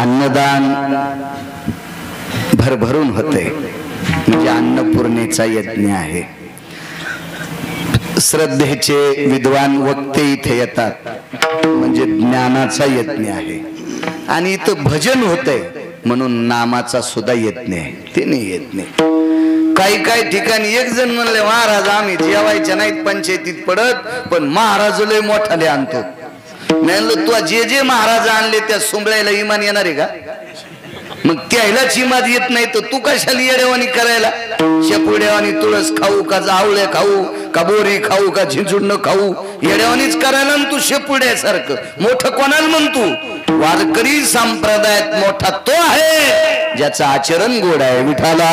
अन्नदान भरभरून होते, म्हणजे अन्नपूर्णेचा यज्ञ आहे। श्रद्धेचे विद्वान वक्ते इथे येतात, म्हणजे ज्ञानाचा यज्ञ आहे। आणि इथं भजन होतंय म्हणून नामाचा सुद्धा यज्ञ आहे, ते नाही येत नाही। काही काही ठिकाणी एक जण म्हणले, महाराज आम्ही जेवायच्या नाहीत पंचायतीत पडत, पण महाराज लय मोठाले आणतो। म्हणलं तू जे जे महाराज आणले त्या सुंबळ्याला इमान येणार आहे का? मग त्यालाच इमान येत नाही तर तू कशाला येडेवानी करायला? शेपुडेवानी तुळस खाऊ का, जावळे खाऊ का, बोरी खाऊ का, झिंजुडण खाऊ, येडेवानीच करायला तू शेपुड्यासारखं। मोठं कोणाला म्हणतो? वारकरी संप्रदायात मोठा तो आहे ज्याचं आचरण गोड आहे। विठाला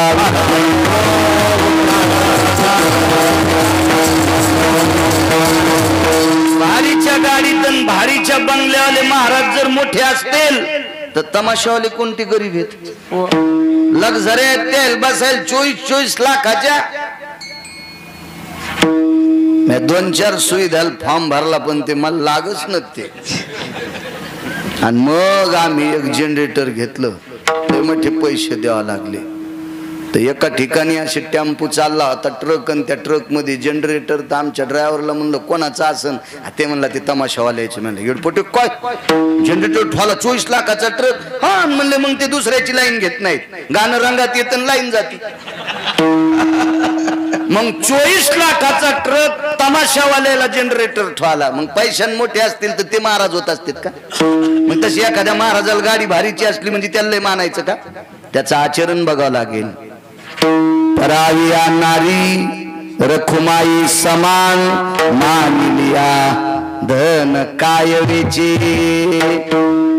भारीच्या गाडीत आणि भारीच्या बंगल्यावाले महाराज जर मोठे असतील तर तमाशावाले कोणते गरीब आहेत? लक्झरी तेल बसायला 24 लाखाच्या। मी 2-4 सुविधा फॉर्म भरला पण ते मला लागच नव्हते। आणि मग आम्ही एक जनरेटर घेतलं, ते मोठे पैसे द्यावे लागले। तर एका ठिकाणी असे टेम्पो चालला होता, ट्रक, आणि त्या ट्रक मध्ये जनरेटर। तर आमच्या ड्रायव्हरला म्हणलं कोणाचा असन? ते म्हणला ते तमाशावाल्याचे। म्हणलं एडपोटे काय जनरेटर ठेवला 24 लाखाचा ट्रक? हा म्हणले मग ते दुसऱ्याची लाईन घेत नाहीत, गाणं रंगात येत लाईन जाते। मग 24 लाखाचा ट्रक तमाशावाल्याला जनरेटर ठेवला, मग पैशान मोठे असतील तर ते महाराज होत असतील का? मग तशी एखाद्या महाराजाला गाडी भारीची असली म्हणजे त्याला लय मानायचं का? त्याचं आचरण बघावं लागेल। परावी नारी रखुमाई समान मानिलिया धन कायवेची।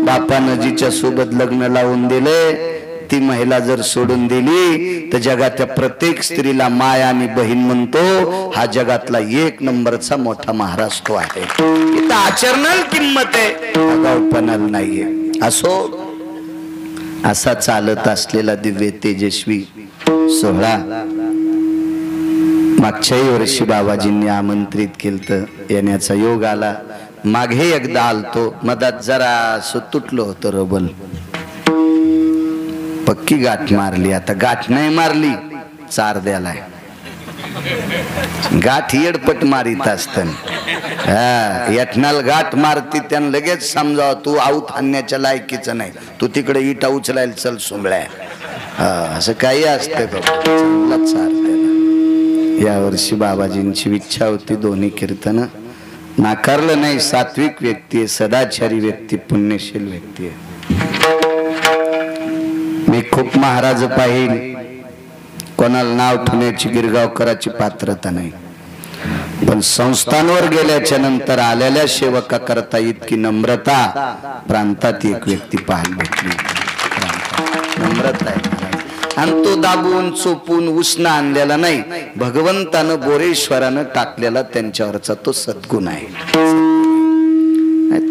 बापानं जिच्या सोबत लग्न लावून दिले ती महिला जर सोडून दिली तर जगाच्या प्रत्येक स्त्रीला माया आणि बहीण म्हणतो। हा जगातला 1 नंबरचा मोठा महाराज तो आहे। इथं आचरणाला किंमत आहे, आगाऊपणाला नाहीये। असो, असा चालत असलेला दिव्य तेजस्वी सोहळा मागच्याही वर्षी बाबाजींनी आमंत्रित केलं, येण्याचा योग आला। मागे एकदा आलतो, मधात जरा तुटलो होतं रबल, पक्की गाठ मारली। आता गाठ नाही मारली, चार द्यालाय। गाठ येडपट मारीत असतं, यठनाल गाठ मारती त्यानं लगेच समजावं तू आऊत आणण्याच्या लायकीचं नाही, तू तिकडे इटा उचलायला चल सोंबळ्या। असं काही असतं का? चांगला चार द्याला। या वर्षी बाबाजींची इच्छा होती दोन्ही कीर्तन नाकारलं नाही। सात्विक व्यक्ती आहे, सदाचारी व्यक्ती, पुण्यशील व्यक्ती आहे। मी खूप महाराज पाहिल, कोणाला नाव ठेवण्याची गिरगावकराची पात्रता नाही, पण संस्थांवर गेल्याच्या नंतर आलेल्या सेवका करता इतकी नम्रता प्रांतात एक व्यक्ती पाहायला भेटली। नम्रता आहे, आणि तो दाबून चोपून उष्ण आणलेला नाही, भगवंतानं बोरेश्वरानं टाकलेला त्यांच्यावरचा तो सद्गुण आहे।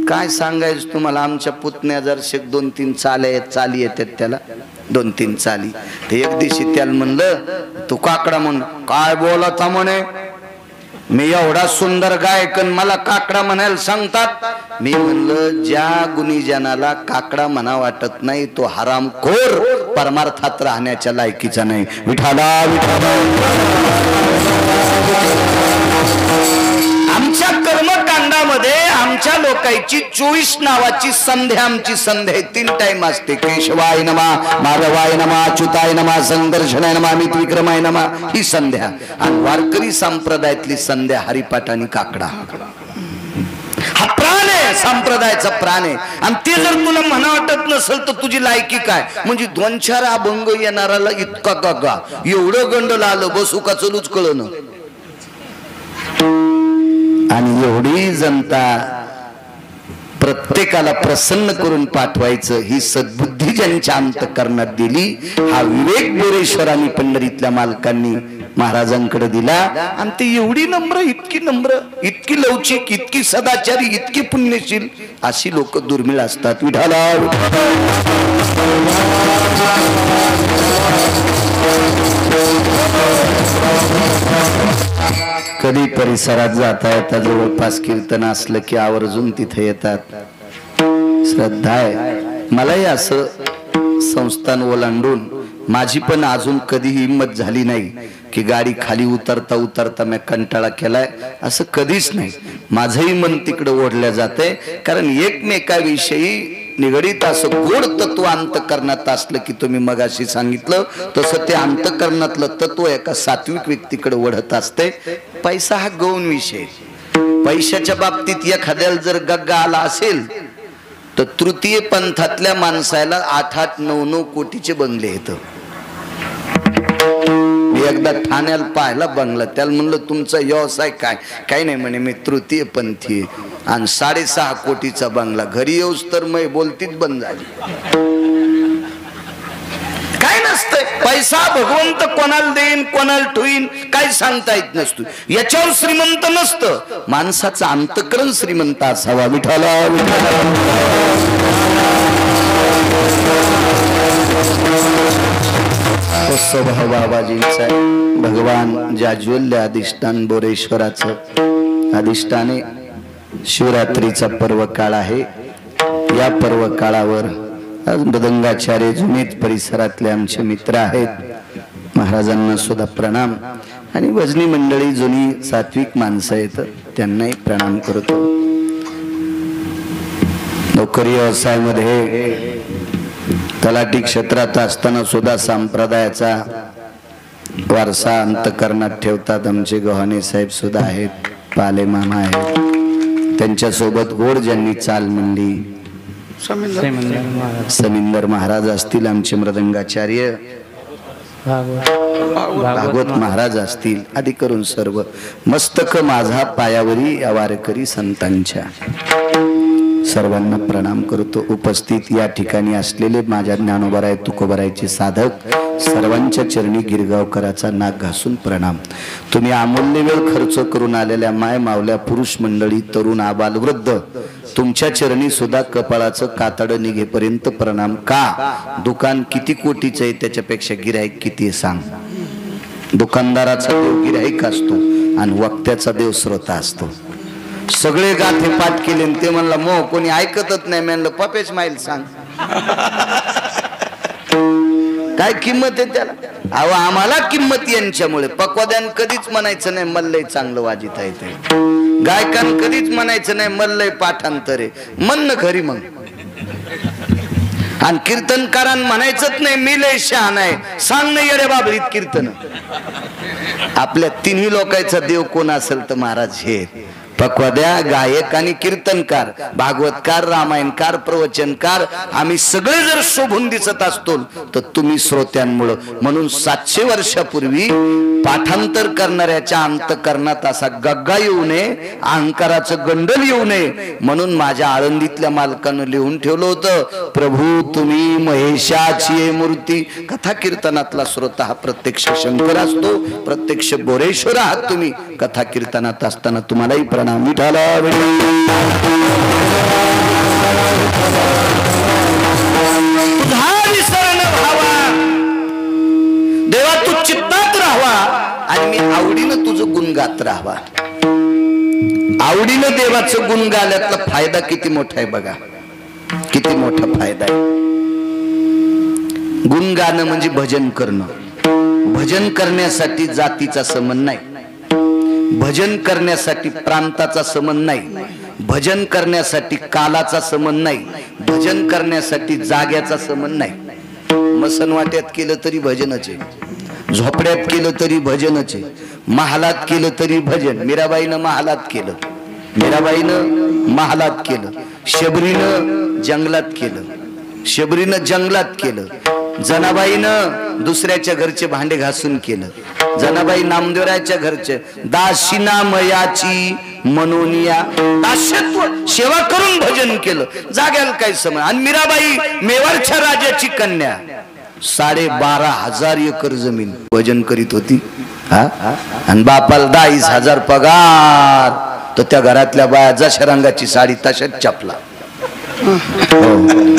काय सांगायचं तुम्हाला, आमच्या पुतण्या जर 2-3 चाली येतात त्याला, 2-3 चाली। ते एक दिवशी त्याला म्हणलं तू काकडा म्हण, काय बोलता म्हणे, मी एवढा सुंदर गायकन मला काकडा म्हणायला सांगतात। मी म्हणलं ज्या गुणीजनाला काकडा म्हणा वाटत नाही तो हरामखोर, परमार्थात राहण्याच्या लायकीचा नाही। विठाला आमच्या कर्मकांडामध्ये आमच्या लोकांची 24 नावाची संध्या, आमची संध्या 3 टाइम असते। केशवाय नमा, माधवाय नमा, अच्युताय नमा, संदर्शनाय नमा, अमित विक्रमाय नमा, ही संध्या। आणि वारकरी संप्रदायातली संध्या हरिपाठ आणि काकडा, हा प्राण आहे, संप्रदायाचा प्राण आहे। आणि ते जर तुला म्हणा वाटत नसेल तर तुझी लायकी काय? म्हणजे 2-4 अभंग येणाराला इतका का एवढं गंडल आलं, बसू का चलूच कळलं। आणि एवढी जनता प्रत्येकाला प्रसन्न करून पाठवायचं ही सद्बुद्धी ज्यांच्या अंतःकरणात दिली, हा विवेक बोरेश्वरांनी पंढरीतल्या मालकांनी महाराजांकडे दिला। आणि ते एवढी नम्र, इतकी नम्र, इतकी लवचिक, इतकी सदाचारी, इतकी पुण्यशील, अशी लोक दुर्मिळ असतात। विठाला कधी परिसरात जाता येता जवळपास कीर्तन असलं की आवर्जून तिथे येतात। श्रद्धा आहे, मलाही असं संस्थान ओलांडून माझी पण अजून कधी हिंमत झाली नाही की गाडी खाली उतरता उतरता मी कंटाळा केलाय, असं कधीच नाही. माझंही मन तिकडे ओढल्या जाते, कारण एकमेकाविषयी निगडीत असं गोड तत्व अंतकरणात असलं की तुम्ही मगाशी सांगितलं तसं ते अंतकरणातलं तत्व एका सात्विक व्यक्तीकडे ओढत असते. पैसा हा गौण विषय. पैशाच्या बाबतीत एखाद्याला जर गग्गा आला असेल तर तृतीय पंथातल्या माणसाला 8-8, 9-9 कोटीचे बंगले येतं. मी एकदा ठाण्याला पाहिला बंगला, त्याला म्हणलं तुमचा व्यवसाय काय? काही नाही म्हणे, मी तृतीय पंथी आणि 6.5 कोटीचा बंगला. घरी येऊस तर मग बोलतीच बंद झाली. काय नसतंय, पैसा भगवंत कोणाला देईन कोणाला ठेवीन काय सांगता येत नसतो. याच्यावर श्रीमंत नसतं, माणसाचं अंतकरण श्रीमंत असावा. विठाला स्वभाव बाबाजींचा भगवान जाज्वल्य अधिष्ठान बोरेश्वराचं अधिष्ठाने शिवरात्रीचा पर्व काळ आहे. या पर्व काळावर आज मृदंगाचार्य जुनेत परिसरातले आमचे मित्र आहेत, महाराजांना सुद्धा प्रणाम आणि भजनी मंडळी जुनी सात्विक माणसं आहेत त्यांनाही प्रणाम करतो. नोकरी व्यवसायामध्ये तलाठी क्षेत्रात असताना सुद्धा संप्रदायाचा वारसा अंतकरणात ठेवतात आमचे गव्हाणे साहेब सुद्धा आहेत, पाले मामा आहेत. त्यांच्यासोबत गोड ज्यांनी चाल म्हणली समिंदर महाराज असतील, आमचे मृदंगाचार्य भागवत महाराज असतील, आदी करून सर्व मस्तक माझा पायावरी या वारकरी संतांच्या सर्वांना प्रणाम करतो. उपस्थित या ठिकाणी असलेले माझ्या ज्ञानोबराय तुकोबरायचे साधक सर्वांच्या चरणी गिरगावकराचा नाक घासून प्रणाम. तुम्ही अमूल्य वेळ खर्च करून आलेल्या माय मावल्या पुरुष मंडळी, तरुण आबाल वृद्ध, तुमच्या चरणी सुद्धा कपाळाचं कातड निघेपर्यंत प्रणाम. का? दुकान किती कोटीचं आहे त्याच्यापेक्षा गिराईक किती सांग. दुकानदाराचा देव गिराईक असतो आणि वक्त्याचा देव श्रोता असतो. सगळे गाथे पाठ केले ते म्हणला मोह कोणी ऐकतच नाही. म्हणलं पपेच माईल सांग काय किंमत आहे त्याला. अहो आम्हाला किंमत यांच्यामुळे. पक्वाद्यान कधीच म्हणायचं नाही मल्लय चांगलं वाजित आहे ते. गायकान कधीच म्हणायचं नाही मल्लय पाठांतर आहे. म्हणणं खरी मग. आणि कीर्तनकारान म्हणायचंच नाही मी लय शहाणा आहे, सांग नाही येडे बाबरीत कीर्तन. आपल्या तिन्ही लोकांचा देव कोण असेल तर महाराज हे पक्वाद्या, गायक आणि कीर्तनकार, भागवतकार, रामायणकार, प्रवचनकार, आम्ही सगळे जर शोभून दिसत असतो तर तुम्ही श्रोत्यांमुळं. म्हणून 700 वर्षापूर्वी पाठांतर करणाऱ्याच्या अंतकरणात असा गग्गा येऊ नये, अहंकाराचं गंडल येऊ नये म्हणून माझ्या आळंदीतल्या मालकानं लिहून ठेवलं होतं, प्रभू तुम्ही महेशाची मूर्ती. कथा कीर्तनातला श्रोता हा प्रत्यक्ष शंकर असतो, प्रत्यक्ष बोरेश्वर आहात तुम्ही. कथा कीर्तनात असताना तुम्हालाही प्रणाम. विठाला तुझा विसर न व्हावा, देवा तू चित्तात राहावा आणि मी आवडीनं तुझं गुण गात राहावा. आवडीनं देवाचं गुण गाल्यातला फायदा किती मोठा आहे बघा, किती मोठा फायदा आहे. गुण गाणं म्हणजे भजन करणं. भजन करण्यासाठी जातीचा संबंध नाही, भजन करण्यासाठी प्रांताचा संबंध नाही, भजन करण्यासाठी कालाचा संबंध नाही, भजन करण्यासाठी जाग्याचा संबंध नाही. मसनवाट्यात केलं तरी भजनच आहे, झोपड्यात केलं तरी भजनच आहे, महालात केलं तरी भजन. मीराबाईनं महालात केलं, मीराबाईनं महालात केलं, शबरीनं जंगलात केलं, शबरीनं जंगलात केलं, जनाबाईनं दुसऱ्याच्या घरचे भांडे घासून केलं, जनाबाई नामदेवराच्या घरचे. दाशिना मयाची मनोनिया, दास्यत्व सेवा करून भजन केलं. जाग्याला काही समय. आणि मीराबाई मेवाडच्या राजाची कन्या, 12,500 एकर जमीन भजन करीत होती. आणि बापाला 22,000 पगार, तर त्या घरातल्या बाया जशा रंगाची साडी तशाच चपला.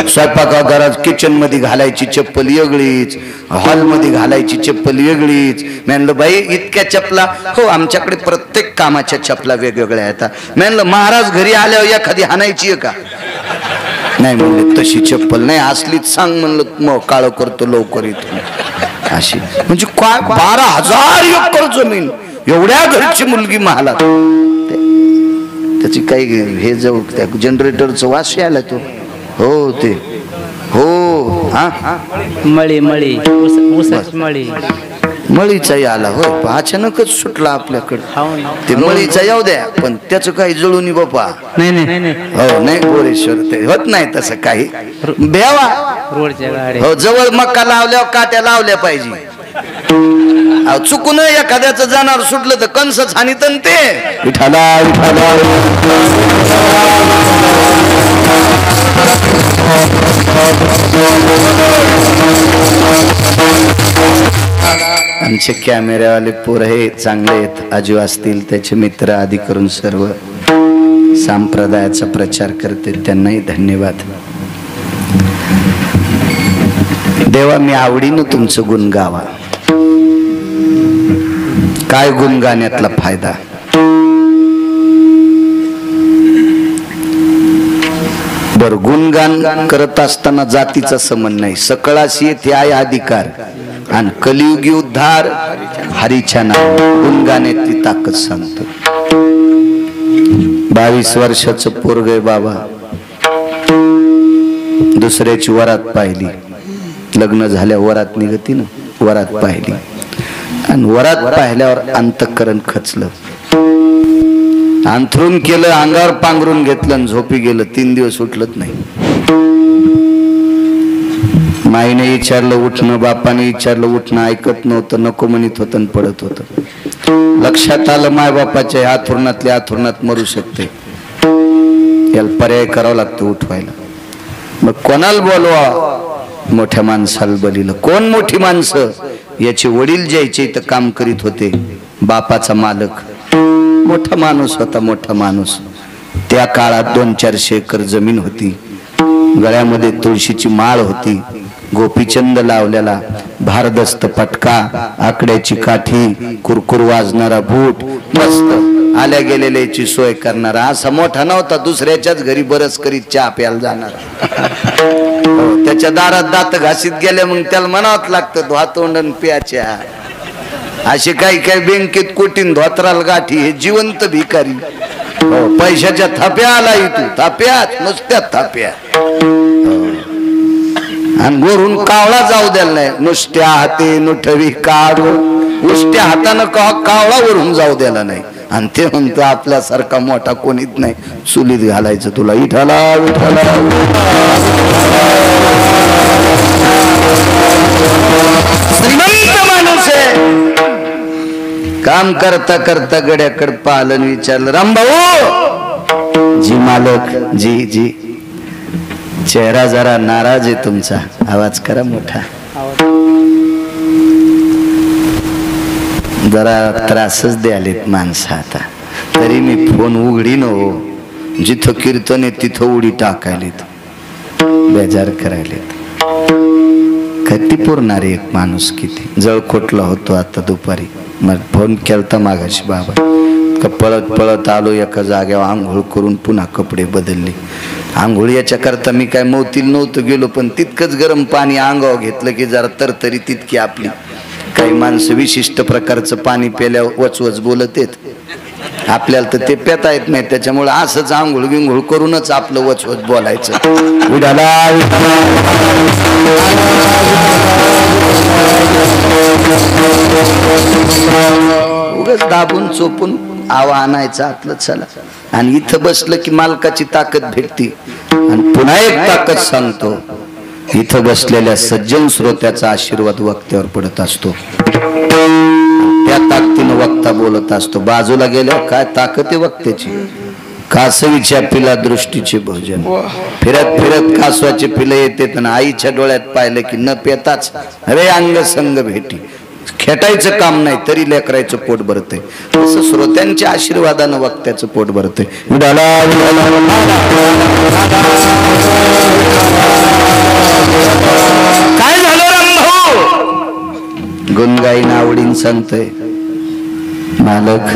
स्वयंपाकघरात किचन मध्ये घालायची चप्पल वेगळीच, हॉल मध्ये घालायची चप्पल वेगळीच. म्हणलं बाई इतक्या चपला? हो आमच्याकडे प्रत्येक कामाच्या चपला वेगवेगळ्या आहेत. म्हणलं महाराज घरी आल्यावर एखादी हाणायची आहे का? नाही म्हणले तशी चप्पल नाही, असलीच सांग म्हणलं, मग काळ करतो लवकर इथून. अशी म्हणजे काय 12,000 एकर जमीन, एवढ्या घरची मुलगी महालात. त्याची काही हे जाऊ त्या जनरेटरचं वास यायला तो. हो ते हो हा मळी मळी मळी मळीचा आला होय, अचानकच सुटला आपल्याकडे. ते मळीचा येऊ द्या, पण त्याचं काही जळून बापा. नाही नाही हो नाही गोरेश्वर ते होत नाही तसं काही. भ्यावा रोडच्या गाड्या हो, जवळ मक्का लावल्यावर काट्या लावल्या पाहिजे. चुकून एखाद्याचं जाणार सुटलं तर कंस छानीत ते विठाला विठाला. आमचे कॅमेऱ्यावाले पोर हे चांगले आहेत, आजू असतील त्याचे मित्र आदी करून सर्व संप्रदायाचा प्रचार करते, त्यांनाही धन्यवाद. देवा मी आवडीनं तुमचं गुण गावा. काय गुण गाण्यातला फायदा? बर गुणगान करत असताना जातीचा संबंध नाही, सकळाशी येथे आहे अधिकार आणि कलियुगी उद्धार हरीच्या नाव. गुणगाण्यातली ताकद सांगतो. 22 वर्षाचं पोरग आहे बाबा, दुसऱ्याची वरात पाहिली, लग्न झाल्या वरात निघती ना, वरात पाहिली आणि वरात पाहिल्यावर अंतःकरण खचलं, अंथरून केलं, अंगावर पांघरून घेतलं आणि झोपी गेलं. 3 दिवस उठलत नाही. माईने विचारलं उठणं, बापाने विचारलं उठणं, ऐकत नव्हतं, नको म्हणत होतं आणि पडत होतं. लक्षात आलं माय बापाच्या आथुरणातल्या आथुरणात मरू शकते, याला पर्याय करावा लागतो उठवायला. मग कोणाला बोलवा? मोठ्या माणसाला बलीला. कोण मोठी माणसं? याचे वडील ज्याचे इथं काम करीत होते, बापाचा मालक मोठा माणूस होता, मोठा माणूस. त्या काळात 200-400 एकर जमीन होती, गळ्यामध्ये तुळशीची माळ होती, गोपीचंद लावलेला, भारदस्त पटका, आकड्याची काठी, कुरकुर वाजणारा बूट, मस्त आल्या गेलेल्याची सोय करणारा. असा मोठा नव्हता, दुसऱ्याच्याच घरी बरस करीत चहा प्यायला जाणार. त्याच्या दारात दात घासीत गेले मग त्याला म्हणावं लागतं धोतोंडन प्याच्या. असे काही काही बँकेत कोटीन धोत्राल गाठी, हे जिवंत भिकारी. पैशाच्या थाप्या आला इथू, थाप्यात नुसत्या थाप्या. आणि गोरून कावळा जाऊ द्यायला नाही, नुसत्या हाते नुठवी काढू, नुसत्या हातानं कावळा वरून जाऊ द्यायला नाही. आणि ते म्हणतो आपल्यासारखा मोठा कोणीच नाही, चुलीत घालायचं तुला. विठाला विठाला. श्रीमंत माणूस आहे. काम करता करता गड्याकडे पाहिलं, विचारलं रामभाऊ. जी मालक. जी जी. चेहरा जरा नाराज आहे तुमचा, आवाज करा मोठा. जरा त्रासच द्यालेत माणसं आता, तरी मी फोन उघडी नो. जिथं कीर्तन आहे तिथं उडी टाकायलेत, बेजार करायलेत. किती पुरणार एक माणूस? किती जळकोटला होतो आता दुपारी, मग फोन केलता मागाशी बाबा. पळत पळत आलो एका जागेवर, आंघोळ करून पुन्हा कपडे बदलले. आंघोळ याच्या करता मी काय मोतील नव्हतं गेलो, पण तितकंच गरम पाणी अंगावर घेतलं की जरा तरतरी तितकी आपली. काही माणसं विशिष्ट प्रकारचं पाणी प्यायल्यावर वचवच बोलत येत, आपल्याला तर ते पेता येत नाही, त्याच्यामुळे असंच आंघोळ गिंघोळ करूनच आपलं वचवच बोलायचं. उगाच दाबून चोपून आवा आणायचा आतलं चला. आणि इथं बसलं की मालकाची ताकद भेटती. आणि पुन्हा एक ताकद सांगतो, इथं बसलेल्या सज्जन श्रोत्याचा आशीर्वाद वक्त्यावर पडत असतो, त्या ताकदीनं वक्ता बोलत असतो. बाजूला गेल्यावर काय ताकद आहे वक्त्याची? कासवीच्या पिला दृष्टीचे भोजन. फिरत फिरत कासवाचे पिलं येते, आईच्या डोळ्यात पाहिलं की न पेताच अरे अंग संग भेटी. खेटायचं काम नाही तरी लेकरायचं पोट भरते, तसं श्रोत्यांच्या आशीर्वादानं वक्त्याचं पोट भरते. काय झालं रामभाऊ? गुणगाईन आवडीन सांगतोय मालक,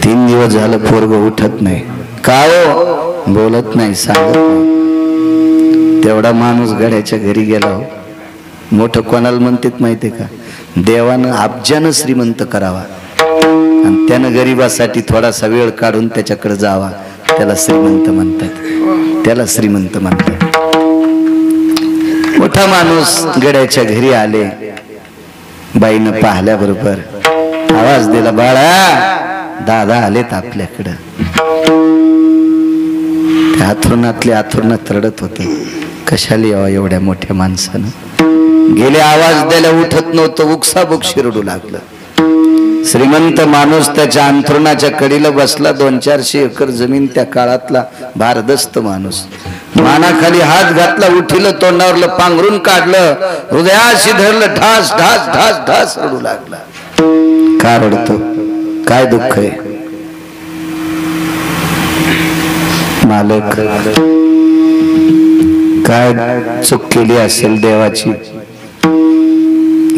3 दिवस झालं पोरग उठत नाही. काय बोलत नाही, सांगत नाही. तेवढा माणूस गड्याच्या घरी गेला हो. मोठं कोणाला म्हणतात माहितीये का? देवानं अब्जानं श्रीमंत करावा आणि त्यानं गरिबासाठी थोडासा वेळ काढून त्याच्याकडे जावा, त्याला श्रीमंत म्हणतात. त्याला श्रीमंत म्हणतात. मोठा माणूस गड्याच्या घरी आले. बाईनं पाहिल्याबरोबर आवाज दिला, बाळा दादा आलेत आपल्याकडं. त्या आथरुणातले आथरुणात रडत होते. कशाला यावं एवढ्या मोठ्या माणसानं? गेले आवाज द्यायला उठत नव्हतं, उकसाबुकशी रडू लागलं. श्रीमंत माणूस त्याच्या अंथरुणाच्या कडीला बसला. 200-400 एकर जमीन त्या काळातला भारदस्त माणूस. मानाखाली हात घातला, उठिलं, तोंडावरलं पांघरून काढलं, हृदयाशी धरलं, ढास ढास ढास ढास रडू लागला. का रडतो? काय दुःख आहे? मालक काय चूक केली असेल देवाची?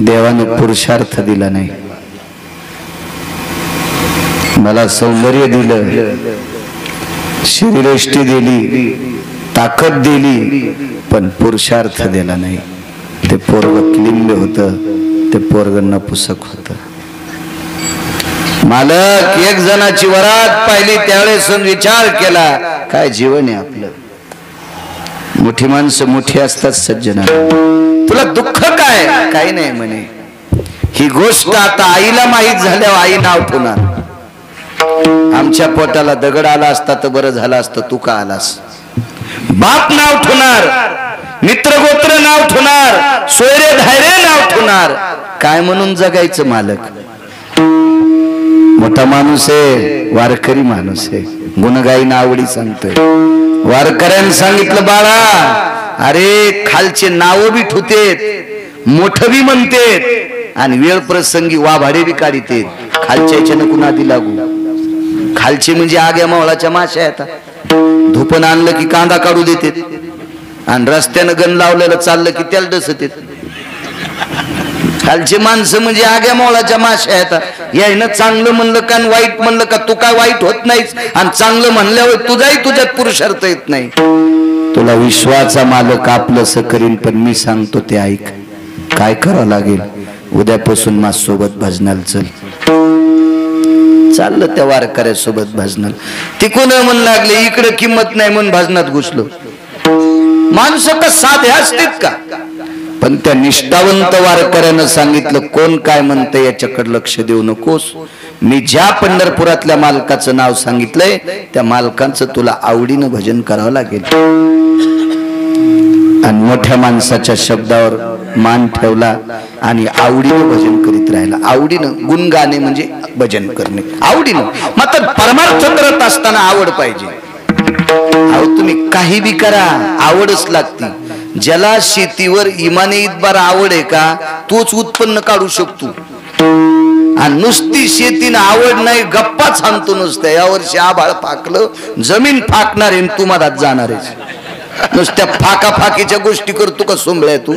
देवाने पुरुषार्थ दिला नाही, मला सौंदर्य दिलं, शरीरयष्टी दिली, ताकद दिली, पण पुरुषार्थ दिला नाही. ते पोरग क्लिंब होतं, ते पोरग नपुसक होतं. मालक एक जणाची वरात पाहिली त्यावेळेस विचार केला, काय जीवन आहे आपलं? मोठी माणसं मोठी असतात सज्जना. तुला दुःख काय? काही नाही म्हणे. ही गोष्ट आता आईला माहीत झाल्यावर आई नाव ठेवणार. आमच्या पोटाला दगड आला असता तर बरं झालं असतं, तू का आलास? बाप नाव ठेवणार, मित्रगोत्र नाव ठेवणार, सोयरे धायरे नाव ठेवणार. काय म्हणून जगायचं मालक? मोठा माणूस आहे, वारकरी माणूस आहे, गुणगाईन आवडी सांगतोय. वारकऱ्याने सांगितलं, बाळा अरे खालचे नाव बी ठुतेत, मोठं बी म्हणतेत आणि वेळ प्रसंगी वाभाडे बी काढितेत. खालच्या याच्यानं कुणादी लागू? खालचे म्हणजे आग्या मावळाच्या माश्या येतात. धुपण आणलं की कांदा काढू देतात आणि रस्त्यानं गण लावलेलं चाललं की त्याला डसतेत. खालचे माणसं म्हणजे आग्या मोळाच्या माश्या येतात. यायनं चांगलं म्हणलं का वाईट म्हणलं का तू काय वाईट होत नाहीस, आणि चांगलं म्हणल्यावर तुझाही तुझ्यात पुरुषार्थ येत नाही. तुला विश्वाचा मालक आपलंस करीन, पण मी सांगतो ते ऐक. काय करावं लागेल? उद्यापासून माझ्यासोबत भजनाला चल. चाललं त्या वारकऱ्यासोबत भजनाला. तिकून म्हण लागले इकडे किंमत नाही म्हणून भजनात घुसलो. माणसं का साधे असतात का? पण त्या निष्ठावंत वारकऱ्यानं सांगितलं, कोण काय म्हणतं याच्याकडे लक्ष देऊ नकोस. मी ज्या पंढरपुरातल्या मालकाचं नाव सांगितलंय त्या मालकांचं तुला आवडीनं भजन करावं लागेल. आणि मोठ्या माणसाच्या शब्दावर मान ठेवला आणि आवडीनं भजन करीत राहिला. आवडीनं गुण गाणे म्हणजे भजन करणे आवडीनं. मात्र परमार्थ करत असताना आवड पाहिजे. अहो तुम्ही काही बी करा, आवडच लागते. ज्याला शेतीवर इमाने इतबार आवड आहे का तोच उत्पन्न काढू शकतो. आणि नुसती शेतीनं आवड नाही, गप्पा सांगतो नुसत्या. यावर्षी आभाळ फाकलं, जमीन फाकणार आहे, तू मधात जाणार आहेस. नुसत्या फाकाफाकीच्या गोष्टी करतो का सोंबळ्या तू?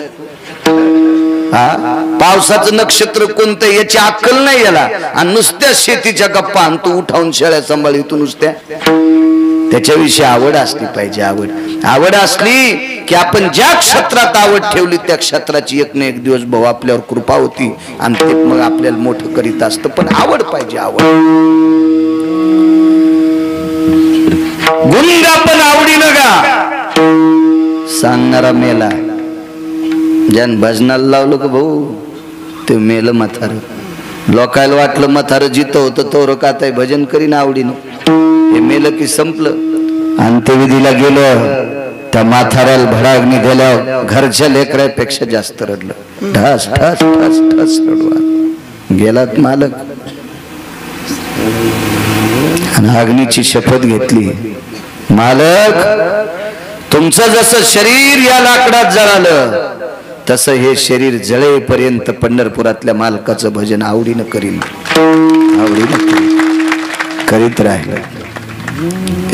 पावसाचं नक्षत्र कोणतं याची अक्कल नाही याला, आणि नुसत्या शेतीच्या गप्पा आणि तू उठावून शेळ्या सांभाळी तू नुसत्या. त्याच्याविषयी आवड असली पाहिजे. आवड असली की आपण ज्या क्षेत्रात आवड ठेवली त्या क्षेत्राची एक ना एक दिवस भाऊ आपल्यावर कृपा होती आणि ते मग आपल्याला मोठं करीत असतं. पण आवड पाहिजे. आवड गुंगा पण आवडीनं गा. सांगणारा मेला. ज्यान भजनाला लावलं का भाऊ ते मेलं म्हातार. लोकायला वाटलं म्हातार जिथं होतं तो काताय भजन करीन आवडीनं. हे मेलं की संपलं. अंत्यविधीला गेलं त्या म्हाताऱ्याला भडाग्नी गेल्या घरच्या लेकरापेक्षा जास्त रडलं. ढास ढास ढास ढास रडवा. गेलात मालक. आणि अग्नीची शपथ घेतली. मालक तुमचं जसं शरीर या लाकडात जळालं तसं हे शरीर जळेपर्यंत पंढरपुरातल्या मालकाचं भजन आवडीनं करीन. आवडीनं करीत राहिलं.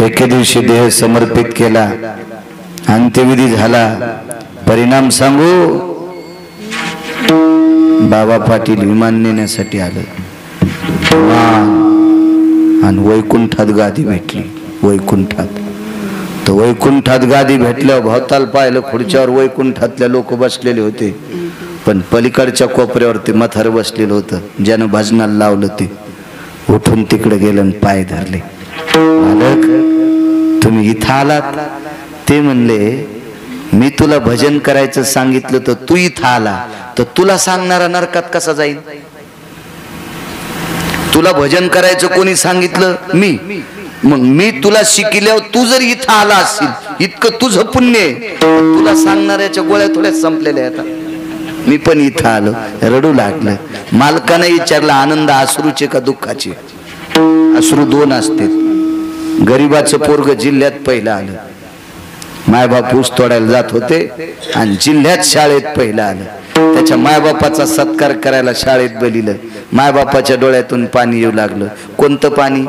एके दिवशी देह समर्पित केला. अंत्यविधी झाला. परिणाम सांगू. बाबा पाटील विमान नेण्यासाठी आलं आणि वैकुंठात गादी भेटली. वैकुंठात तर वैकुंठात गादी भेटल्यावर भोवताल पाहिलं, खुर्च्यावर वैकुंठातल्या लोक बसलेले होते, पण पलीकडच्या कोपऱ्यावरती म्हातारं बसलेलं होतं. ज्यानं भजनाला लावलं ते उठून तिकडे गेलं आणि पाय धरले. मालक, तुम्ही इथं आलात? ते म्हणले, मी तुला भजन करायचं सांगितलं तर तू इथं आला, तर तुला सांगणारा नरकात कसा जाईल? तुला भजन करायचं कोणी सांगितलं? मी. मग मी तुला शिकल्यावर तू जर इथं आला असशील, इतकं तुझं पुण्य आहे, तुला सांगणाऱ्याच्या गोळ्या थोड्या संपलेल्या आहेत. मी पण इथं आलो. रडू लागलं. मालकाने विचारलं, आनंद अश्रूचे का दुःखाचे? अश्रू दोन असतात. गरीबाचं पोरग जिल्ह्यात पहिलं आलं, मायबाप ऊस तोडायला जात होते आणि जिल्ह्यात शाळेत पहिलं आलं. त्याच्या मायबापाचा सत्कार करायला शाळेत बोलिलं. मायबापाच्या डोळ्यातून पाणी येऊ लागलं. कोणतं पाणी?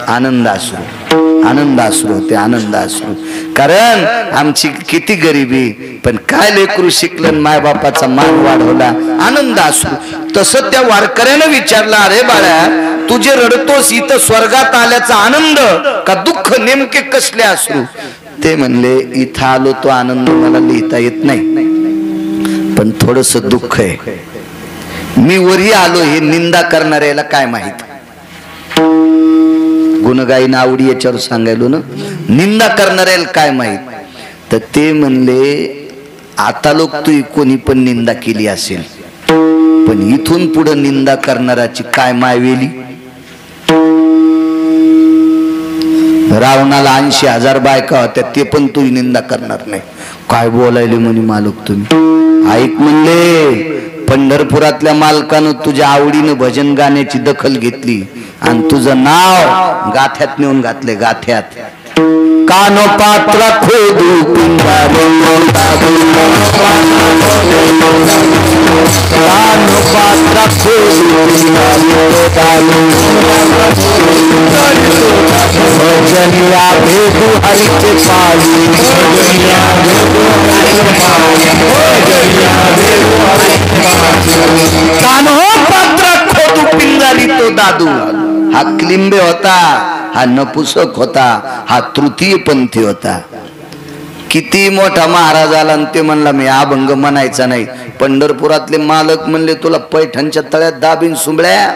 आनंद अश्रू. आनंद अश्रू होते, आनंद अश्रू. कारण आमची किती गरिबी, पण काय लेकरू शिकलं, मायबापाचा मान वाढवला, आनंद अश्रू. तसं त्या वारकऱ्यानं विचारलं, अरे बाळा, तू जे रडतोस इथं स्वर्गात आल्याचा आनंद का दुःख? नेमके कसले अश्रू? ते म्हणले, इथं आलो तो आनंद मला लिहिता येत नाही, पण थोडस दुःख आहे. मी वरी आलो हे निंदा करणाऱ्याला काय माहित? गुणगायीन आवडी याच्यावर सांगायलो ना, निंदा करणाऱ्याला काय माहित? तर ते म्हणले, आता लोक तू कोणी पण निंदा केली असेल, पण इथून पुढे निंदा करणाराची काय मायवेली? रावणाला 80,000 बायका होत्या, ते पण तू निंदा करणार नाही. काय बोलायले म्हणे मालक तुम्ही? ऐक म्हणले, पंढरपुरातल्या मालकानं तुझ्या आवडीनं भजन गाण्याची दखल घेतली आणि तुझं नाव गाथ्यात नेऊन घातले. गाथ्यात कानो पात्र खोदू पिंडारे कानो पात्र खोदू भजनिया भेदू हरिचे पाली कानो पात्र खोदू पिंडारी तो दादू. हा क्लिंबे होता, हा नपुसक होता, हा तृतीय पंथी होता. किती मोठा महाराज आला आणि ते म्हणला मी अभंग म्हणायचा नाही. पंढरपुरातले मालक म्हणले, तुला पैठणच्या तळ्यात दाबीन सुंबळ्या,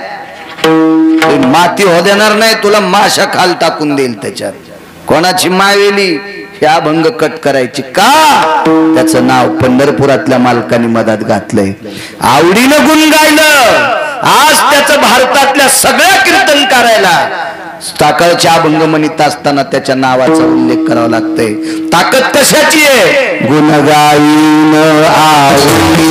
माती हो देणार नाही, तुला माशा खाल टाकून देईल त्याच्यात. कोणाची मायवेली? हे अभंग कट करायची का? त्याचं नाव पंढरपुरातल्या मालकाने मधात घातलंय. आवडीनं गुण गायलं. आज त्याचं भारतातल्या सगळ्या कीर्तन करायला टाकळचे अभंग म्हणत असताना त्याच्या नावाचा उल्लेख करावा लागतोय. ताकद कशाची आहे? गुणगायीन आवडी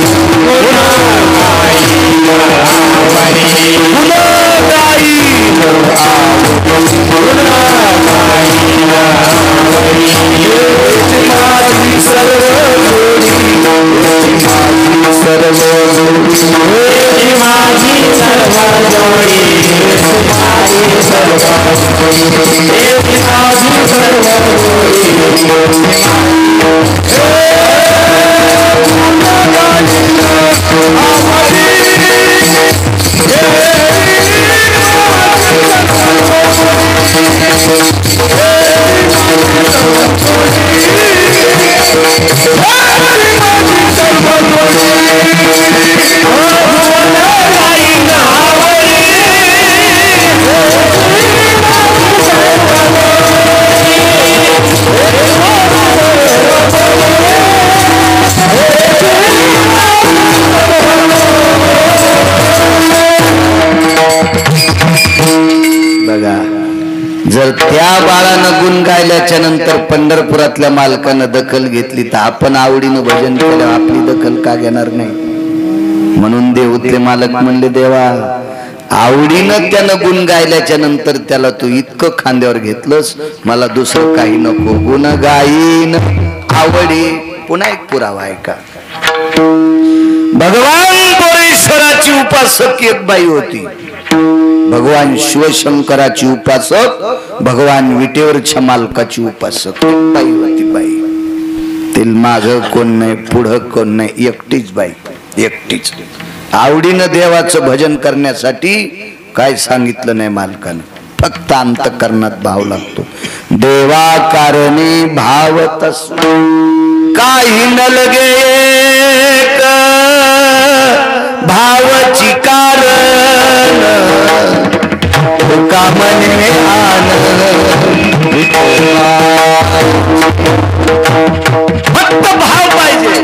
जर त्या बाळानं गुण गायल्याच्या नंतर पंढरपुरातल्या मालकानं दखल घेतली तर आपण आवडीनं भजन केलं, आपली दखल का घेणार नाही? म्हणून देवतले मालक म्हणले, देवा आवडीनं त्यानं गुण गायल्याच्या नंतर त्याला तू इतकं खांद्यावर घेतलंस, मला दुसरं काही नको. गुण गाईन आवडी. पुन्हा एक पुरावा आहे का? भगवान बोरेश्वराची उपासक एक बाई होती. भगवान शिवशंकराची उपासक, भगवान विटेवरच्या मालकाची उपासक बाई होती. बाई तिला माग कोण नाही, पुढं कोण नाही, एकटीच बाई, एकटीच. आवडीनं देवाचं भजन करण्यासाठी काय सांगितलं नाही मालकानं, फक्त अंतःकरणात भाव लागतो. देवा कारणे भाव तस्मै काही न लगे एक भावची कारण तुका मने फक्त भाव पाहिजे.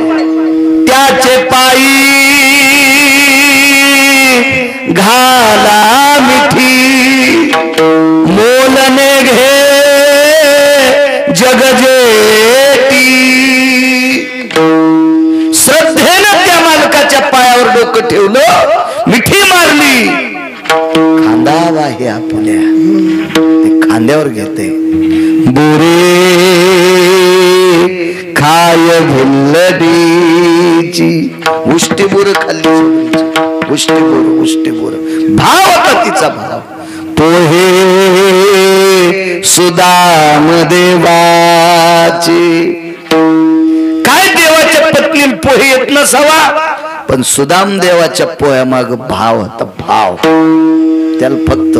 त्याचे पायी घाला मिठी मोलने घे जग जेटी. श्रद्धेनं त्या मालकाच्या पायावर डोकं ठेवलं, मिठी मारली, खांदा वाहे आपुल्या ते खांद्यावर घेते. बोरे खाय भुल्लडीची उष्टी बोर खाल्ली, उष्टी बोर भाव होता तिचा भाव. पोहे सुदाम देवाचे काय देवाच्या पत्नीला पोहे येत नसावा, पण सुदाम देवाच्या पोह्यामाग भाव होता. भाव त्याला फक्त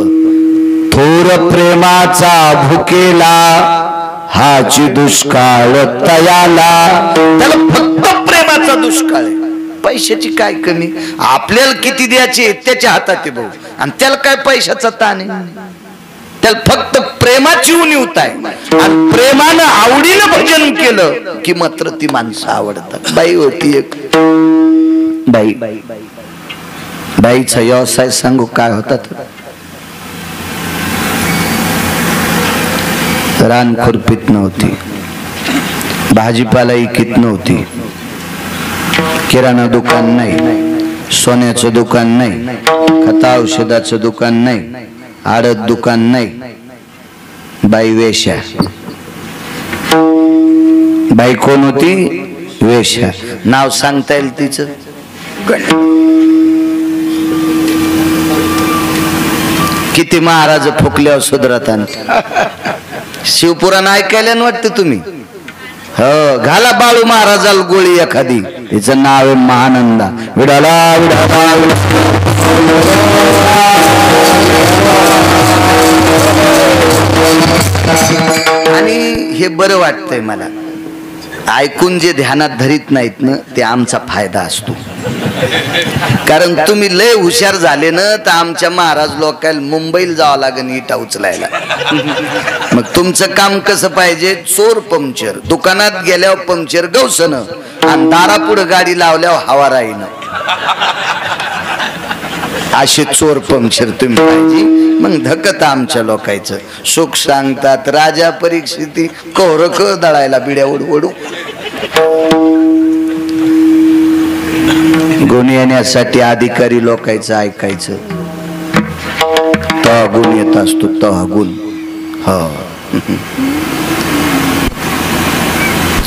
थोर प्रेमाचा भुकेला हाची दुष्काळ तयाला. त्याला फक्त प्रेमाचा दुष्काळ आहे. पैशाची काय कमी, आपल्याला किती द्यायचे त्याच्या हातात आहे भाऊ, आणि त्याला काय पैशाचा ताण आहे. त्याला फक्त प्रेमाची उणीव आहे, आणि प्रेमानं आवडीनं भजन केलं की मात्र ती माणसं आवडतात. बाई होती एक बाई, बाईचा व्यवसाय सांगू काय होता. रान खुरपीत नव्हती, भाजीपाला इकीत नव्हती, किराणा दुकान नाही, सोन्याचं दुकान नाही, खता औषधाचं दुकान नाही, आडत दुकान नाही. बाई वेश्या. बाई कोण होती? वेश्या. नाव सांगता येईल तिचं? किती महाराज फुकल्यावर सुधरतात. शिवपुराण ऐकायला वाटतं तुम्ही? हो, घाला बाळू महाराजाला गोळी एखादी, तिचं नाव आहे महानंदा. विडाला विडाला आणि हे बरं वाटतंय मला ऐकून. जे ध्यानात धरीत नाहीत ना ते आमचा फायदा असतो, कारण तुम्ही लय हुशार झाले ना तर आमच्या महाराज लोकांना मुंबईला जावं लागेल इटा उचलायला. मग तुमचं काम कसं पाहिजे? चोर पंक्चर, दुकानात गेल्यावर पंक्चर गवसन, आणि दारापुढं गाडी लावल्यावर हवा राहीन, असे चोर पंक्चर तुम्ही पाहिजे. मग धकत आमच्या लोकांचं सुख सांगतात. राजा परीक्षिती कोरक दळायला बिड्या ओढू गुण येण्यासाठी अधिकारी लोकांचं ऐकायचं. तह गुण येत असतो, तह गुण. हो,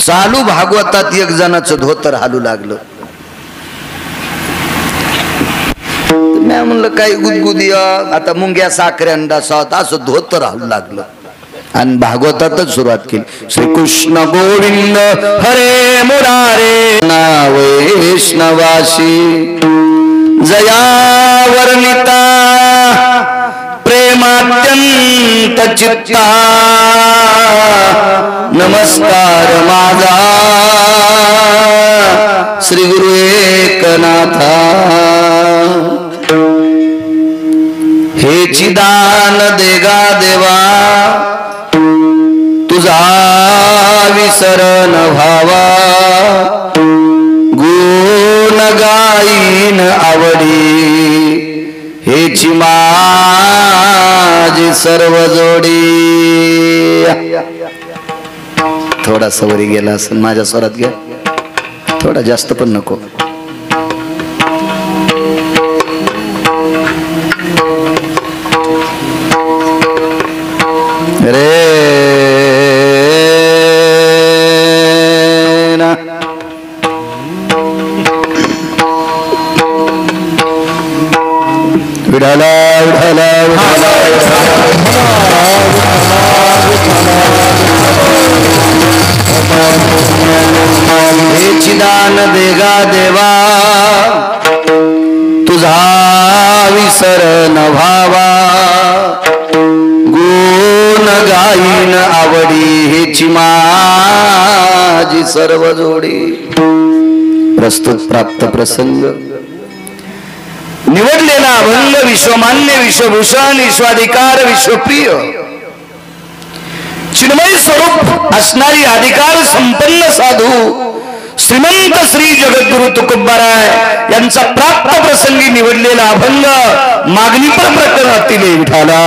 चालू भागवतात एक जणाचं धोतर हालू लागलं. मी म्हणलं काही गुदगुदिया आता मुंग्या साखऱ्यांदा सात असं धोतर हालू लागलं, आणि भागवतातच सुरुवात केली. श्रीकृष्ण गोविंद हरे मुरारे नाव वैष्णवासी जया वर्णिता प्रेमात्यंत चित्ता नमस्कार माझा श्री गुरु एकनाथा. हेची दान देगा देवा तुझा विसरण भावा गुण गाईन आवडी हेची माझी सर्व जोडी. थोडासा वरी गेला असं माझ्या स्वरात घ्या, थोडा जास्त पण नको. रे ना विढाला विढाला हेची दान देगा देवा तुझा विसरण भावा पाहीन आवडी हेची माझी सर्व जोडी. प्रस्तुत प्राप्त प्रसंग निवडलेला अभंग विश्वमान्य विश्वभूषण विश्वाधिकार विश्वप्रिय चिन्मय स्वरूप असणारी अधिकार संपन्न साधू श्रीमंत श्री जगद्गुरु तुकोबाराय यांचा प्राप्त प्रसंगी निवडलेला अभंग मागणीपर प्रकरणातील विठाला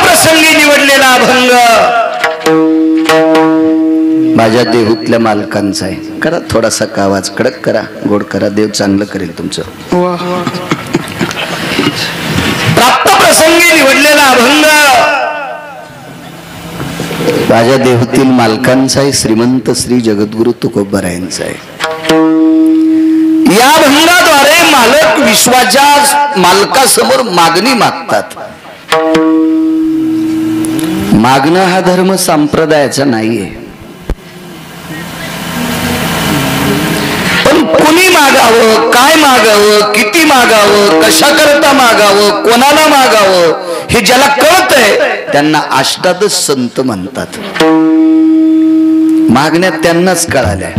प्रसंगी निवडलेला अभंग माझ्या देहूतल्या मालकांचा आहे. करा थोडासा आवाज कडक करा, गोड करा, देव चांगलं करेल तुमचं. प्राप्त प्रसंगी निवडलेला अभंग माझ्या देहूतील मालकांचा आहे, श्रीमंत श्री जगद्गुरु तुकोबारायांचा आहे. या अभंगाद्वारे मालक विश्वाच्या मालकासमोर मागणी मागतात. मागणं हा धर्म संप्रदायाचा नाहीये, पण कुणी मागावं, काय मागावं, किती मागावं, कशा करता मागावं, कोणाला मागावं हे ज्याला कळतंय त्यांना अष्टादश संत म्हणतात. मागण्या त्यांनाच कळाल्या.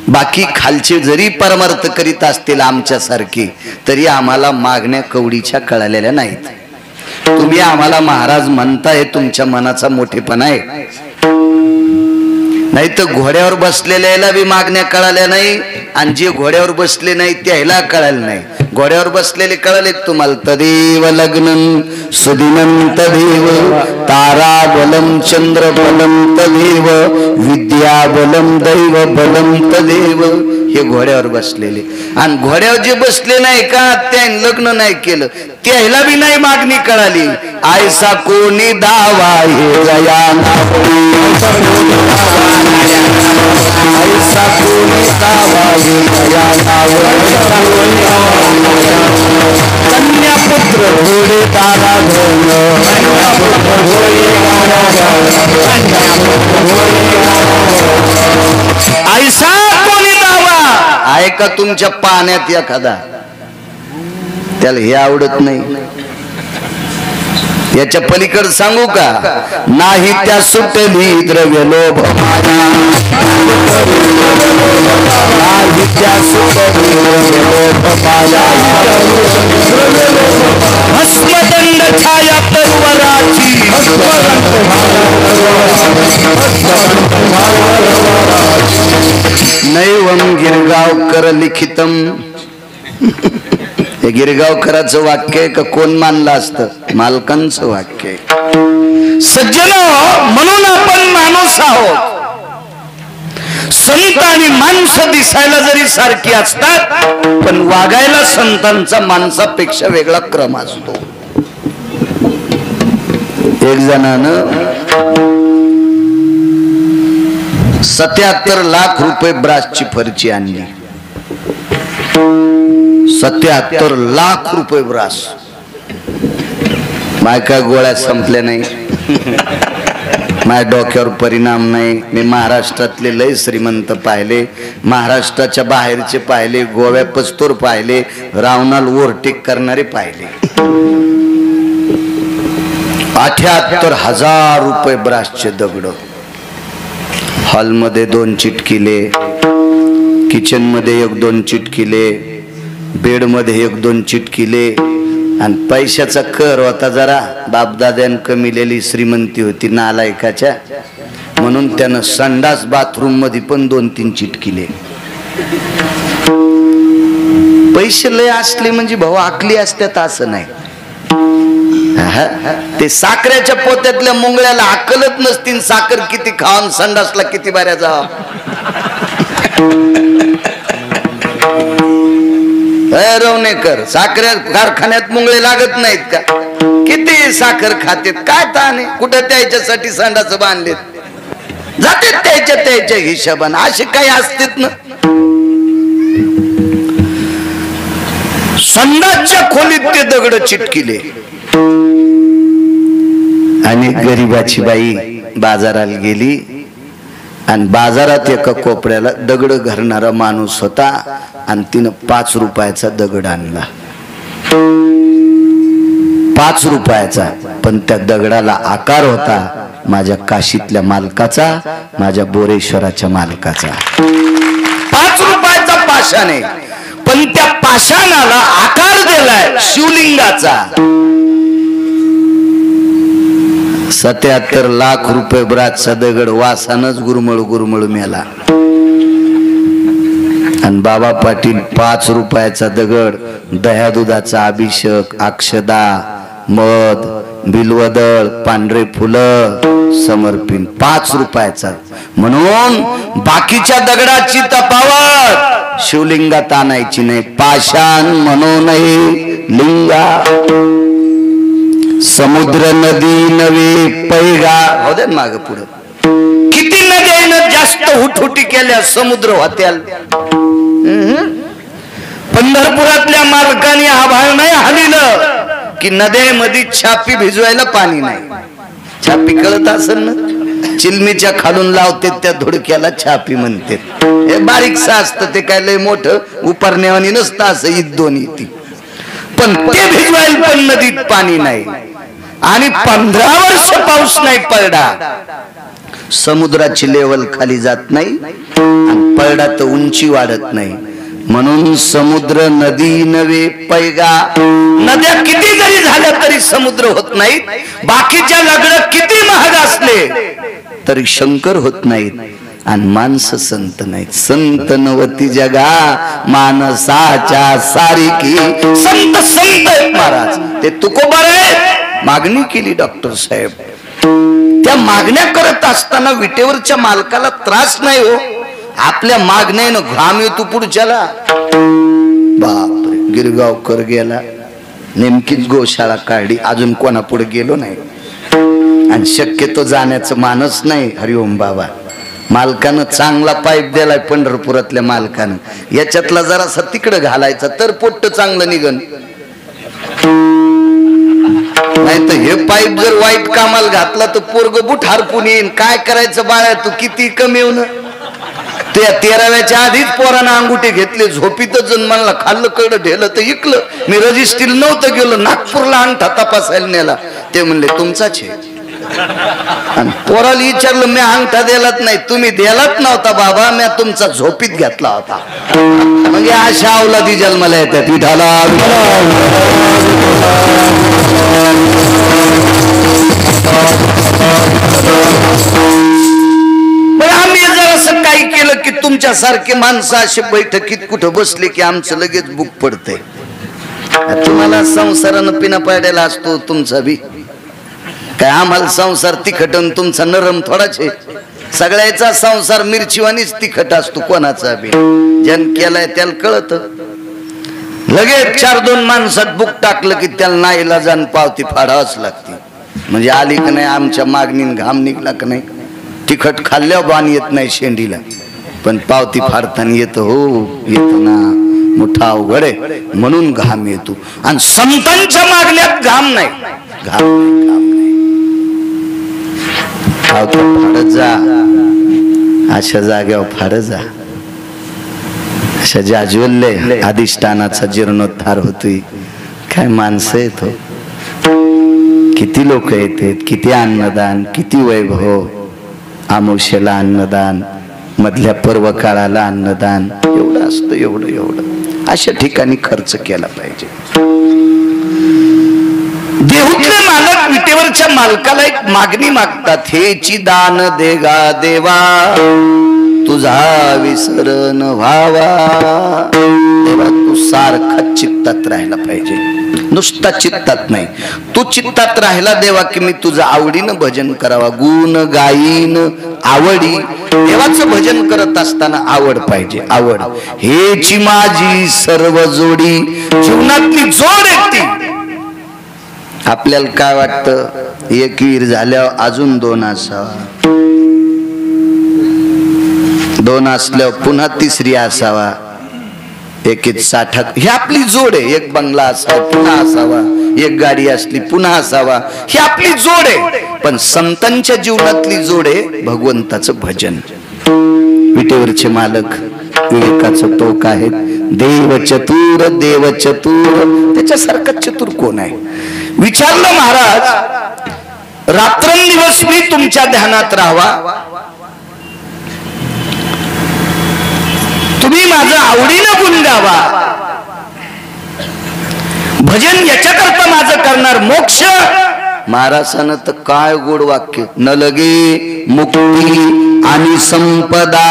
बाकी खालचे जरी परमार्थ करीत असतील आमच्यासारखी तरी आम्हाला मागण्या कवडीच्या कळालेल्या नाहीत. तुम्ही आम्हाला महाराज म्हणताय, तुमच्या मनाचा मोठेपणा आहे. नाही तर घोड्यावर बसलेल्याला बी मागण्या कळाल्या नाही आणि जे घोड्यावर बसले नाही त्याला कळालं नाही. घोड्यावर बसलेले कळाले तुम्हाला. तदेव लग्न सुदिनं तदेव तारा बलम चंद्र बलम तदेव विद्या बलम दैव बलम तदेव. हे घोड्यावर बसलेले. आणि घोड्यावर जे बसले नाही का त्याने लग्न नाही केलं त्याला बी नाही मागणी कळाली. आयसा कोणी दावा हे जया आयसा कोणी दावा हे जया कन्या पुत्र घोडे तारा आयसा कोणी दावा आहे का तुमच्या पाण्यात एखादा त्याला हे आवडत नाही. याच्या पलीकडे सांगू का नाही त्या सुटली द्रव्य लोभ नाही त्या सुटली द्रव्य लोभ भस्मदंड छाया तरुवराची नैवम गिरगावकर लिखितम. हे गिरगावकरांचं वाक्य आहे का कोण मानलं असतं? मालकांचं वाक्य आहे. सज्जन म्हणून आपण माणूस आहोत. संत आणि माणसं दिसायला जरी सारखी असतात पण वागायला संतांचा माणसापेक्षा वेगळा क्रम असतो. एक जणानं 77 लाख रुपये ब्रासची फरची आणली. 77 लाख रुपये ब्रास. माय काय गोळ्या संपल्या नाही, माझ्या डोक्यावर परिणाम नाही. मी महाराष्ट्रातले लय श्रीमंत पाहिले, महाराष्ट्राच्या बाहेरचे पाहिले, गोव्या पस्तूर पाहिले, रावणाल ओव्हरटेक करणारे पाहिले. 78,000 रुपये ब्रासचे दगड. हॉलमध्ये 2 चिटकिले, किचन मध्ये 1-2 चिटकिले, बेड मध्ये 1-2 चिटकिले. आणि पैशाचा कर होता जरा, बापदाद्यान कमिलेली श्रीमंती होती नालायकाच्या, म्हणून त्यानं संडास बाथरूम मध्ये पण 2-3 चिटकिले. पैसे लय असले म्हणजे भाऊ आकली असतात असं नाही. ते साखरेच्या पोत्यातल्या मुंगळ्याला अक्कलच नसतील साखर किती खाऊन संडासला किती बाऱ्या जावा. रवणेकर साखरे कारखान्यात मुंगळे लागत नाहीत का? किती साखर खातेत, काय ताने, कुठं त्याच्यासाठी संडास बांधलेत, जाते त्याच्या हिशोबाने. असे काही असतेत ना. संडासच्या खोलीत ते दगड चिटकिले आणि गरीबाची बाई बाजाराला गेली आणि बाजारात एका कोपऱ्याला दगड घालणारा माणूस होता आणि तिनं 5 रुपयाचा दगड आणला. 5 रुपयाचा, पण त्या दगडाला आकार होता माझ्या काशीतल्या मालकाचा, माझ्या बोरेश्वराच्या मालकाचा. 5 रुपयाचा पाषाण आहे, पण त्या पाषाणाला आकार दिलाय शिवलिंगाचा. 77 लाख रुपये ब्राचा दगड वासानच गुरमळ मेला. आणि बाबा पाटील 5 रुपयाचा दगड, दह्या दुधाचा अभिषेक, अक्षदा, मध, बिल्वदळ, पांढरे फुलं समर्पित 5 रुपयाचा. म्हणून बाकीच्या दगडाची तफावत शिवलिंगात आणायची नाही. पाषाण म्हणून लिंगा. समुद्र नदी नवे पैगा हो दे माग पुढे. किती नद्यानं जास्त हुटहुटी केल्या समुद्र होत्याल. पंढरपुरातल्या मालकाने आभाळ नाही हालिलं की नद्यामध्ये छापी भिजवायला पाणी नाही. छापी कळत असेल ना, चिलमीच्या खालून लावते त्या धुडक्याला छापी म्हणते. हे बारीकसा असतं, ते काय लय मोठं उपरण्यावानी नसतं असं इद्दोनी ती. पण ते भिजवायला पण नदीत पाणी नाही आणि 15 वर्ष पाऊस नाही पडला. समुद्राची लेवल खाली जात नाही आणि पडला तर उंची वाढत नाही. म्हणून समुद्र नदी नवे पैगा. नद्या किती जरी झाल्या तरी समुद्र होत नाहीत. बाकीच्या लगड किती महाग असले तरी शंकर होत नाहीत. आणि माणसं संत नाहीत. संत नवती जगा मानसाच्या सारिकी. संत संत आहेत महाराज. ते तुकोबार आहे. मागणी केली डॉक्टर साहेब. त्या मागण्या करत असताना विटेवरच्या मालकाला त्रास नाही हो. आपल्या मागण्यानं घाम येतो पुढच्याला. बापरे, गिरगावकर गेला, नेमकीच गोशाळा काढली, अजून कोणा पुढे गेलो नाही आणि शक्यतो जाण्याचं मानस नाही. हरिओम बाबा. मालकानं चांगला पाईप दिलाय पंढरपुरातल्या मालकानं, याच्यातला जरासा तिकडं घालायचा तर पोट्ट चांगलं निघन. नाही तर हे पाईप जर वाईट कामाला घातला तर पोरग बुट हरपून येईन. काय करायचं बाळा, तू किती कमी येऊन. त्या 13व्याच्या आधीच पोरानं अंगुठे घेतले. झोपीतच म्हणला खाल्लं कळलं ढेलं तर इकलं. मी रजिस्ट्रीला नव्हतं गेलो, नागपूरला अंगठा तपासायला नेला. ते म्हणले तुमचाच आहे. आणि पोराला विचारलं, मी अंगठा दिलाच नाही. तुम्ही दिलाच नव्हता बाबा, मी तुमचा झोपीत घेतला होता. म्हणजे अशा अवलादी जन्माला येतात. विठाला आम्ही जर असं काही केलं की तुमच्यासारखे माणसं असे बैठकीत कुठं बसले की आमचं लगेच बुक पडतंय. तुम्हाला संसारानं पिना पाड्याला असतो तुमचा बी. काय आम्हाला संसार तिखट तुमचा नरम थोडाच आहे. सगळ्याचा संसार मिरचीवानीच तिखट असतो कोणाचा बी. जन केलाय त्याला कळत. लगेच 4-2 माणसात बुक टाकलं की त्याला नाईला जाण पावती फाडावच लागते. म्हणजे आली का नाही आमच्या मागणीन घाम निघला का नाही. तिखट खाल्ल्यावर बाण येत नाही शेंडीला, पण पावती फाडताना येतं. हो येत ना, मोठा अवघड आहे म्हणून घाम येतो. आणि संतांच्या मागण्यात घाम नाही. घाम नाही. फाडत जा, अशा जाग्यावर फाडत जा. अशा जाज्वल्य अधिष्ठानाचा जीर्णोद्धार होतोय. काय माणसं येतो, किती लोक येतात, किती अन्नदान, किती वैभव. आमोशेला अन्नदान, मधल्या पर्व काळाला अन्नदान, एवढं असतं. एवढं अशा ठिकाणी खर्च केला पाहिजे. देहूतले मालक विटेवरच्या मालकाला एक मागणी मागतात. हेची दान देगा देवा, तुझा विसरण व्हावा. देवा तू सारखा चित्तात राहायला पाहिजे, नुसता चित्तात नाही. तू चित्तात राहिला देवा की मी तुझं आवडीनं भजन करावा. गुण गाईन आवडी. देवाचं भजन करत असताना आवड पाहिजे. आवड हेची माझी सर्व जोडी. जीवनातली जोड आहे ती. आपल्याला काय वाटतं, एक विहीर झाल्यावर अजून 2 असावा, 2 असल्यावर पुन्हा 3री असावा, एकीत 60. ही आपली जोड आहे. एक बंगला असावा पुन्हा असावा, एक गाडी असली पुन्हा असावा, ही आपली जोड आहे. पण संतांच्या जीवनातली जोड आहे भगवंताचं भजन. विटेवरचे मालक विवेकाचं टोक आहे, देव चतुर देव चतुर. त्याच्यासारखा चतुर कोण आहे? विचारलं महाराज, रात्रंदिवस मी तुमच्या ध्यानात राहावा, तुम्ही माझं आवडीनं गुण गावा, भजन याच्याकरता माझं करणार, मोक्ष. महाराजानं तर काय गोड वाक्य, न लगे मुक्ती आणि संपदा.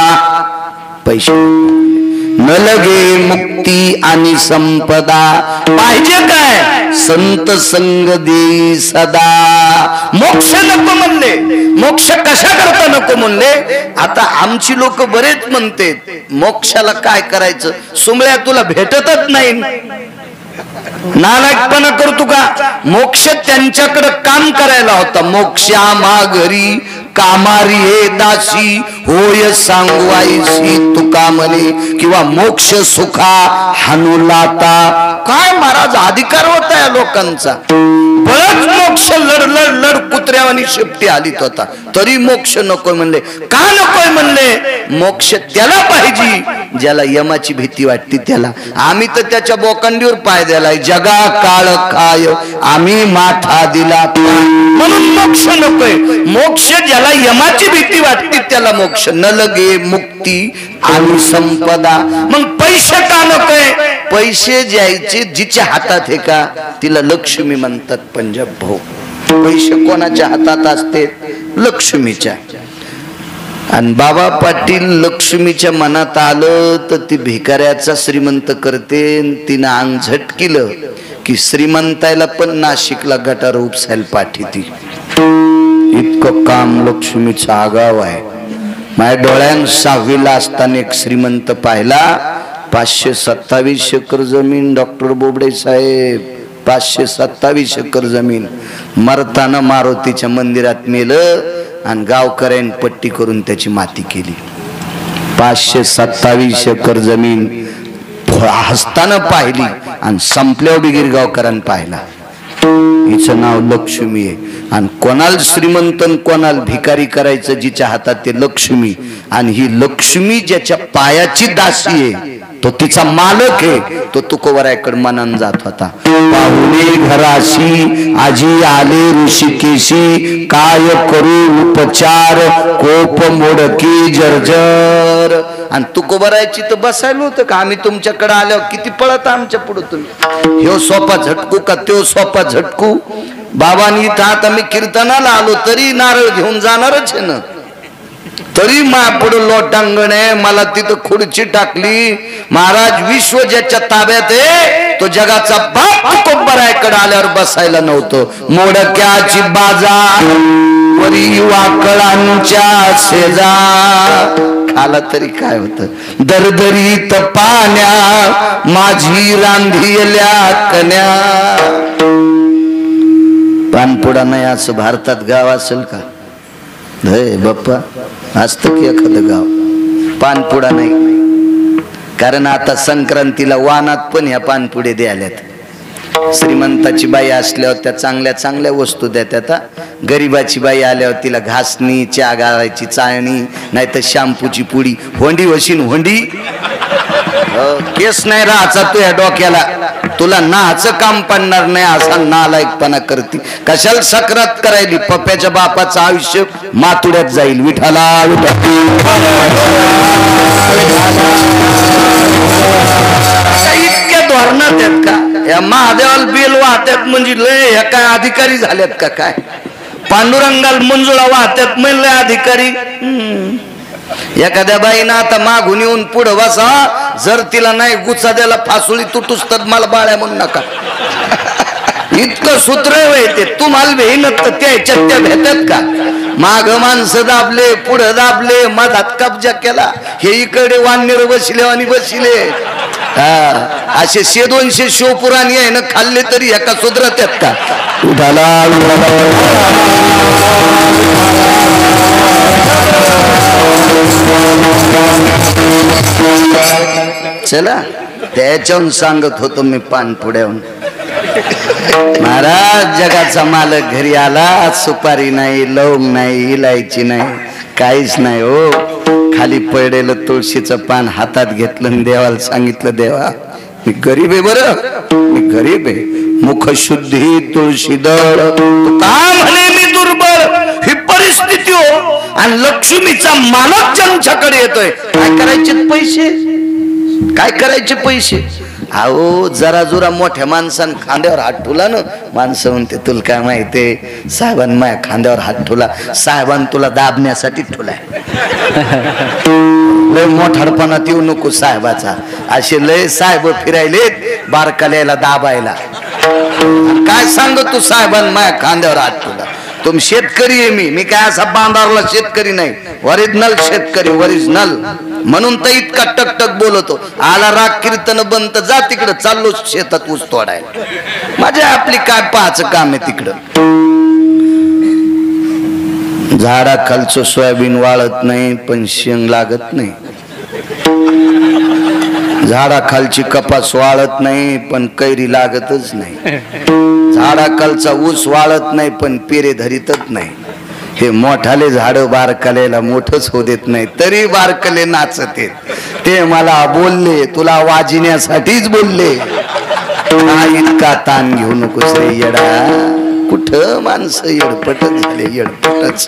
पैसे न लगे मुक्ती आणि संपदा, पाहिजे काय? संत संग दे सदा. मोक्ष नको म्हणले, मोक्ष कशा करता नको म्हणले. आता आमची लोक बरेच म्हणते मोक्षाला काय करायचं, सुमळ्या तुला भेटतच नाही, नालायकपणा करतो का? मोक्ष त्यांच्याकडे काम करायला होता. मोक्षा माघरी कामारी हे दासी, होय सांगवायसी तुका म्हणे, किंवा मोक्ष सुखा हानुलाता. काय महाराज अधिकार होता या लोकांचा. बळच मोक्ष लढ लढ लढ कुत्र्यावानी शेपटी आलीत होता, तरी मोक्ष नको म्हणले. का नकोय म्हणले? मोक्ष त्याला पाहिजे ज्याला यमाची भीती वाटते त्याला. आम्ही तर त्याच्या बोकांडीवर पाय द्यालाय, जगा काळ काय आम्ही माथा दिला, म्हणून मोक्ष नकोय. मोक्ष ज्याला यमाची भीती वाटते त्याला मोक्ष. न लगे मुक्ती आणि संपदा. मग पैसे का नकोय? पैसे द्यायचे जिच्या हातात आहे का तिला लक्ष्मी म्हणतात पंजाब भाऊ. पैसे कोणाच्या हातात असते? लक्ष्मीच्या. आणि बाबा पाटील लक्ष्मीच्या मनात आलं तर ती भिकाऱ्याचा श्रीमंत करते. तिनं अंग झटकिलं की श्रीमंतायला पण नाशिकला गटार उपसायला पाठीती. इतकं काम लक्ष्मीचं आगाव आहे. माझ्या डोळ्यात 6वीला असताना एक श्रीमंत पाहिला. 527 एकर जमीन. डॉक्टर बोबडे साहेब 527 एकर जमीन. मरताना मारुतीच्या मंदिरात मेलं आणि गावकऱ्यांनी पट्टी करून त्याची माती केली. 527 एकर जमीन हसताना पाहिली आणि संपल्यावर बी गिरगावकरांनी पाहिला. हिचं नाव लक्ष्मी आहे. आणि कोणाला श्रीमंत कोणाला भिकारी करायचं जिच्या हातात ते लक्ष्मी. आणि ही लक्ष्मी ज्याच्या पायाची दासी आहे तो तिचा मालक आहे. तो तुकोबरायकडे मनान जात होता. पाहुणे घराशी आजी आले ऋषिकेशी, काय करू उपचार कोप मोडकी जर्जर. आणि तुकोबरायची तर बसायला होतं का? आम्ही तुमच्याकडे आल्यावर किती पळत आमच्या पुढे तुम्ही. ह्यो सोपा झटकू का त्यो सोपा झटकू. बाबांनी इथं आता मी कीर्तनाला आलो तरी नारळ घेऊन जाणारच आहे ना. तरी पुढे लोटांगण आहे. मला तिथं खुर्ची टाकली. महाराज विश्व ज्याच्या ताब्यात आहे तो जगाचा बाप तुकोबरायकडे आल्यावर बसायला नव्हतं. मोडक्याची बाजार वरी वाकळांच्या शेजा. खाला तरी काय होतं. दरदरीत पाण्या माझी रांधियल्या कन्या. पानपुडा नाही असं भारतात गाव असेल का? धय बाप्पा असतं की एखादं गाव पानपुडा नाही. कारण आता संक्रांतीला वानात पण ह्या पानपुडे द्याल्यात. श्रीमंताची बाई असल्यावर त्या चांगल्या चांगल्या वस्तू देतात. गरीबाची बाई आल्यावर तिला घासणी, चहा गाळायची चाळणी, नाही तर शॅम्पूची पुडी. होंडी वशीन होंडी. केस नाही राहायचा तू या डोक्याला. तुला नाचं काम पडणार नाही असा नालायकपणा करते. कशाला सक्रात करायली? पप्प्याच्या बापाचं आयुष्य मातुड्यात जाईल. विठाला इतक्या धोरणात आहेत का? या महादेवाला बेल वाहत्यात म्हणजे लय ह्या काय अधिकारी झाल्यात का काय? पांडुरंगाला मंजुळा वाहत्यात म्हणजे लय अधिकारी. एखाद्या बाईनं आता मागून येऊन पुढं बसा. जर तिला नाही गुच्चा द्यायला फासुळी तुटूस तर मला बाळ्या म्हणू नका. इतकं सूत्र ते तुम्हाला भेनत तर त्याच्यात त्या भेटत का? माग माणसं दाबले, पुढं दाबले, मधात कब्जा केला. हे इकडे वानर बसले आणि बसले. असे 100-200 शिवपुराणी आहे ना, खाल्ले तरी एका सुधरत आहेत का? चला, त्याच्याहून सांगत होतो मी पानपुड्याहून. महाराज, जगाचा मालक घरी आला, सुपारी नाही, लवंग नाही, इलायची नाही, काहीच नाही हो. खाली पडलेलं तुळशीचं पान हातात घेतलं आणि देवाला सांगितलं, देवा मी गरीब आहे, बरं मी गरीब आहे, मुखशुद्धी तुळशी दळ, का म्हणे मी दुर्बळ, ही परिस्थिती हो. आणि लक्ष्मीचा मालक ज्यांच्याकडे येतोय, काय करायचे पैसे, काय करायचे पैसे? अहो, जरा जुरा मोठ्या माणसानं खांद्यावर हात ठेवला ना, माणसं म्हणते तुला काय माहितीये, साहेबांनी माझ्या खांद्यावर हात ठेवला, साहेबांनी तुला दाबण्यासाठी ठेवलाय. लय मोठाडपणात येऊ नको साहेबाचा. असे लय साहेब फिरायलेत बारकाल्याला दाबायला. काय सांगतो तू, साहेबांनी माझ्या खांद्यावर हात ठेवला. तुम शेतकरी आहे, मी काय असा बांधारला शेतकरी नाही, ओरिजिनल शेतकरी, ओरिजिनल. म्हणून तर इतका टकटक बोलतो. आला राग कीर्तन बंद, जा तिकडं, चाललो शेतात ऊस तोडायला. माझ्या आपली काय पाहायचं काम आहे तिकडं. झाडाखालचं सोयाबीन वाळत नाही पण शेंग लागत नाही, झाडाखालची कपास वाळत नाही पण कैरी लागतच नाही, झाडाखालचा ऊस वाळत नाही पण पेरे धरीतच नाही. हे मोठाले झाड बारकलेला मोठच होत देत नाही, तरी बारकले नाचत. ते मला बोलले, तुला वाजिण्यासाठीच बोलले. इतका ताण घेऊ नकोस रे येडा. कुठं माणसं येडपटच झाले, येडपटच.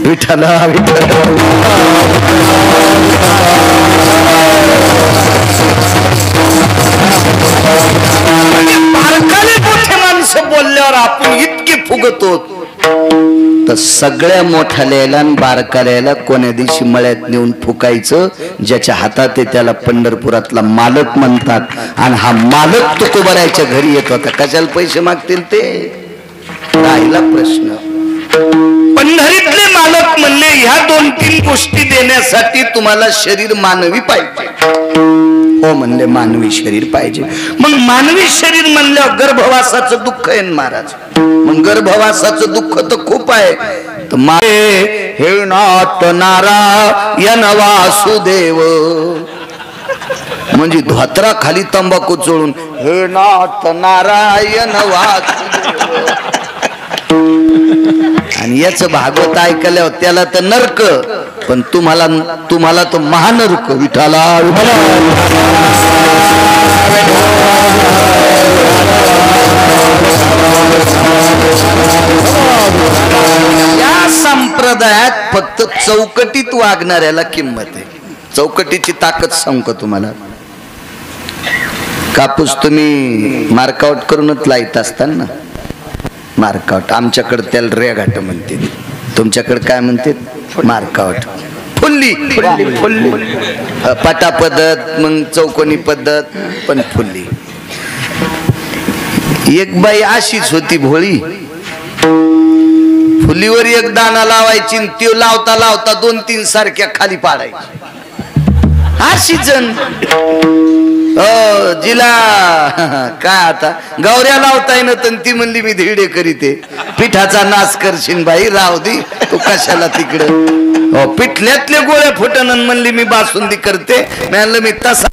विठ्ठला विठ्ठल. बारकाले मोठे माणसं बोलल्यावर आपण इतके फुगतो. तर सगळ्या मोठ्याला बारकाल्याला कोण्या दिवशी मळ्यात नेऊन फुकायचं. ज्याच्या हातात आहे त्याला पंढरपुरातला मालक म्हणतात. आणि हा मालक तुकोबारायच्या घरी येत होता. कशाला पैसे मागतील ते, राहिला प्रश्न. पंढरीतले मालक म्हणले, ह्या 2-3 गोष्टी देण्यासाठी तुम्हाला शरीर मानवी पाहिजे. हो म्हणले, मानवी शरीर पाहिजे. मग मानवी शरीर म्हणल्यावर गर्भवासाचं दुःख आहे महाराज. मग गर्भवासाचं दुःख तर खूप आहे. तर मारे हे नाथ नारायण वासुदेव, म्हणजे धोत्रा खाली तंबाखू चोळून हे नाथ नारायण वासुदेव. आणि याच भागवत ऐकल्यावर त्याला तर नरक, पण तुम्हाला तो महानरक. विठाला या संप्रदायात फक्त चौकटीत वागणाऱ्याला किंमत आहे. चौकटीची ताकद सांगतो तुम्हाला. कापूस तुम्ही मार्कआउट करूनच लाईत असताना, मार्कआउट. आमच्याकडे त्याला रेघाट म्हणते, तुमच्याकडे काय म्हणते? मार्कआउट. फुल्ली फुल्ली पाटा पद्धत, मग चौकोनी पद्धत, पण फुल्ली. एक बाई अशीच होती भोळी. फुलीवर एक दाना लावायची, ती लावता लावता 2-3 सारख्या खाली पाडायची. अशी जण जिला काय आता गौऱ्या लावताय ना, तर ती म्हणली मी धिडे करीते. पिठाचा नाश करशील बाई, राव दे तू कशाला तिकडं. पिठल्यातले गोळ्या फुटन म्हणली मी बासुंदी करते. म्हणलं मी तसा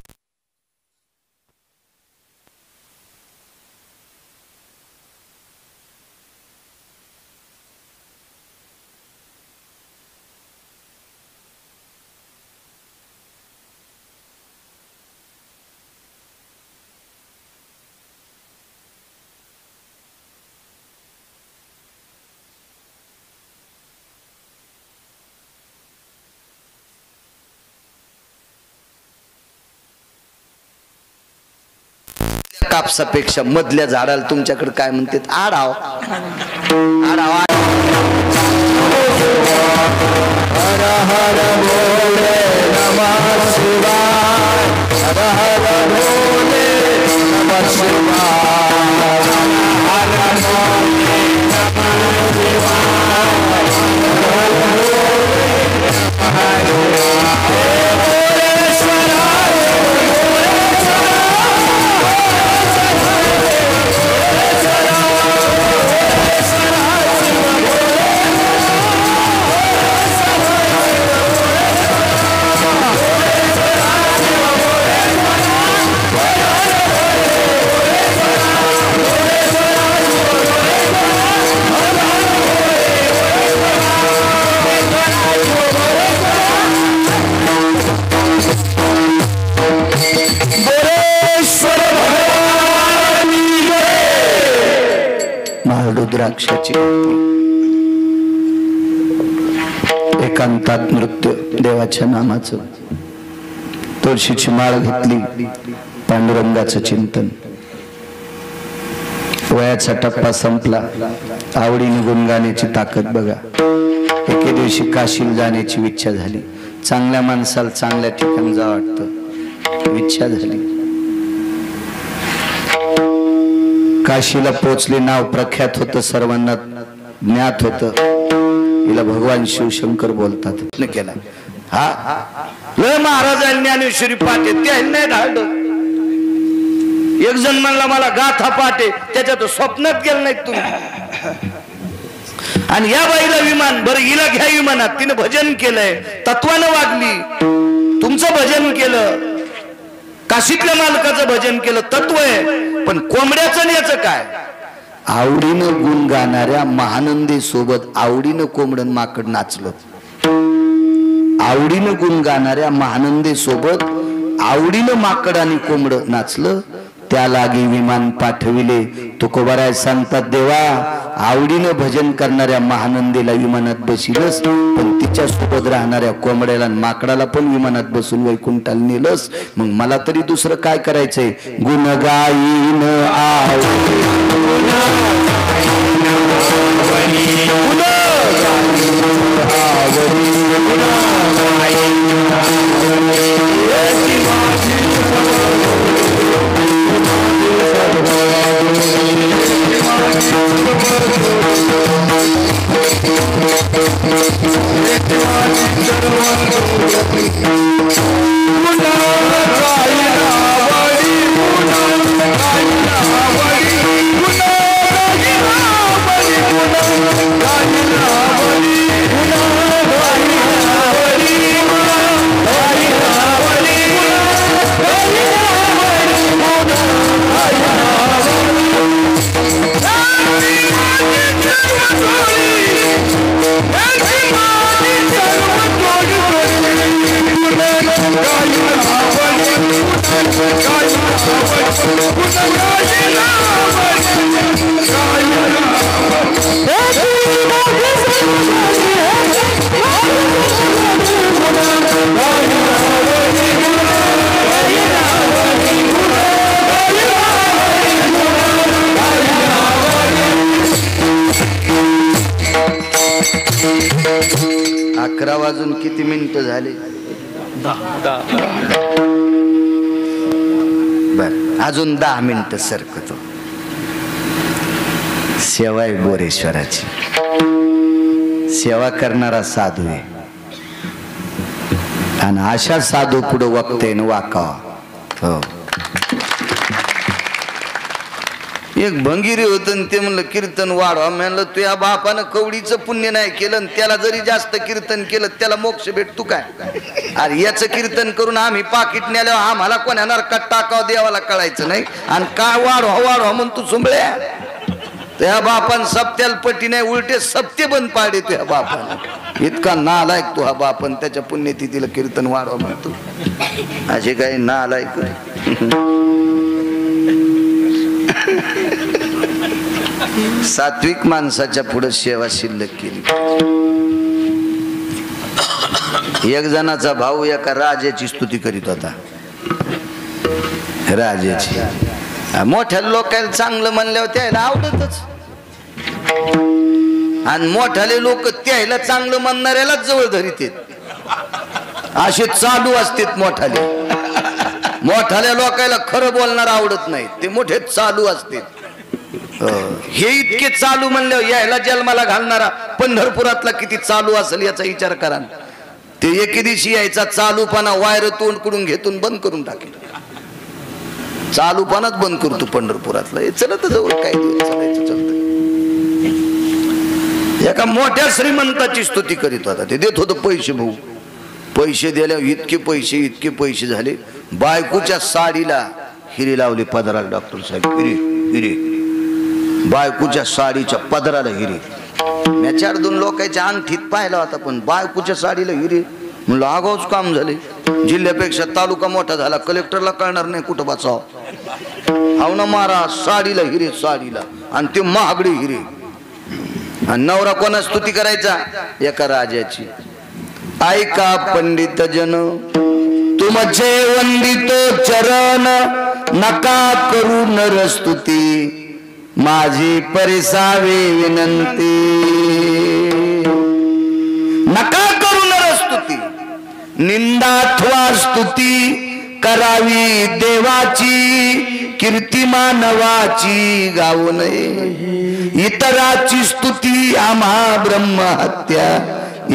कापसापेक्षा मधल्या झाडाला तुमच्याकडे काय म्हणतात? आडाव. आडाव. हर हर भोले नमः शिवाय, हर हर भोले नमः शिवाय, हर हर भोले नमः शिवाय, हर हर भोले नमः शिवाय. रुद्राक्षाची एकांतात नृत्य देवाच्या नामाचं, तुळशीची माळ घेतली, पांडुरंगाचं चिंतन. वयाचा टप्पा संपला, आवडीने गुणगाण्याची ताकद बघा. एके दिवशी काशीला जाण्याची इच्छा झाली. चांगल्या माणसाला चांगल्या ठिकाणी जा वाटतं, इच्छा झाली. काशीला पोचले, नाव प्रख्यात होतं, सर्वांना ज्ञात होतं. हिला भगवान शिवशंकर बोलतात. केला हा महाराजांनी ज्ञानेश्वरी पाठे ते नाही धाडलं. एक जण म्हणला मला गाथा पाठे, त्याच्यात स्वप्नात गेलं नाही तुम्ही. आणि या बाईला विमान, बरं हिला घ्या विमानात. तिने भजन केलंय, तत्वानं वागली, तुमचं भजन केलं, काशीतल्या मालकाचं भजन केलं, तत्व आहे. पण कोंबड्याचं याचं काय? आवडीनं गुण गाणाऱ्या महानंदी सोबत आवडीनं कोंबडन माकड नाचलं. आवडीनं गुण गाणाऱ्या महानंदी सोबत आवडीनं माकड आणि कोंबड नाचलं. त्या लागी विमान पाठविले. तुकोबाराय सांगतात, देवा आवडीनं भजन करणाऱ्या महानंदीला विमानात बसिलस, पण तिच्या सोबत राहणाऱ्या कोंबड्याला आणि माकडाला पण विमानात बसून वैकुंठाला नेलस. मग मला तरी दुसरं काय करायचंय? गुण गाईन वाजून किती मिनिटं झाले? बर, अजून 10 मिनिटं सरकतो. सेवा आहे बोरेश्वराची. सेवा करणारा साधू आहे, आणि अशा साधू पुढे वक्ते वाकावा. हो, एक भंगिरी होत, ते म्हणलं कीर्तन वाढवा. म्हणलं तुझ्या बापानं कवडीचं पुण्य नाही केलं, त्याला जरी जास्त कीर्तन केलं त्याला मोक्ष भेटतो काय? अरे याचं कीर्तन करून आम्ही पाकिट नेल्यावर आम्हाला कोणा नरकात टाकाव देवाला कळायचं नाही. आणि काय वाढवा वाढवा म्हणून तू सुंबळ्या. त्या बापान सप्त्याला पट्टी नाही, उलटे सप्ते बंद पाडे तुझ्या बापानं. इतका नालायक तू हा बापन, त्याच्या पुण्यतिथीला कीर्तन वाढवा म्हणतो. असे काही नालायक. सात्विक माणसाच्या पुढे सेवा शिल्लक केली. एक जणाचा भाऊ एका राजाची स्तुती करीत होता. राजाची मोठ्या लोकांना चांगलं म्हणल्यावर त्याला आवडतच, आणि मोठ्याले लोक त्याला चांगलं म्हणणाऱ्यालाच जवळ धरीत. असे चालू असतात मोठाले. मोठाल्या लोकांना खरं बोलणार आवडत नाही, ते मोठे चालू असते. हे इतके चालू म्हणल्यावर यायला जन्माला घालणारा पंढरपुरातला किती चालू असेल याचा विचार करा. ते एके दिवशी यायचा चालूपणा वायर तोंड कडून घेतून बंद करून टाकेल. चालूपणाच बंद करतो पंढरपुरातला. हे चलत जवळ काही दिवस चालायचं चालतं. एका मोठ्या श्रीमंताची स्तुती करीत होता. ते देत होतं पैसे. भाऊ पैसे दिल्यावर इतके पैसे झाले. बायकोच्या साडीला हिरे लावले पदराला. डॉक्टर साहेब हिरे हिरे, बायकोच्या साडीच्या पदराला हिरे. मी 4-2 लोकांच्या अंगठीत पाहिला होता, पण बायकोच्या साडीला हिरे म्हणलं आगाऊच काम झाले. जिल्ह्यापेक्षा तालुका मोठा झाला, कलेक्टरला कळणार नाही कुठं बचाव. हाव ना मारा, साडीला हिरे, साडीला, आणि ते महागडे हिरे. आणि नवरा कोणा स्तुती करायचा? एका राजाची. ऐका पंडित जन, तुमचे वंदितो चरण, नका करू नर स्तुती, माझी परिसावे विनंती. नका करू नर स्तुती, निंदा अथवा स्तुती करावी देवाची, कीर्ती मानवाची गाऊ नये. इतराची स्तुती आम्हा ब्रह्महत्या,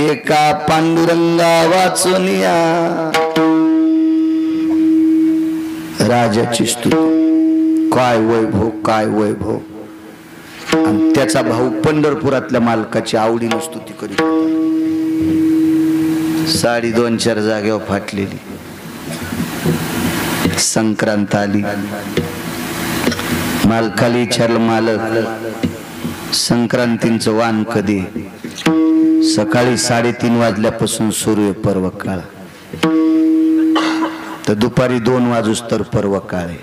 एका पांडुरंगा वाचून या. राजाची स्तुती, काय वैभव, काय वैभव. आणि त्याचा भाऊ पंढरपुरातल्या मालकाची आवडीनं स्तुती करीत होता. साडी 2-4 जागेवर फाटलेली. संक्रांत आली, मालकाला विचारलं, मालक संक्रांतीचं वाण कधी? सकाळी 3:30 वाजल्यापासून सुरू आहे पर्व काळ, तर दुपारी 2 वाजूस तर पर्व काळ आहे.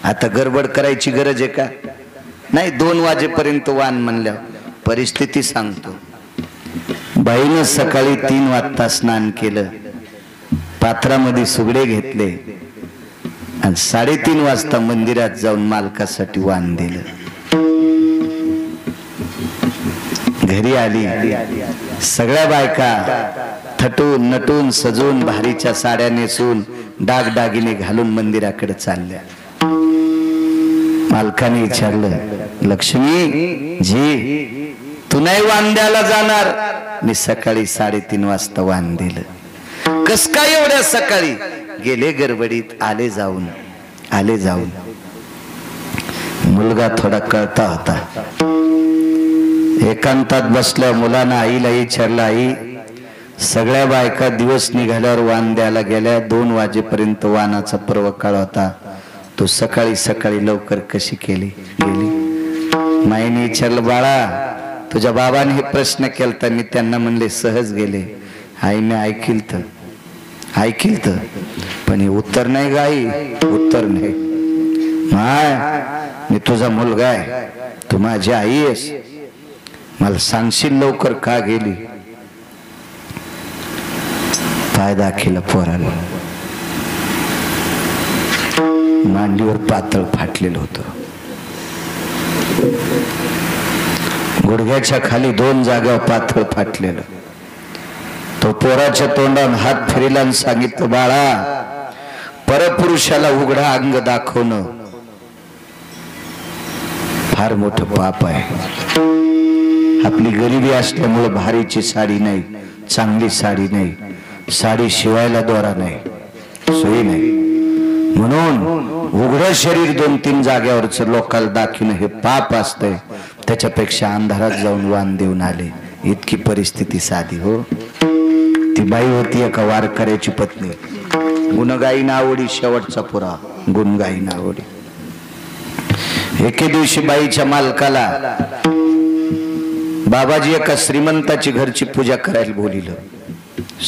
आता गडबड करायची गरज आहे का? नाही, 2 वाजेपर्यंत वाण म्हणल्या. परिस्थिती सांगतो. बाईनं सकाळी 3 वाजता स्नान केलं, पात्रामध्ये सुगडे घेतले आणि 3:30 वाजता मंदिरात जाऊन मालकासाठी वाण दिलं. घरी आली, सगळ्या बायका थटून नटून सजून भारीच्या साड्या नेसून दागदागिने घालून मंदिराकडे चालल्या. मालकाने विचारलं, लक्ष्मी जी, तू नाही वाण द्यायला जाणार? मी सकाळी 3:30 वाजता वाण दिलं. कस काय एवढ्या सकाळी? गेले गडबडीत, आले जाऊन. मुलगा थोडा कळता होता. एकांतात बसल्या मुलानं आईला विचारलं, आई, सगळ्या बायका दिवस निघाल्यावर वाण द्यायला गेल्या, 2 वाजेपर्यंत वाणाचा पर्व काळ होता, तू सकाळी लवकर कशी गेली? माईने विचारलं, बाळा, तुझ्या बाबाने हे प्रश्न केलता, मी त्यांना म्हणले सहज गेले. आईने ऐकिल तर पण हे उत्तर नाही गाई, उत्तर नाही. माय, मी तुझा मुलगा आहे, तू माझी आई आहेस, मला सांगशील लवकर का गेली? पाय दाखिला पोराला. मांडीवर पातळ फाटलेलं होतं. गुडघ्याच्या खाली 2 जागा पातळ फाटलेलं. तो पोराच्या तोंडात हात फिरला आणि सांगितलं, बाळा, परपुरुषाला उघडा अंग दाखवणं फार मोठं पाप आहे. आपली गरिबी असल्यामुळे भारीची साडी नाही, चांगली साडी नाही, साडी शिवायला दोरा नाही, सोयी नाही, म्हणून उघडं शरीर 2-3 जाग्यावरच लोकांना दाखवणं हे पाप असतंय. त्याच्यापेक्षा अंधारात जाऊन वाण देऊन आले. इतकी परिस्थिती साधी. हो, ती बाई होती एका वारकऱ्याची पत्नी. गुणगाई नावडी, शेवटचा पुरा गुणगाई नावडी. एके दिवशी बाईच्या मालकाला बाबाजी एका श्रीमंताची घरची पूजा करायला बोलिलं.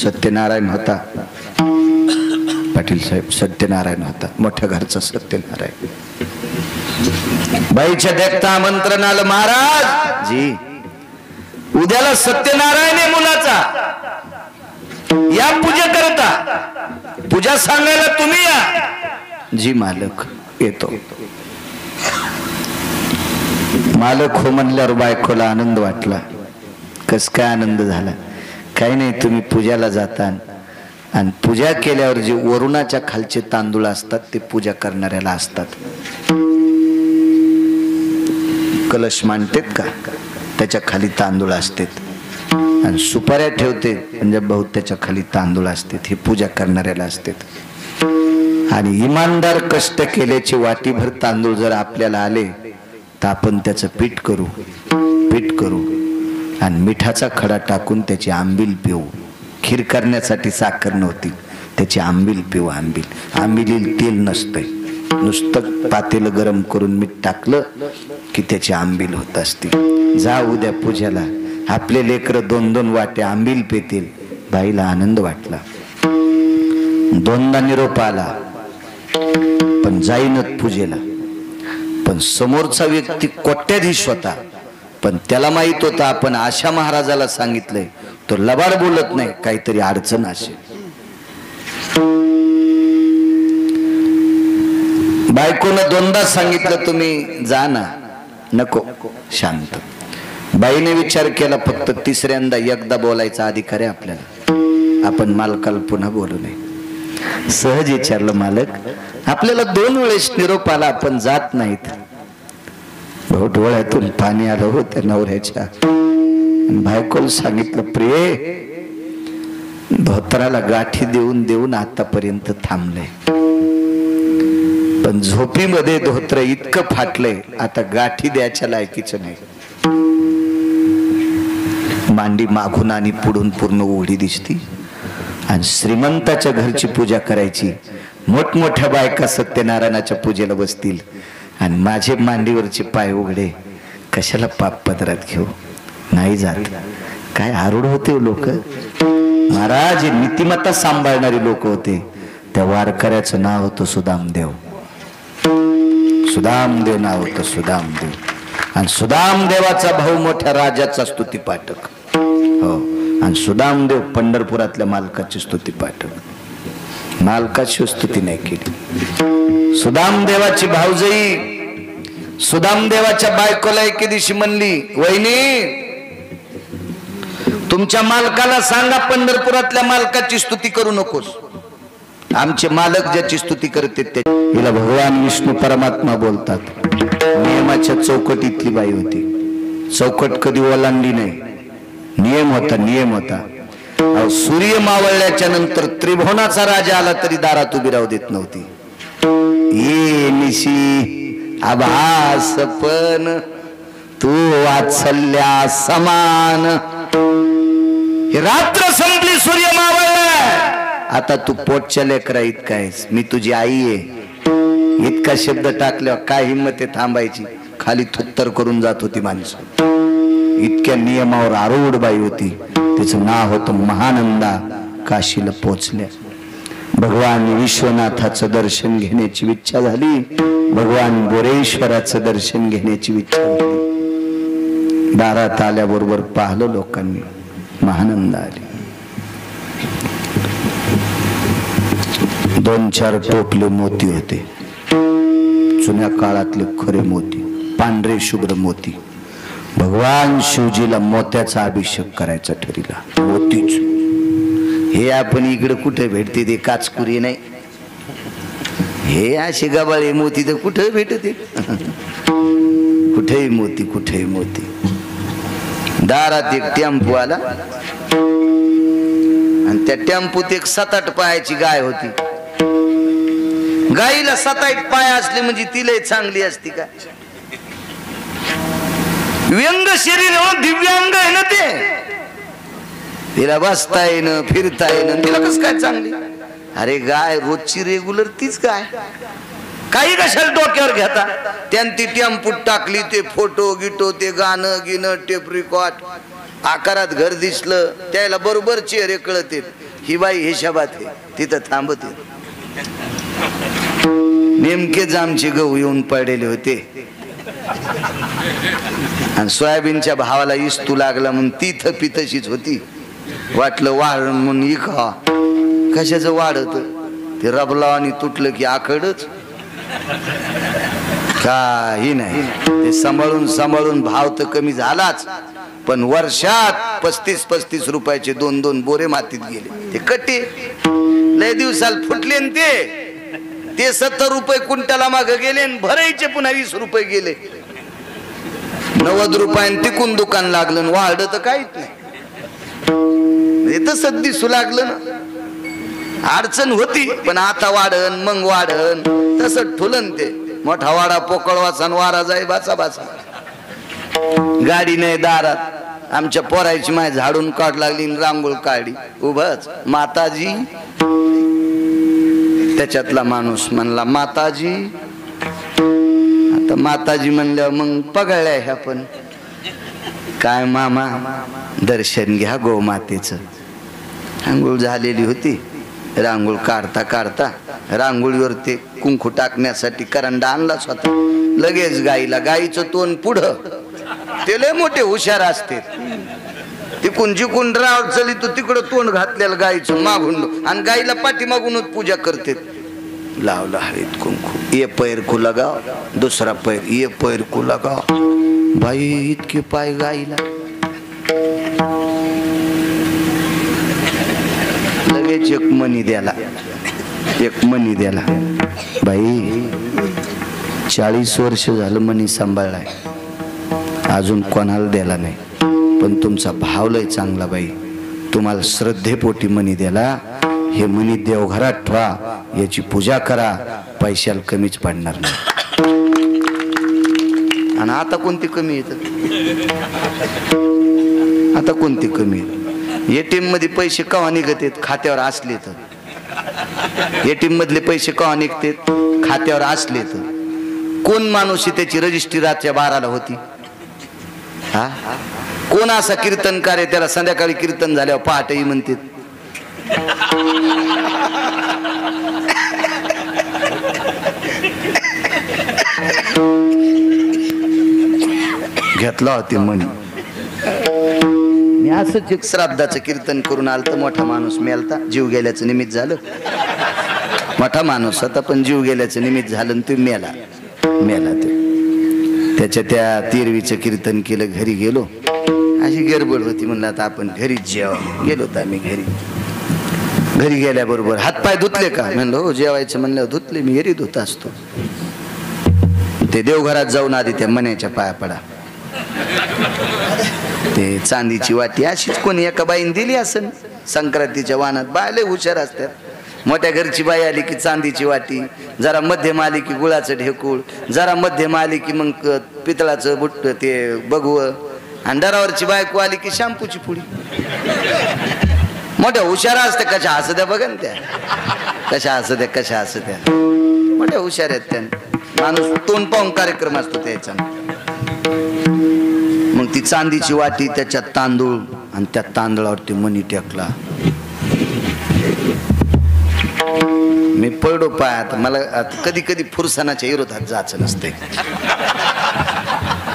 सत्यनारायण होता, पाटील साहेब सत्यनारायण होता, मोठ्या घरचा सत्यनारायण. बाईच्या देखता आमंत्रण आलं, महाराज जी, उद्याला सत्यनारायण आहे मुलाचा, या पूजा करता, पूजा सांगायला तुम्ही या. जी मालक, येतो. मालक हो म्हणल्यावर बायकोला आनंद वाटला. कस काय आनंद झाला? काही नाही, तुम्ही पूजाला जाता आणि पूजा केल्यावर जे वरुणाच्या खालचे तांदूळ असतात ते पूजा करणाऱ्याला असतात. कलश मांडतेत का, त्याच्या खाली तांदूळ असतात आणि सुपाऱ्या ठेवते म्हणजे बहुत त्याच्या खाली तांदूळ असतात, हे पूजा करणाऱ्याला असतात. आणि इमानदार कष्ट केल्याचे वाटीभर तांदूळ जर आपल्याला आले तर आपण त्याचं पीठ करू आणि मिठाचा खडा टाकून त्याची आंबील पिऊ. खीर करण्यासाठी साखर नव्हती, त्याची आंबील पिऊ. आंबिलील तेल नसतंय, नुसतं पातेलं गरम करून मीठ टाकलं की त्याची आंबील होत असते. जा उद्या पूजेला, आपले लेकरं 2-2 वाटे आंबील पेतील. बाईला आनंद वाटला. 2दा निरोप आला, पण जाईनच पूजेला. पण समोरचा व्यक्ती कोट्याधीश होता, पण त्याला माहित होतं आपण आशा महाराजाला सांगितलंय, तो लबाड बोलत नाही, काहीतरी अडचण असेल. बायकोनं दोनदा सांगितलं तुम्ही जा ना, नको, शांत. बाईने विचार केला फक्त तिसऱ्यांदा एकदा बोलायचा अधिकार आहे आपल्याला, आपण मालकाला पुन्हा बोलू नये. सहज विचारलं, मालक आपल्याला 2 वेळेस निरोप आला, आपण जात नाहीत. भाऊ डोळ्यातून पाणी आलं होतं नवऱ्याच्या. बायकोला सांगितलं, प्रिय धोत्राला गाठी देऊन देऊन आतापर्यंत थांबले, पण झोपीमध्ये धोत्र इतकं फाटलंय आता गाठी द्यायच्या लायकीच नाही. मांडी मागून आणि पुढून पूर्ण उघडी दिसती. आणि श्रीमंताच्या घरची पूजा करायची, मोठमोठ्या बायका सत्यनारायणाच्या पूजेला बसतील आणि माझे मांडीवरचे पाय उघडे, कशाला पाप पदरात घेऊ, नाही जात. काय आरूढ होते लोक महाराज, नीतिमत्ता सांभाळणारी लोक होते. त्या वारकऱ्याचं नाव होतं सुदामदेव. सुदामदेव नाव होतं, सुदामदेव. आणि सुदामदेवाचा भाऊ मोठ्या राजाचा स्तुती पाठक. हो, आणि सुदामदेव पंढरपुरातल्या मालकाची स्तुती पाठक. मालकाची स्तुती नाही केली. सुदामदेवाची भाऊजाई सुदामदेवाच्या बायकोला एके दिवशी म्हणली, वहिनी तुमच्या मालकाला सांगा पंढरपुरातल्या मालकाची स्तुती करू नकोस, आमचे मालक ज्याची स्तुती करते ते. हिला भगवान विष्णू परमात्मा बोलतात. नियमाच्या चौकटीतली बाई होती, चौकट कधी ओलांडली नाही, नियम होता, नियम होता. सूर्य मावळल्याच्या नंतर त्रिभुवनाचा राजा आला तरी दारात उभी राहू देत नव्हती. ये निशी आभास पण तू वात्सल्या समान. रात्र संपली, सूर्य मावळला, आता तू पोटच्या लेकरा इतका आहेस, मी तुझी आई आहे. इतका शब्द टाकल्यावर काय हिंमत आहे थांबायची, खाली थुत्तर करून जात होती माणसं. इतक्या नियमावर आरूढ बाई होती. तिचं नाव होतं महानंदा. काशीला पोचल्या, भगवान विश्वनाथाचं दर्शन घेण्याची इच्छा झाली, भगवान बोरेश्वराचं दर्शन घेण्याची इच्छा झाली. दारात आल्याबरोबर पाहिलं लोकांनी, महानंदा आली. 2-4 टोपले मोती होते, जुन्या काळातले खरे मोती, पांढरे शुभ्र मोती. भगवान शिवजीला मोत्याचा अभिषेक करायचा ठरला. मोतीच हे आपण इकडे कुठे भेटते, ते काचकुरी नाही, हे असे गबाळे मोती तर कुठे भेटते. कुठेही मोती, कुठेही मोती. दारात एक टेम्पो आला आणि त्या टेम्पोत एक 7-8 पायाची गाय होती. गाईला 7-8 पाय असले म्हणजे तिला चांगली असती का? व्यंग शरीर हो, दिव्यांग आहे ना ते, तिला बसता येणं, फिरता येणं, तिला कसं काय चांगली? अरे गाय रोजची रेग्युलर तीच गाय, काही कशाला डोक्यावर घेता. त्यान ती टेम्पूट टाकली, ते फोटो गिटो, ते गाणं गिणं, टेप रेकॉर्ड, आकारात घर दिसलं त्याला बरोबर चेहरे कळते, ही बाई हिशाबात आहे, तिथं थांबते. नेमकेच आमचे गहू येऊन पडलेले होते आणि सोयाबीनच्या भावाला इस्तू लागला म्हणून ती थपी तशीच होती. वाटलं वाढ म्हणून इका, कशाचं वाढत, ते रबला आणि तुटलं की आकडच, काही नाही. ते सांभाळून सांभाळून भाव तर कमी झालाच, पण वर्षात 35-35 रुपयाचे 2-2 बोरे मातीत गेले. ते कट्टे लय दिवसाला फुटले ते 70 रुपये क्विंटला मागे गेले, भरायचे पुन्हा 20 रुपये गेले. 90 रुपयाने तिकून दुकान लागलं, वाढ तर काहीच नाही. तसंच दिसू लागलं ना. अडचण होती पण आता वाढन मग वाढन, तसं ठुलन. ते मोठा वाडा पोकळवाचा वारा जाई बाचा बाचा. गाडी नाही दारात, आमच्या पोरायची माय झाडून काढ लागली, रांगोळ काढली, उभच माताजी. त्याच्यातला माणूस म्हणला माताजी. आता माताजी म्हणल्यावर मग पगळल्या ह्या, पण काय मामा दर्शन घ्या गो मातेचं. आंघोळ झालेली होती, रांगोळ काढता काढता रांगोळीवर ते कुंकू टाकण्यासाठी करंडा आणलाच होता. लगेच गाईला, गाईचं तोंड पुढं ते लय मोठे हुशार असते. तिकून जिकून राव चली तू तिकडं तोंड घातलेलं गाईचं मागून आणि गाईला पाठी मागूनच पूजा करते. लावला हळीत कुंकू, ये पैर को लगाव, दुसरा पैर, ये पैर को लगाव. बाई इतके पाय गाईला. लगेच एक मणी द्याला, एक मणी द्याला. बाई 40 वर्ष झालं मणी सांभाळलाय, अजून कोणाला द्याला नाही. पण तुमचा भाव लय चांगला बाई, तुम्हाला श्रद्धेपोटी मणी द्याला. हे मणी देवघरात ठेवा, याची पूजा करा, पैशाला कमीच पडणार नाही. आणि आता कोणती कमी येत, आता कोणती कमी येत. एटीएम मध्ये पैसे केव्हा निघत आहेत, खात्यावर असले तर. एटीएम मधले पैसे केव्हा निघतात, खात्यावर असले तर. कोण माणूस त्याची रजिस्ट्री रातच्या 12ला होती. हा, कोण असा कीर्तनकार आहे त्याला संध्याकाळी कीर्तन झाल्यावर पहाटेही म्हणते. घेतला होती म्हणी. मी असंच एक श्राद्धाचं कीर्तन करून आलं तर मोठा माणूस मेलता, जीव गेल्याचं निमित्त झालं. मोठा माणूस होता पण जीव गेल्याचं निमित्त झालं, ते मेला. ते त्याच्या त्या तेरवीचं कीर्तन केलं, घरी गेलो. अशी गडबड होती, म्हणलं आता आपण घरी जेवा. गेलो तर आम्ही घरी गेल्याबरोबर हातपाय धुतले का, म्हणलं हो जेवायचं म्हणलं धुतले. मी घरी धुत असतो. ते देवघरात जाऊन आधी त्या मण्याच्या पाया पडा. ते चांदीची वाटी अशीच कोणी एका बाईने दिली असेल संक्रांतीच्या वाहनात. बायले हुशार असतात. मोठ्या घरची बाई आली की चांदीची वाटी, जरा मध्यम आली की गुळाचं ढेकूळ, जरा मध्यम आली की मग पितळाचं बुट्ट ते बघवं, आणि दरावरची बायको आली की शॅम्पूची पुडी. मोठ्या हुशार असते. कशा असं द्या बघा ना त्या, कशा असं द्या. मोठ्या हुशार आहेत त्या. माणूस तोंड पाहून कार्यक्रम असतो त्याचा. मग ती चांदीची वाटी, त्याच्यात तांदूळ, आणि त्या तांदळावरती मणी टेकला. मी पडलो पायात. मला कधी कधी फुरसानाच्या विरोधात जायचं नसते.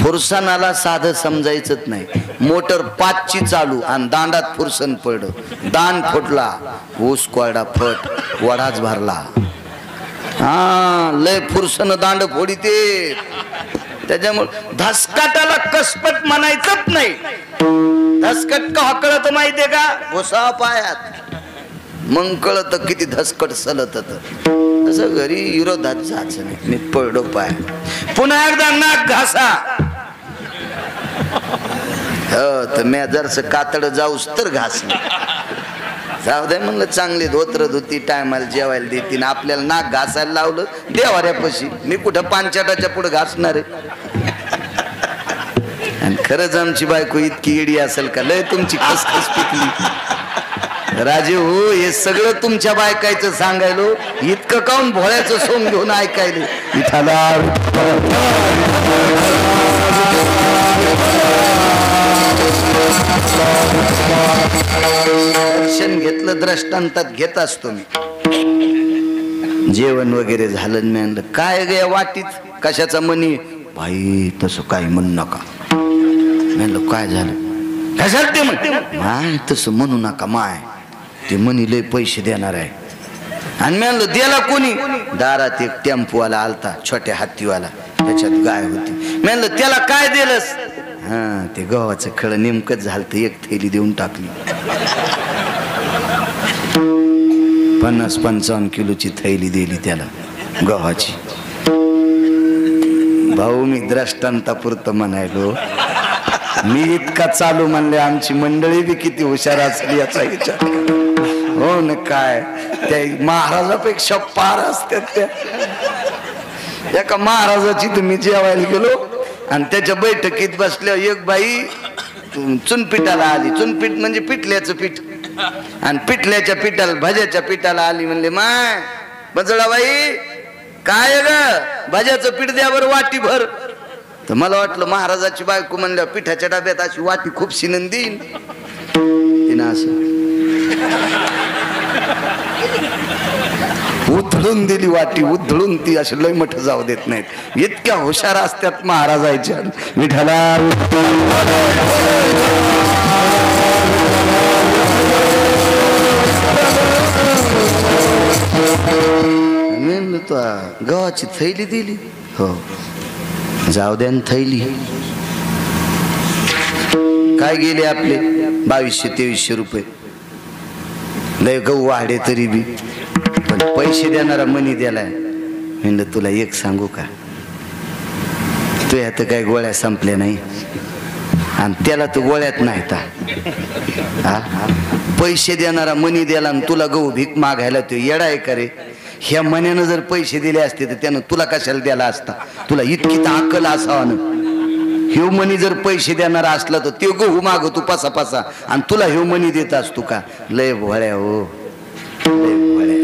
फुरसानाला साधं समजायचंच नाही. मोटर 5ची चालू आणि दांडात फुरसन पडलं, दांड फुटला, ऊस कोरडा फट, वडाच भरला. हा, लय फुरसन दांड फोडीते. त्याच्यामुळे धसकाटाला कसपट म्हणायचंच नाही. धसकट का कळत माहितीये का, घोसा पायात, मग कळत किती धसकट सलत. तसं घरी विरोधात जायचं नाही. मी पडलो पाय. पुन्हा एकदा नाक घासा. हो तर मी जरस कातड जाऊस तर घास. जाऊ दे म्हणलं, चांगली धोत्र धुती, टायमाला जेवायला देतील, आपल्याला नाक घासायला लावलं देवाऱ्यापाशी. मी कुठं पांचाटाच्या पुढे घासणार आहे. आणि खरंच आमची बायको इतकी इडी असेल का, लय तुमची खसखस पिकली. राजे हो, हे सगळं तुमच्या बायकायचं सांगायलो, इतकं काऊन भोळ्याचं सोंग घेऊन ऐकायलो. दर्शन घेतलं, दृष्टांतात घेत असतो मी. जेवण वगैरे झालं. मी म्हणलं काय गे वाटीत कशाचा मणी. भाई तसं काही म्हणू नका. म्हणलं काय झालं, कशात ते माय तसं म्हणू नका. माय ते मनी लय पैसे देणार आहे. आणि म्हणलं द्याला कोणी. दारात एक टेम्पोवाला आलता, छोट्या हत्तीवाला, त्याच्यात गाय होती. म्हणलं त्याला काय दिलंस. हा, ते गव्हाचं खळ नेमकंच झालं, एक थैली देऊन टाकली. 50-55 किलोची थैली दिली त्याला गव्हाची. भाऊ मी द्रष्टांतापुरतं म्हणायलो. मी इतका चालू म्हणले, आमची मंडळी बी किती हुशार असली याचा विचार. हो ना, काय त्या महाराजापेक्षा पार असतात त्या. एका महाराजाची तुम्ही जेवायला गेलो आणि त्याच्या बैठकीत बसल्यावर एक बाई चुनपीठाला आली. चुनपीठ म्हणजे पिठल्याचं पीठ. आणि पिठल्याच्या पिठाला, भज्याच्या पिठाला आली. म्हणले माय बजळाबाई काय ग, भज्याचं पीठ द्या बरं वाटी भर. तर मला वाटलं महाराजाची बायको म्हणल्यावर पिठाच्या डब्यात अशी वाटी खूप शिनन देईन. तिनं असं उधळून दिली वाटी, उधळून ती अशी लय मोठं जाऊ देत नाहीत. इतक्या हुशार असतात महाराजांच्या. विठ्ठला गव्हाची थैली दिली. हो जाऊ द्या न थैली. काय गेले आपले 2200-2300 रुपये. लय गहू वाढे तरी बी, पण पैसे देणारा मनी द्यालाय. म्हणलं तुला एक सांगू का, तू आता काय गोळ्या संपल्या नाही आणि त्याला तू गोळ्यात नाही ता. पैसे देणारा मनी द्याला आणि तुला गहू भीक मागायला तो येडा आहे का रे? ह्या मन्यानं जर पैसे दिले असते तर त्यानं तुला कशाला द्याला असता? तुला इतकी तर अक्कल असावं ना. ह्यो मनी जर पैसे देणारा असला तर ते गहू मागतो पासा पासा आणि तुला ह्यो मनी देत असतो का? लय भोळ्या हो, लय भोळ्या.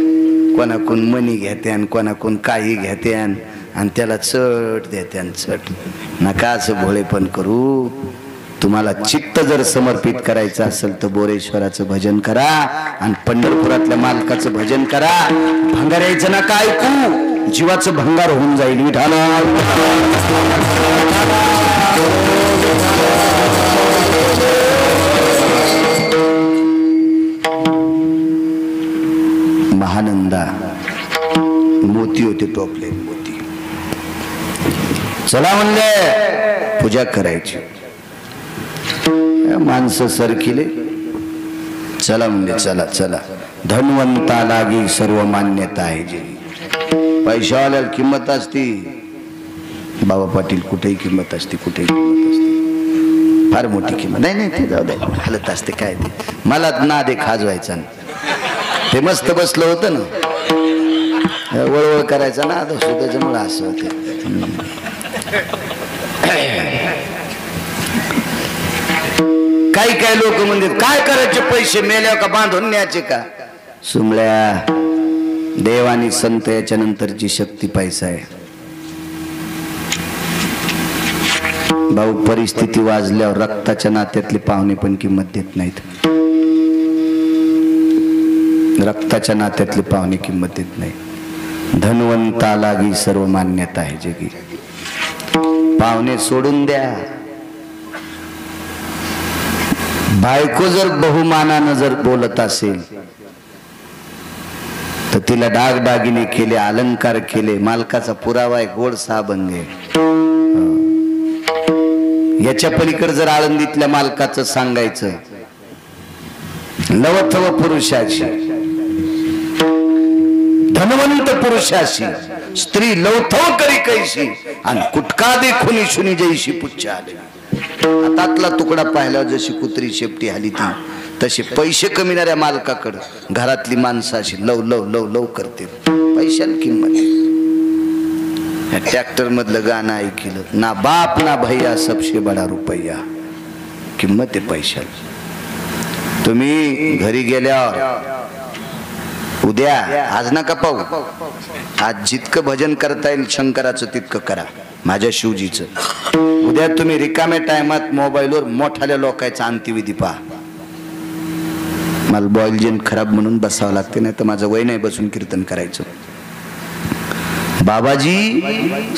कोणाकून मनी घेत्यान, कोणाकून काही घेत्यान आणि त्याला चट देत्यान चट. नका असं भोळे पण करू. तुम्हाला चित्त जर समर्पित करायचं असेल तर बोरेश्वराचं भजन करा आणि पंढरपुरातल्या मालकाचं भजन करा. भंगारायचं ना काय ऐकू, जीवाचं भंगार होऊन जाईल. विठाला महानंदा मोती होते टोपले मोती. चला म्हणले पूजा करायची. माणसं सरकिले. चला म्हणजे चला चला. धनवंता लागी सर्व मान्यता आहे. जी पैशावाल्याला किंमत असती, बाबा पाटील कुठेही किंमत असते, कुठेही किंमत असते, फार मोठी किंमत. नाही नाही ते जाऊ द्या, हालत असते काय ते. मला ना दे खाजवायचा ना, ते मस्त बसलं होतं ना, वळवळ करायचा ना आता त्याच्यामुळे असं होतं. काही काही लोक म्हणतात काय करायचे पैसे, मेल्या का बांधून न्यायचे का? सुमळ्या, देवानी संत याच्या नंतरची शक्ती पैसा आहे. भाऊ परिस्थिती वाजल्यावर रक्ताच्या नात्यातले पाहुणे पण किंमत देत नाहीत. रक्ताच्या नात्यातले पाहुणे किंमत देत नाही. धनवंता लागी सर्व मान्यता आहे जगी. पाहुणे सोडून द्या. बायको जर बहुमानानं जर बोलत असेल तर तिला डागडागिने केले, अलंकार केले, मालकाचा पुरावा आहे, गोड साबंग आहे. याच्या पलीकडे जर आळंदीतल्या मालकाचं सांगायचं, लवथव पुरुषाशी, धनवंत पुरुषाशी स्त्री लवथव करी कैशी आणि कुटका देखुनी शुनी जैशी पुच्छ आले. हातातला तुकडा पाहिल्यावर जशी कुत्री शेपटी हाली ती तसे पैसे कमिणाऱ्या मालकाकडं घरातली माणसं अशी लव लव लव लव करते. पैशाला किंमत. ट्रॅक्टर मधलं गाणं ऐकलं, ना बाप ना भैया सबसे बडा रुपया. किंमत आहे पैशाला. तुम्ही घरी गेल्यावर उद्या, आज नका पाहू, आज जितकं भजन करता येईल शंकराचं तितकं करा, माझ्या शिवजीचं. उद्या तुम्ही रिकाम्या टायमात मोबाईलवर मोठाल्या लोकांचा अंत्यविधी पहा. मला बॉयलजेन खराब म्हणून बसावं लागते, नाही तर माझं वय नाही बसून कीर्तन करायचं. बाबाजी,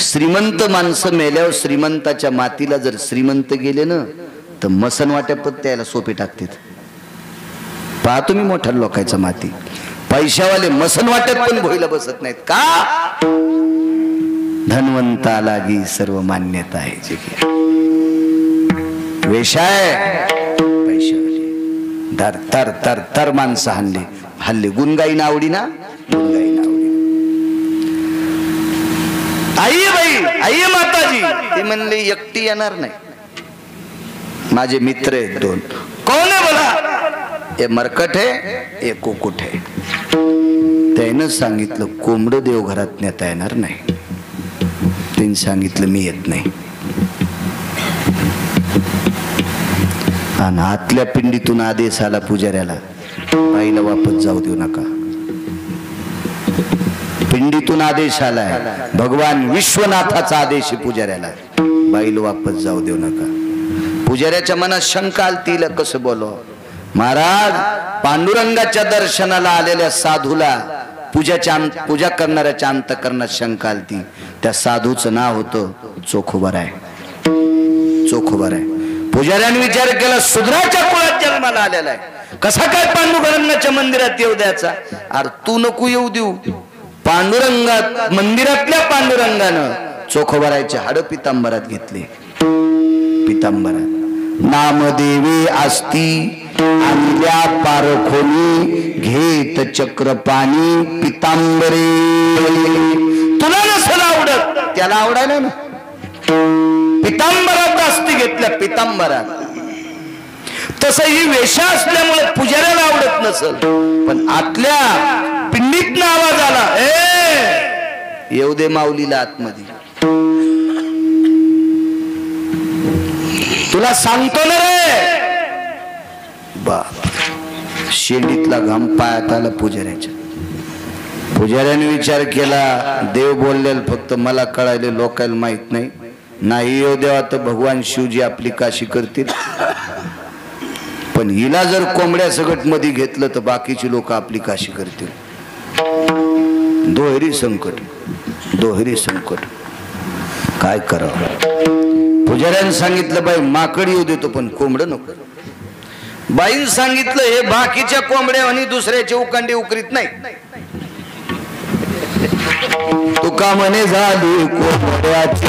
श्रीमंत माणसं मेल्यावर श्रीमंताच्या मातीला जर श्रीमंत गेले ना तर मसन वाट्यापत त्याला सोपे टाकतात. पहा तुम्ही मोठ्या लोकांचा माती. पैशावाले मसन वाट्यात पण भोईला बसत नाहीत का? धनवंता लागी सर्व मान्यता आहे जगी. वेशाय पैशावाले धर तर तर तर माणसं हल्ले हल्ले. गुणगाई आवडी ना, गुणगाई आवडी. आई बाई, आई माताजी, ते म्हणले एकटी येणार नाही, माझे मित्र आहेत दोन. कोण आहे बोला? हे मरकट आहे, हे कुकुट आहे. त्यानं सांगितलं कोंबड देवघरात नेता येणार नाही. त्यांनी सांगितलं मी येत नाही. आणि आतल्या पिंडीतून आदेश आला पुजाऱ्याला, बाईला वापस जाऊ देऊ नका. पिंडीतून आदेश आलाय, भगवान विश्वनाथाचा आदेश आहे पुजाऱ्याला, बाईला वापस जाऊ देऊ नका. पुजाऱ्याच्या मनात शंका आली, तिला कसं बोलव. महाराज पांडुरंगाच्या दर्शनाला आलेल्या साधूला पूजा करणाऱ्याच्या अंतकरणात शंका आलती. त्या साधूचं नाव होतं चोखोबाराय. चोखोबाराय. पुजाऱ्याने विचार केला, शूद्राच्या कुळात जन्माला आलेला आहे, कसा काय पांडुरंगाच्या मंदिरात येऊ द्यायचा? अरे तू नको येऊ देऊ, पांडुरंगात मंदिरातल्या पांडुरंगानं चोखोबारायचे हाड पितांबरात घेतले. पितांबरात नामदेवी असती आणल्या पारखोनी घेत चक्रपाणी पितांबरे. तुला नसेल आवडत, त्याला आवडायला ना. पितांबरात असती घेतल्या पितांबरात. तसं ही वेशा असल्यामुळे पुजाऱ्याला आवडत नसल, पण आतल्या पिंडीत आवाज आला, ए येऊ दे माऊलीला आतमध्ये, तुला सांगतो ना रे. बाप शेंडीतला घाम पायात आला पुजाऱ्याच्या. पुजाऱ्याने विचार केला, देव बोललेल फक्त मला कळायले, लोकांना माहित नाही. नाही येऊ देवा तर भगवान शिवजी आपली काशी करतील, पण हिला जर कोंबड्या सगट मध्ये घेतलं तर बाकीची लोक आपली काशी करतील. दोहेरी संकट, दोहेरी संकट. काय करावं? पुजाऱ्याने सांगितलं, बाई माकड येऊ देतो पण कोंबडं नको. बाईन सांगितलं, हे बाकीच्या कोंबड्या आणि दुसऱ्याचे उकांडे उकरीत नाही. तुका म्हणे झाली कोंबड्याची,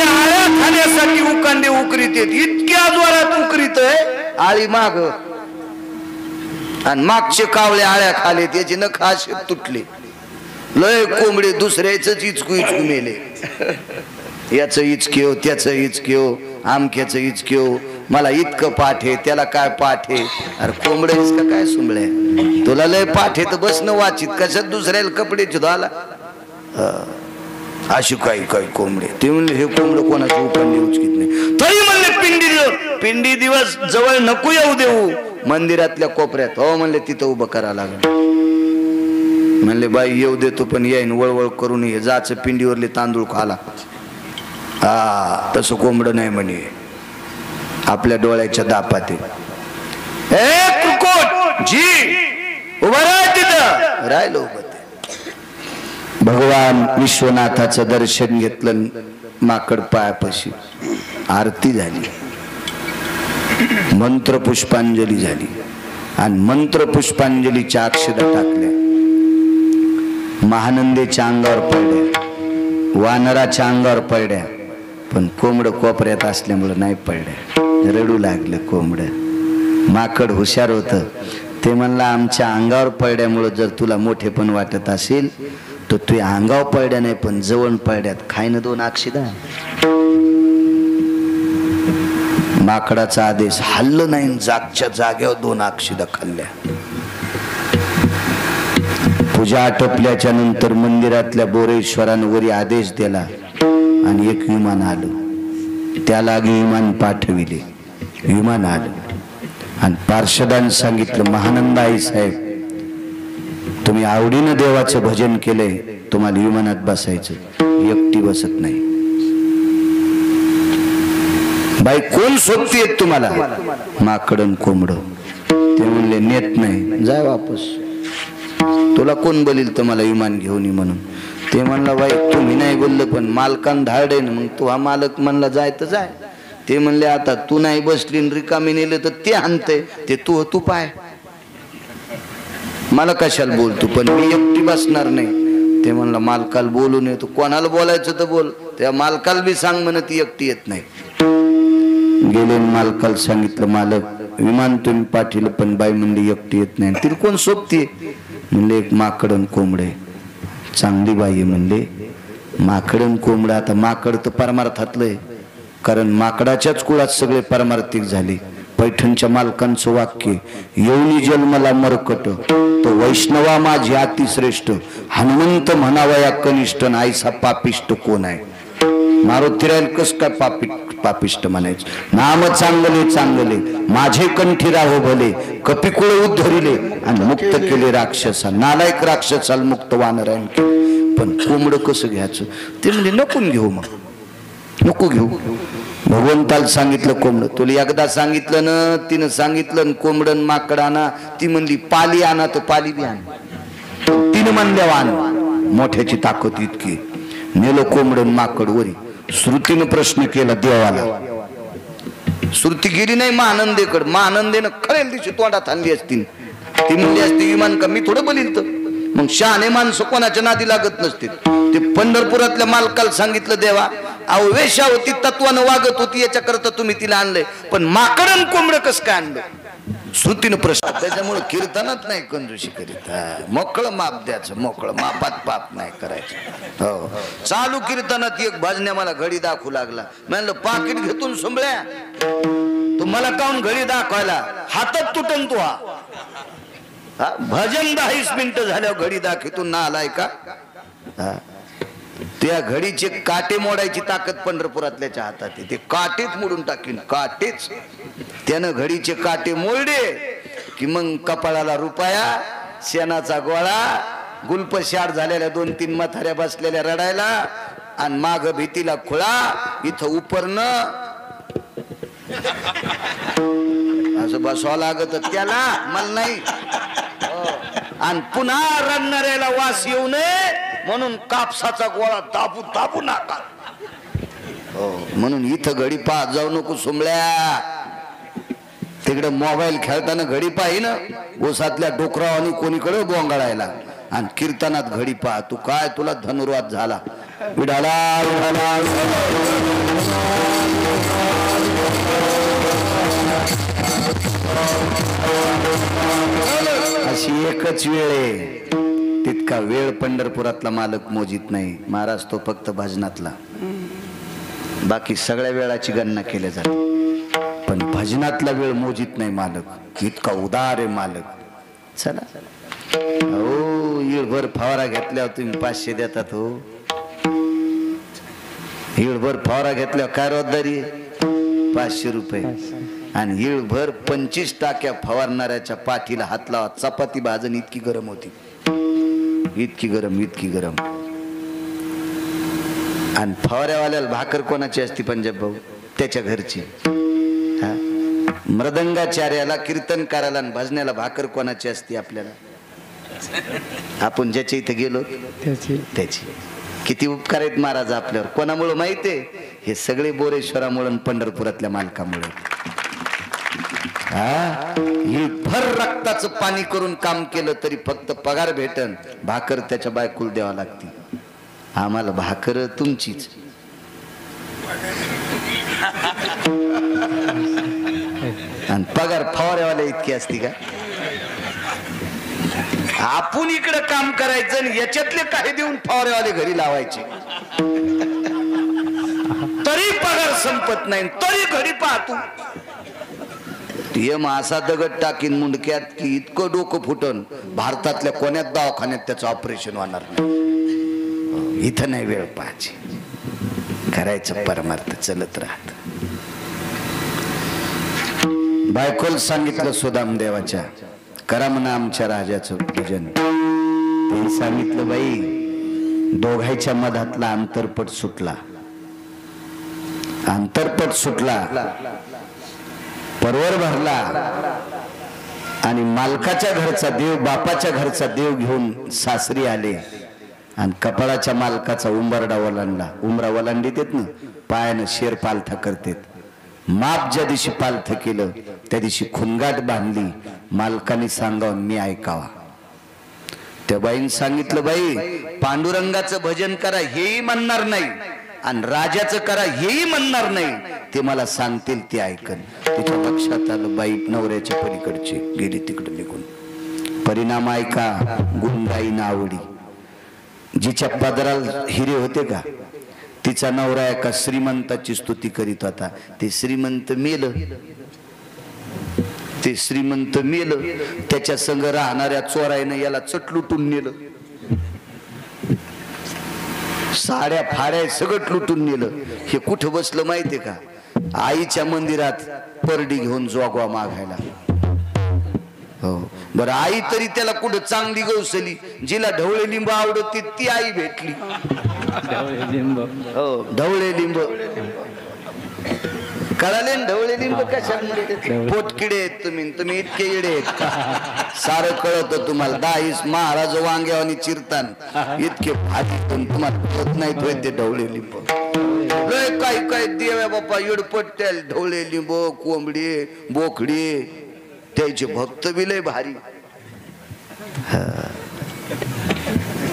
आळ्या खाण्यासाठी उकांडे उकरीत येत. इतक्या जोरात उकरीत आहे आळी माग, आणि मागचे कावळे आळ्या खाले, त्याची नख अशी तुटले. लय कोंबडे दुसऱ्याच इचकू इचकू मेले. याचं इचक्यो, त्याचं इचक्यो, आमक्याचं इचक्यो. मला इतकं पाठ आहे, त्याला काय पाठ आहे? अरे कोंबड्या का काय सुंबळे, तुला लय पाठ आहे तर बस न वाचित, कशात दुसऱ्याला कपडे धुवाला. अशी काही काही कोंबडे. ते म्हणले हे कोंबड कोणाची उकांडी उचकीत नाही. तरी म्हणले पिंडी दिवस जवळ नको येऊ देऊ, मंदिरातल्या कोपऱ्यात. हो म्हणले तिथं उभं करा लागलं. म्हणले बाई येऊ देतो पण येईन वळवळ करून ये, जाचं पिंडीवरले तांदूळ खाला. हा तसं कोंबड नाही म्हणे, आपल्या डोळ्याच्या दापात जी उभं राह तिथं. राहिलो उभं. भगवान विश्वनाथाचं दर्शन घेतलं. माकड पायापाशी आरती झाली, मंत्र पुष्पांजली झाली, आणि मंत्र पुष्पांजलीच्या अक्षता टाकल्या. महानंदेच्या अंगावर पडल्या, वानराच्या अंगावर पडल्या, पण कोंबड कोपऱ्यात असल्यामुळे नाही पडल्या. रडू लागलं कोंबड. माकड हुशार होतं. ते म्हणलं, आमच्या अंगावर पडल्यामुळे जर तुला मोठे पण वाटत असेल तर तू अंगावर पडल्या नाही, पण जवळ पडल्यात खायनं 2 अक्षदा. माकडाचा आदेश, हल्लं नाही, जागच्या जागेवर 2 अक्षदा खाल्ल्या. पूजा आटपल्याच्या नंतर मंदिरातल्या बोरेश्वरानं वरी आदेश दिला, आणि एक विमान आलं. त्याला विमान पाठविले. विमान आलं आणि पार्षदांनी सांगितलं, महानंद आई साहेब, तुम्ही आवडीनं देवाचं भजन केलंय, तुम्हाला विमानात बसायचं, एकटी बसत नाही. बाई कोण सोबती येत तुम्हाला? माकडन कोंबड. ते म्हणले नेत नाही, जाय वापस. तुला कोण बोलील तुम्हाला विमान घेऊन ये म्हणून? ते म्हणला, बाई तुम्ही नाही बोललं पण मालकान धाड आहे ना, मग तू हा मालक म्हणला जाय तर जाय. ते म्हणले, आता तू नाही बसली रिकामी नेलं तर ते आणतंय, ते तू पाय, मला कशाला बोलतो, पण मी एकटी बसणार नाही. ते म्हणला, मालकाला बोलू नये. तू कोणाला बोलायचं तर बोल, त्या मालकाला बी सांग म्हण ती एकटी येत नाही. गेले मालकाला सांगितलं, मालक विमान तुम्ही पाठवलं पण बाई म्हणली एकटी येत नाही. तिला कोण सोबती? म्हणले, एक माकडन कोंबडे. चांगली बाई आहे म्हणले. माकडन कोंबडा. आता माकड तर परमार्थातलंय, कारण माकडाच्याच कुळात सगळे परमार्थिक झाले. पैठणच्या मालकांचं वाक्य, येऊनी जन्मला मरकट तो वैष्णवा माझी अतिश्रेष्ठ, हनुमंत म्हणावया कनिष्ठ, आईसा पापिष्ट कोण आहे? मारुती राहील कस काय पापिष्ट म्हणायचं. नाम चांगले चांगले माझे कंठी राहो भले, कपिकुळ उद्धरिले आणि मुक्त केले राक्षसा. नालायक राक्षसाला मुक्त वानरायण केले. पण कोंबड कसं घ्यायचं ते म्हणजे नको घेऊ, मग नको घेऊ. भगवंताला सांगितलं कोंबड. तुला एकदा सांगितलं ना, तिनं सांगितलं कोंबडन माकड आणा. ती म्हणली पाली आणा, तर पाली बी आण. तिनं म्हणल्या आण. मोठ्याची ताकद इतकी. नेलो कोंबडन माकड वरी. श्रुतीनं प्रश्न केला देवाला. श्रुती गेली नाही महानंदेकड. महानंदेनं खरेल दिवशी तोंडात आणली असती. ती म्हणली असती विमान का मी थोडं बलित. मग शहाणे माणसं कोणाच्या नादी लागत नसते. ते पंढरपुरातल्या मालकाला सांगितलं देवा अहो वेश्या होती, तत्वानं वागत होती, याच्या करता तुम्ही तिला आणलंय, पण माकडन कोंबड कस काय आणलं. श्रुतीनं प्रश्न. त्याच्यामुळे कीर्तनात नाही कंजूशी करीत. मोकळं माप द्यायचं, मोकळं मापात पाप नाही करायचं. हो चालू कीर्तनात एक भजन्या मला घडी दाखवू लागला. म्हणलं पाकिट घेतून सुंबळ्या तुम्हाला काऊन घडी दाखवायला, हातात तुटन तू. हा भजन 10 मिनिटं झाल्यावर घडी दाखवतून ना आलाय का. त्या घडीचे काटे मोडायची ताकद पंढरपुरातल्याच्या हातात आहे. ते काटेच मोडून टाकीन, काटेच. त्यानं घडीचे काटे मोडले की मग कपाळाला रुपया, शेणाचा गोळा, गुलपशाड झालेल्या 2-3 म्हाताऱ्या बसलेल्या रडायला, आणि माग भीतीला खुळा, इथं उपरणं असं बसवा लागत त्याला, मला नाही. आणि पुन्हा रडणाऱ्याला वास येऊ नये म्हणून कापसाचा गोळा दाबू दाबू नाका. म्हणून इथं घडी पाहत जाऊ नको सुंबळ्या. तिकडे मोबाईल खेळताना घडी पाहि ना, ओसातल्या डोकरावानी कोणीकडे गोंगाळायला, आणि कीर्तनात घडी पाह. तू काय तुला धनुर्वाद झाला. विडाला विडाला अशी एकच वेळ आहे. तितका वेळ पंढरपुरातला मालक मोजित नाही. महाराज तो फक्त भजनातला. बाकी सगळ्या वेळाची गणना केल्या जाते, पण भजनातला वेळ मोजित नाही मालक. इतका उदार आहे मालक. चला हो ईळभर फवारा घेतल्यावर तुम्ही 500 देतात. हो ईळभर फवारा घेतल्यावर काय रोजदारी, 500 रुपये. आणि ईळभर 25 टाक्या फवारणाऱ्याच्या पाठीला हात लावा, चपाती भाजन इतकी गरम होती. इतकी गरम, इतकी गरम. आणि फवाऱ्यावाल्याला भाकर कोणाची असती पंजाब भाऊ, त्याच्या घरची. मृदंगाचार्याला, कीर्तनकाराला आणि भजण्याला भाकर कोणाची असती आपल्याला, आपण ज्याच्या इथे गेलो त्याची. किती उपकार आहेत महाराज आपल्यावर. कोणामुळे माहितीये, हे सगळे बोरेश्वरामुळे, पंढरपुरातल्या मालकामुळे. भर रक्ताचं पाणी करून काम केलं तरी फक्त पगार भेटन, भाकर त्याच्या बायकोला द्यावा लागते. आम्हाला भाकर तुमचीच. आणि पगार फवाऱ्यावाल्या इतकी असती का. आपण इकडे काम करायचं आणि याच्यातले काही देऊन फवाऱ्यावाले घरी लावायचे, तरी पगार संपत नाही, तरी घडी पाहतो. यम असा दगड टाकीन मुंडक्यात की इतकं डोकं फुटन, भारतातल्या कोण्यात दवाखान्यात त्याचं ऑपरेशन होणार नाही. इथं नाही वेळ पाहायची, करायचं परमार्थ चलत राहत. बायकोल सांगितलं सुदाम देवाच्या, करा म्हणा आमच्या राजाचं पूजन. ते सांगितलं बाई, दोघांच्या मधातला अंतरपट सुटला. अंतरपट सुटला, परवर भरला, आणि मालकाच्या घरचा देव, बापाच्या घरचा देव घेऊन सासरी आले. आणि कपाळाच्या मालकाचा उंबरडा ओलांडला. उमरा ओलांडी देत ना, पायानं शेर पालथा करतेत. माप ज्या दिवशी पालथ केलं त्या दिवशी खुनगाट बांधली. मालकाने सांगावं मी ऐकावा. त्या बाईने सांगितलं, बाई पांडुरंगाचं भजन करा हेही म्हणणार नाही, आणि राजाचं करा हेही म्हणणार नाही, ते मला सांगतील ते ऐकन. तिच्या लक्षात आलं, बाई नवऱ्याच्या पलीकडची गेली तिकडे निघून. परिणाम ऐका, गुणगाई ना आवडी. जिच्या पदराला हिरे होते का, तिचा नवरा एका श्रीमंताची स्तुती करीत होता. ते श्रीमंत मेलं, ते श्रीमंत मेलं. त्याच्या संग राहणाऱ्या चोरायनं याला चटलुटून नेलं, साड्या फाड्या सगळं लुटून नेलं. हे कुठं बसलं माहितीये का, आईच्या मंदिरात परडी घेऊन जोगवा मागायला. हो बरं, आई तरी त्याला कुठं चांगली गवसली, जिला ढवळे लिंब आवडत ती आई भेटली. हो ढवळे लिंब कळाले, ढवळे लिंब कशामुळे? पोटकिडे आहेत तुम्ही इतके इडे आहेत का? सारं कळत तुम्हाला. 10 महाराज वांग्यावानी चिरतान इतके भारी तुम्हाला होत नाहीत ते ढवळे लिंब. काय काय देव्या बाप्पा इडपट ढवळे लिंब, कोंबडी बोकडी, त्याचे भक्त बी लय भारी.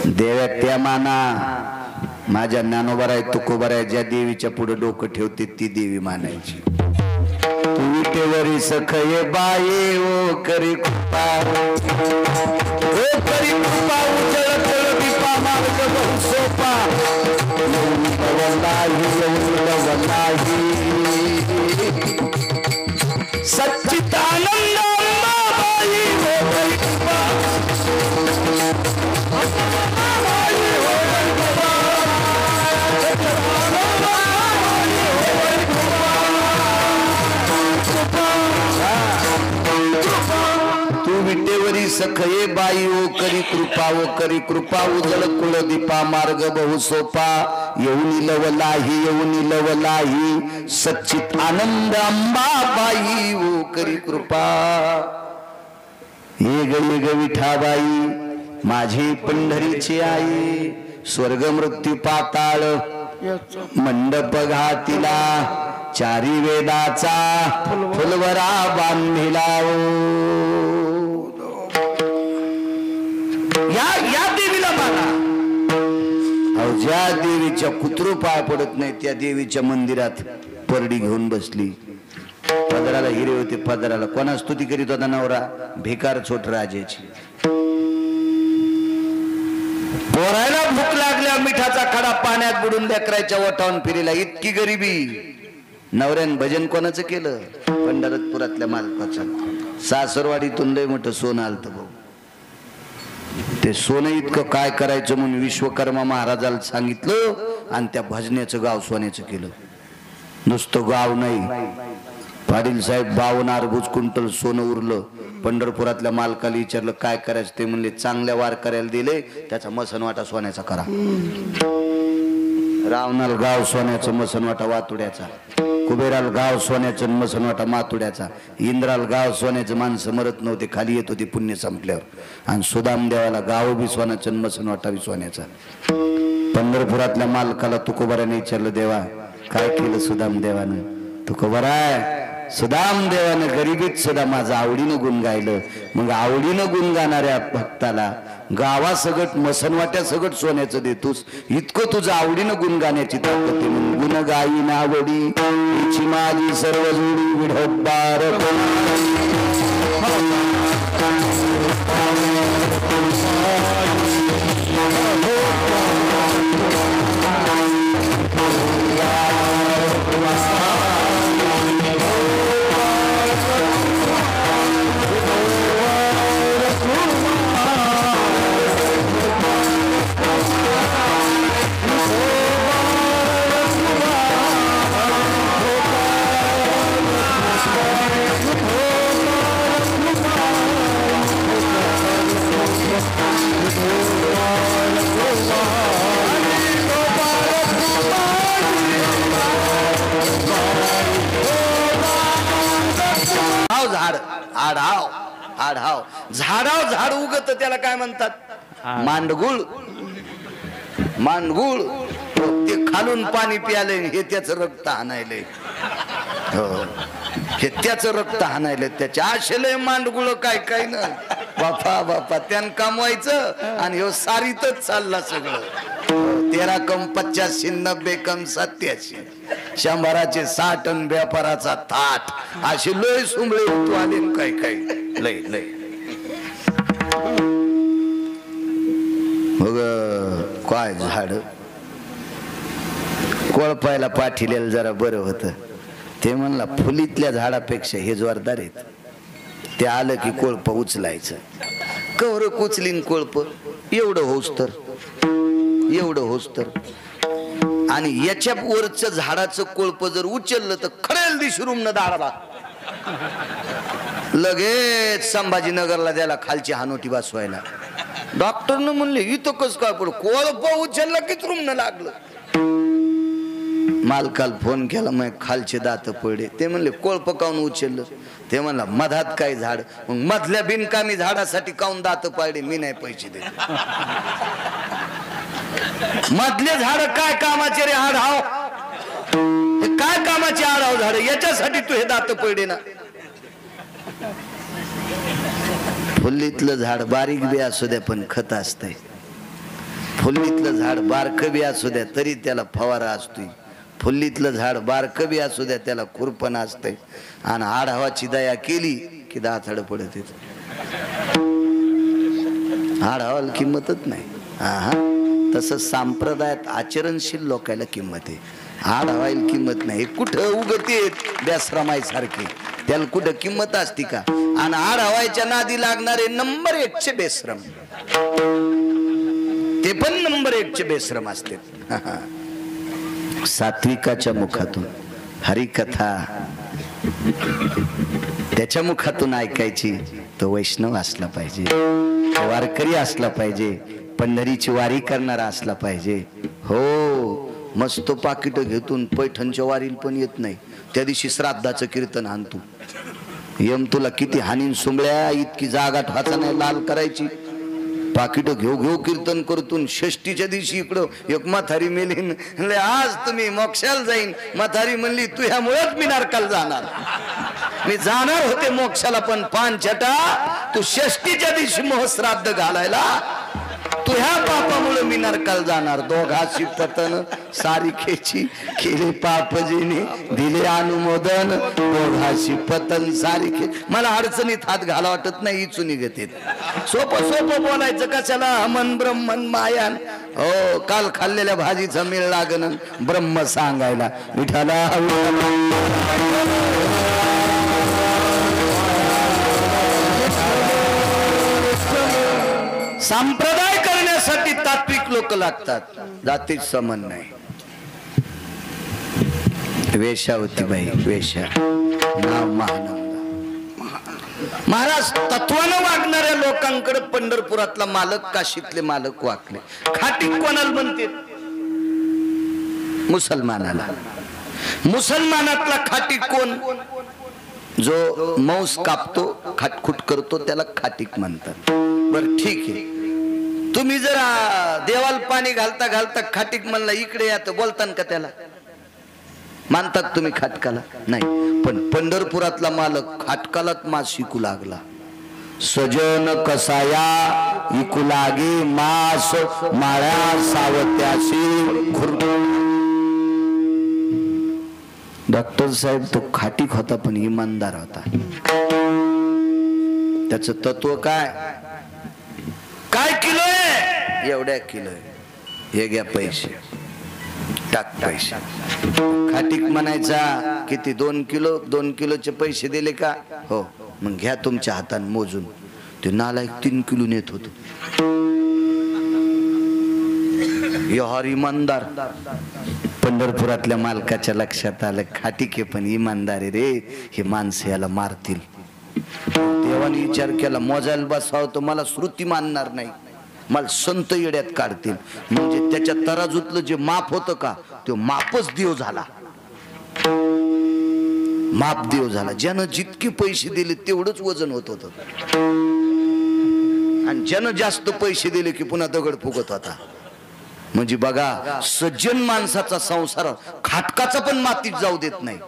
देव्या त्या माना. माझ्या ज्ञानोबर आहे तुकोबर आहे, ज्या देवीच्या पुढे डोकं ठेवते ती देवी मानायची. तू विटेवरी सखये बाये ओ करी कृपा, ओ करी कृपा, उजळ तळ दीपा मार्ग बहु सोपा, वल्लाही सच्चिदानंद अंबाबाई ओ करी कृपा. तू विटेवरी सखये बाई ओ करी कृपा, ओ करी कृपा, उजळ कुळ दीपा मार्ग बहु सोपा, येऊन लवलाही येऊन लवलाही सच्चित आनंद अंबाबाई ओ करी कृपा. ये ग विठाबाई माझी पंढरीची आई, स्वर्ग मृत्यू पाताळ मंडप घातिला, चारी वेदाचा फुलवरा बांधिला. या देवीला माना. ज्या देवीच्या कुत्रो पाय पडत नाही त्या देवीच्या मंदिरात परडी घेऊन बसली. पदराला हिरे होते, पदराला कोणा स्तुती करीत होता? नवरा भिकार छोट राजाची. पोरायला भूक लागल्या, मिठाचा खडा पाण्यात बुडून लेकराच्या ओठावून फिरीला. इतकी गरिबी. नवऱ्यान भजन कोणाचं केलं? पंढरपुरातल्या मालकाचं. सासरवाडीतून लय मोठं सोनं आलत भाऊ. ते सोनं इतकं काय करायचं म्हणून विश्वकर्मा महाराजाला सांगितलं आणि त्या भजनेचं गाव सोन्याचं केलं. नुसतं गाव नाही, पाटील साहेब 52 अर्बुज क्विंटल सोनं उरलं. पंढरपुरातल्या मालकाला विचारलं काय करायचं? ते म्हणले चांगल्या वार करायला दिले, त्याचा मसनवाटा सोन्याचा करा. रावणाला गाव सोन्याचं, मसनवाटा वातुड्याचा. कुबेराला गाव सोन्याचं, मसनवाटा मातुड्याचा. इंद्राला गाव सोन्याचं, माणसं मरत नव्हते, खाली येत होते पुण्य संपल्यावर. आणि सुदाम देवाला गाव बी सोन्याचं, मसनवाटा बी सोन्याचा. पंढरपुरातल्या मालकाला तुकोबराने विचारलं, देवा काय केलं सुदाम देवानं? तुकोबराय सुदाम देवानं गरिबीत सुद्धा माझं आवडीनं गुण गायलं. मग आवडीनं गुण गाणाऱ्या भक्ताला गावा सगट मसनवाट्या सगट सोन्याचं देतोस, इतकं तुझं आवडीनं गुण गाण्याची ताकद आहे. म्हणून गुण गाई नावडी हिची माझी सर्व जोडी विढोबार. आढाव आढाव झाडाव झाड उगत त्याला काय म्हणतात? मांडगुळ. मांडगुळ ते खालून पाणी प्याले हे त्याचं रक्त हाणायले. हे त्याचं रक्त हाणायले. त्याच्या आशेले मांडगुळ काय काय ना बापा बापा त्यानं कमवायचं आणि ह्यो सारीतच चालला सगळं. 13 कम 85 90 कम 87 100चे 60 आणि व्यापाराचा थाट अशी लय सुंबळे तू आले काय काय लय लय. मग काय झाड कोळपायला पाठीलेलं जरा बरं होतं. ते म्हणला फुलीतल्या झाडापेक्षा हे जोरदार आहेत. ते आलं की कोळप उचलायचं. कवर उचलीन कोळप एवढं होस तर एवढं होस तर आणि याच्या वरचं झाडाचं कोळप जर उचललं तर खडेल दिशरून न दाराला लगेच संभाजीनगरला त्याला खालची हानोटी बसवायला. डॉक्टरनं म्हणले इथं कस काय पड कोळप उचललं की रुमनं लागलं. मालकाला फोन केला मग खालचे दात पडले. ते म्हणले कोळप काऊन उचललं. ते म्हणला मधात काय झाड. मग मधल्या बिनकामी झाडासाठी काऊन दात पाडले. मी नाही पैसे दे. मधले झाड काय कामाचे रे आढाव. हे काय कामाचे आढाव झाड. याच्यासाठी तू हे दात पडले ना. फुल्लीतलं झाड बारीक बी असू द्या पण खत असतंय. फुल्लीतलं झाड बारक बी असू द्या तरी त्याला फवारा असतोय. फुल्लीतलं झाड बारक बी असू द्या त्याला खुरपण असतंय. आणि आढावाची दया केली की दाथड पडत येत. आढावाला किंमतच नाही. हा तसं संप्रदायात आचरणशील लोकांना किंमत आहे. आढावायला किंमत नाही. कुठं उगते बेसरामाई सारखे त्याला कुठं किंमत असती का. आणि आढावायच्या नादी लागणारे नंबर 1चे बेश्रम. ते पण नंबर 1चे बेश्रम असते. सात्विकाच्या मुखातून हरिकथा त्याच्या मुखातून ऐकायची. तो वैष्णव असला पाहिजे. वारकरी असला पाहिजे. पंढरीची वारी करणारा असला पाहिजे. हो मस्त पाकिट घेतून पैठणच्या वारीला पण येत नाही. त्या दिवशी श्राद्धाचं कीर्तन आणतो. यम तुला किती हानीन सुंबळ्या. इतकी जागा ठवाचा नाही लाल करायची. पाकिट घेऊ घेऊ कीर्तन करतून षष्टीच्या दिवशी इकडं एक म्हातारी मेलीन. आज तुम्ही मोक्षाला जाईन. म्हातारी म्हणली तू ह्यामुळेच मी नरकाला जाणार. मी जाणार होते मोक्षाला पण पान छटा तू षष्टीच्या दिवशी मोहश्राद्ध घालायला. तू ह्या पापामुळे मी नरकाला जाणार. दोघाशी पतन सारिखेची केले पापजीने दिले अनुमोदन. दोघाशी पतन सारिखे. मला अडचणीत हात घाला वाटत नाही. इचू निघत येत. सोपं सोपं बोलायचं कशाला. हमन ब्रह्मन मायान. हो काल खाल्लेल्या भाजीचा मेळ लागन ब्रह्म सांगायला. विठाला संप्रदाय करण्यासाठी तात्विक लोक लागतात. जातीच समान नाही. वेशा होती बाई. वेशा नाव महानंद. महाराज तत्वानं वागणाऱ्या लोकांकडे पंढरपुरातला मालक काशीतले मालक वाकले. खाटीक कोणाला म्हणते. मुसलमानाला. मुसलमानातला खाटीक कोण. जो मौस कापतो खाटखुट करतो त्याला खाटीक म्हणतात. बर ठीक आहे. तुम्ही जरा देवाला पाणी घालता घालता खाटीक म्हणला इकडे या तर बोलतान का त्याला. मानतात तुम्ही खाटकाला नाही. पण पंढरपुरातला मालक खाटकालाच मास शिकू लागला. सजन कसाया इकू लागे मास माळ्या सावत्याशी खुर्द. डॉक्टर साहेब तो खाटीक होता पण इमानदार होता. त्याच तत्व काय. काय किलो आहे. एवढ्या किलो आहे. हे घ्या पैसे टाक पैसे. खाटीक म्हणायचा किती 2 किलो. 2 किलोचे पैसे दिले का. हो मग घ्या तुमच्या हाताने मोजून. ते नालायक 3 किलो नेत होतो. यार इमानदार. पंढरपुरातल्या मालकाच्या लक्षात आलं खाटीक आहे पण इमानदार आहे रे. हे माणसं याला मारतील. देवाने विचार केला मोजायला बसावं तर मला श्रुती मानणार नाही. मला संत येड्यात काढतील. म्हणजे त्याच्या तराजूतलं जे माप होतं का तो मापच देव झाला. माप देव झाला. ज्यानं जितके पैसे दिले तेवढंच वजन होत होतं. आणि ज्यानं जास्त पैसे दिले की पुन्हा दगड फुगत होता. म्हणजे बघा सज्जन माणसाचा संसार खाटकाचा पण मातीत जाऊ देत नाही.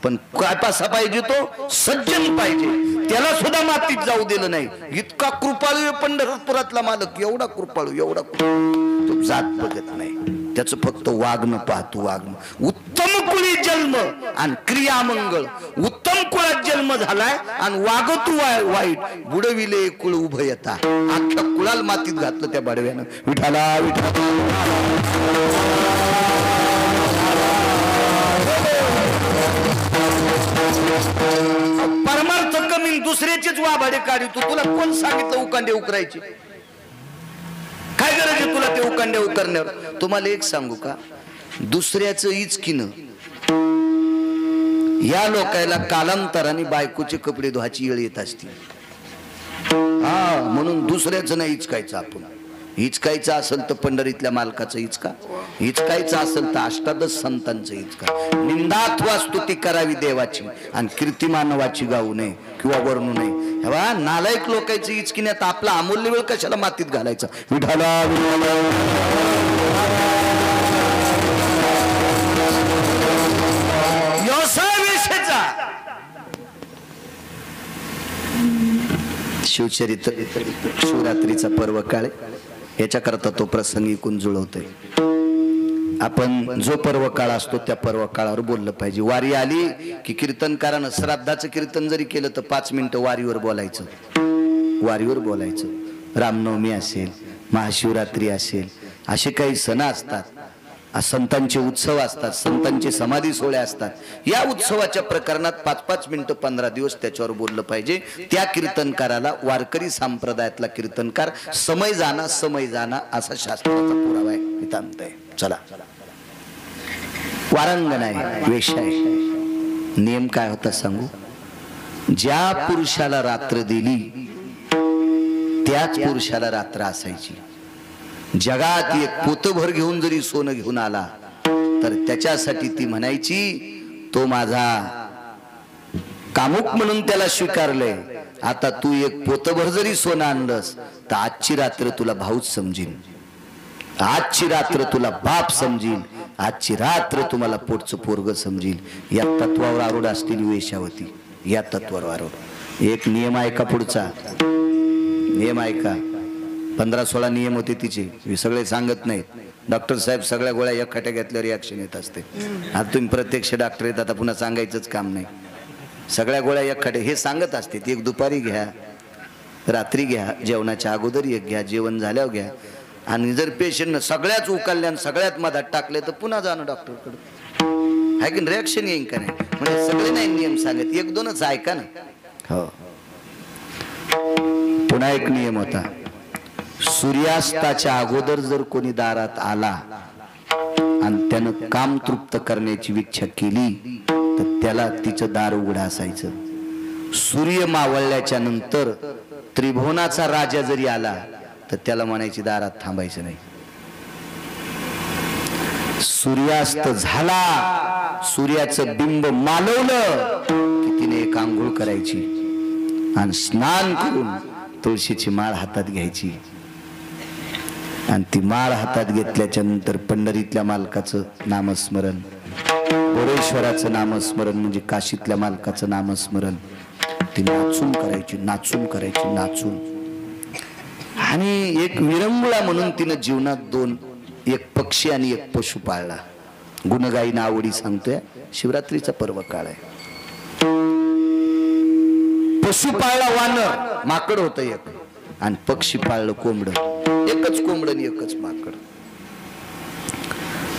पण काय पासा पाहिजे तो सज्जन पाहिजे. त्याला सुद्धा मातीत जाऊ दिलं नाही. इतका कृपाळू पंढरपुरातला मालक. एवढा कृपाळू एवढा तो जात बघत नाही. त्याचं फक्त वागणं पाहतो. वागणं उत्तम कुळी जन्म आणि क्रियामंगळ. उत्तम कुळात जन्म झालाय आणि वागतू वाईट बुडविले कुळ उभयता. अख्ख्या कुळाला मातीत घातलं त्या बडव्यानं. विठाला विठाला. परमार्थ कमी दुसऱ्याचेच वाभाडे काढतो. तुला कोण सांगितलं उकांडे उकरायचे. काय गरज आहे तुला ते उकांडे उकरण्यावर. तुम्हाला एक सांगू का दुसऱ्याचं इचकीनं या लोकायला कालांतराने बायकोचे कपडे धुवायची वेळ येत असते. हा, म्हणून दुसऱ्याचं नाही इचकायचं. आपण हिचकायचं असेल तर पंढरीतल्या मालकाचं हिचका, हिचकायचं असेल तर अष्टादश संतांचं हिचका. निंदात्वा स्तुती करावी देवाची आणि कीर्ती मानवाची गाऊ नये किंवा वर्णू नये. तेव्हा नालायक लोकांचं हिचकिण्यात आपला अमूल्य वेळ कशाला मातीत घालायचा. विठाला शिवचरित्र शिवरात्रीचा पर्व काळे याच्याकरता तो प्रसंग ऐकून जुळवतोय. आपण जो पर्व काळ असतो त्या पर्व काळावर बोललं पाहिजे. वारी आली की कीर्तनकारानं श्राद्धाचं कीर्तन जरी केलं तर 5 मिनिटं वारीवर बोलायचं. वारीवर बोलायचं. रामनवमी असेल, महाशिवरात्री असेल, असे काही सण असतात, संतांचे उत्सव असतात, संतांचे समाधी सोहळे असतात. या उत्सवाच्या प्रकरणात 5-5 मिनिटं 15 दिवस त्याच्यावर बोललं पाहिजे. त्या कीर्तनकाराला वारकरी संप्रदायातला कीर्तनकार समय जाना असा शास्त्राचा पुरावा आहे. नितांत आहे. चला, वारांगण आहे, वेश आहे. नियम काय होता सांगू. ज्या पुरुषाला रात्र दिली त्याच पुरुषाला रात्र असायची. जगात एक पोतभर घेऊन जरी सोनं घेऊन आला तर त्याच्यासाठी ती म्हणायची तो माझा कामुक म्हणून त्याला स्वीकारलंय. आता तू एक पोतभर जरी सोनं आणलंस तर आजची रात्र तुला भाऊच समजील, आजची रात्र तुला बाप समजील, आजची रात्र तुम्हाला पोटचं पोरग समजील. या तत्वावर आरूढ असलेली वेश्यावती. या तत्वावर आरूढ. एक नियम आहे का पुढचा नियम आहे का. 15-16 नियम होते तिचे, हे सगळे सांगत नाहीत. डॉक्टर साहेब सगळ्या गोळ्या एकखाट्या घेतल्यावर रिॲक्शन येत असते. आता तुम्ही प्रत्यक्ष डॉक्टर येत, आता पुन्हा सांगायचंच काम नाही. सगळ्या गोळ्या एकखाट्या हे सांगत असते. एक दुपारी घ्या, रात्री घ्या, जेवणाच्या अगोदर एक घ्या, जेवण झाल्यावर घ्या. आणि जर पेशंटनं सगळ्याच उकलल्या सगळ्यात मधात टाकले तर पुन्हा जाणं डॉक्टरकडे. आहे की रिॲक्शन येईन का नाही. म्हणजे सगळे नाही नियम सांगत, 1-2च ऐका ना. हो, पुन्हा एक नियम होता. सूर्यास्ताच्या अगोदर जर कोणी दारात आला आणि त्यानं काम तृप्त करण्याची इच्छा केली तर त्याला तिचं दार उघडं असायचं. सूर्य मावळल्याच्या नंतर त्रिभुवनाचा राजा जरी आला तर त्याला म्हणायची दारात थांबायचं नाही. सूर्यास्त झाला, सूर्याचं बिंब मालवलं की तिने एक आंघोळ करायची आणि स्नान करून तुळशीची माळ हातात घ्यायची. आणि ती माळ हातात घेतल्याच्या नंतर पंढरीतल्या मालकाचं नामस्मरण, बोरेश्वराचं नामस्मरण म्हणजे काशीतल्या मालकाचं नामस्मरण ती नाचून करायची, नाचून करायची, नाचून. आणि एक विरंगुळा म्हणून तिनं जीवनात 2, एक पक्षी आणि एक पशु पाळला. गुणगायीनं आवडी सांगतोय. शिवरात्रीचा पर्व काळ आहे. पशु पाळला वानर, माकड होतं एक, आणि पक्षी पाळलं कोंबड. एकच कोंबड आणि एकच माकड.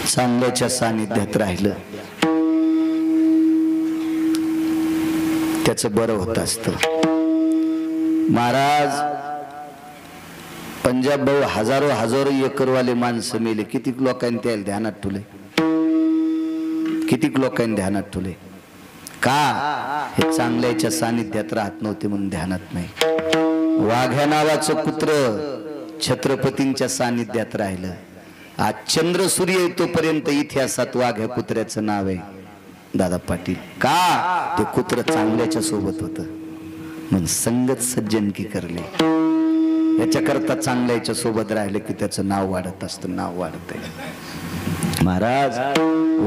चांगल्याच्या सानिध्यात राहिलं त्याचं बरं होत असतं. महाराज पंजाब भाऊ हजारो एकरवाले माणसं मेले. कितीक लोकांनी त्याला ध्यानात ठेवले, कितीक लोकांनी ध्यानात ठेवले. का हे चांगल्याच्या सानिध्यात राहत नव्हते म्हणून ध्यानात नाही. वाघ्या नावाचं कुत्र छत्रपतींच्या सानिध्यात राहिलं. आज चंद्र सूर्य येतोपर्यंत इतिहासात वाघ्या कुत्र्याचं नाव आहे दादा पाटील. का ते कुत्र चांगल्याच्या सोबत होत म्हणून संगत सज्जनकी करले. याच्याकरता चांगल्याच्या सोबत राहिलं की त्याचं नाव वाढत असतं, नाव वाढत आहे. महाराज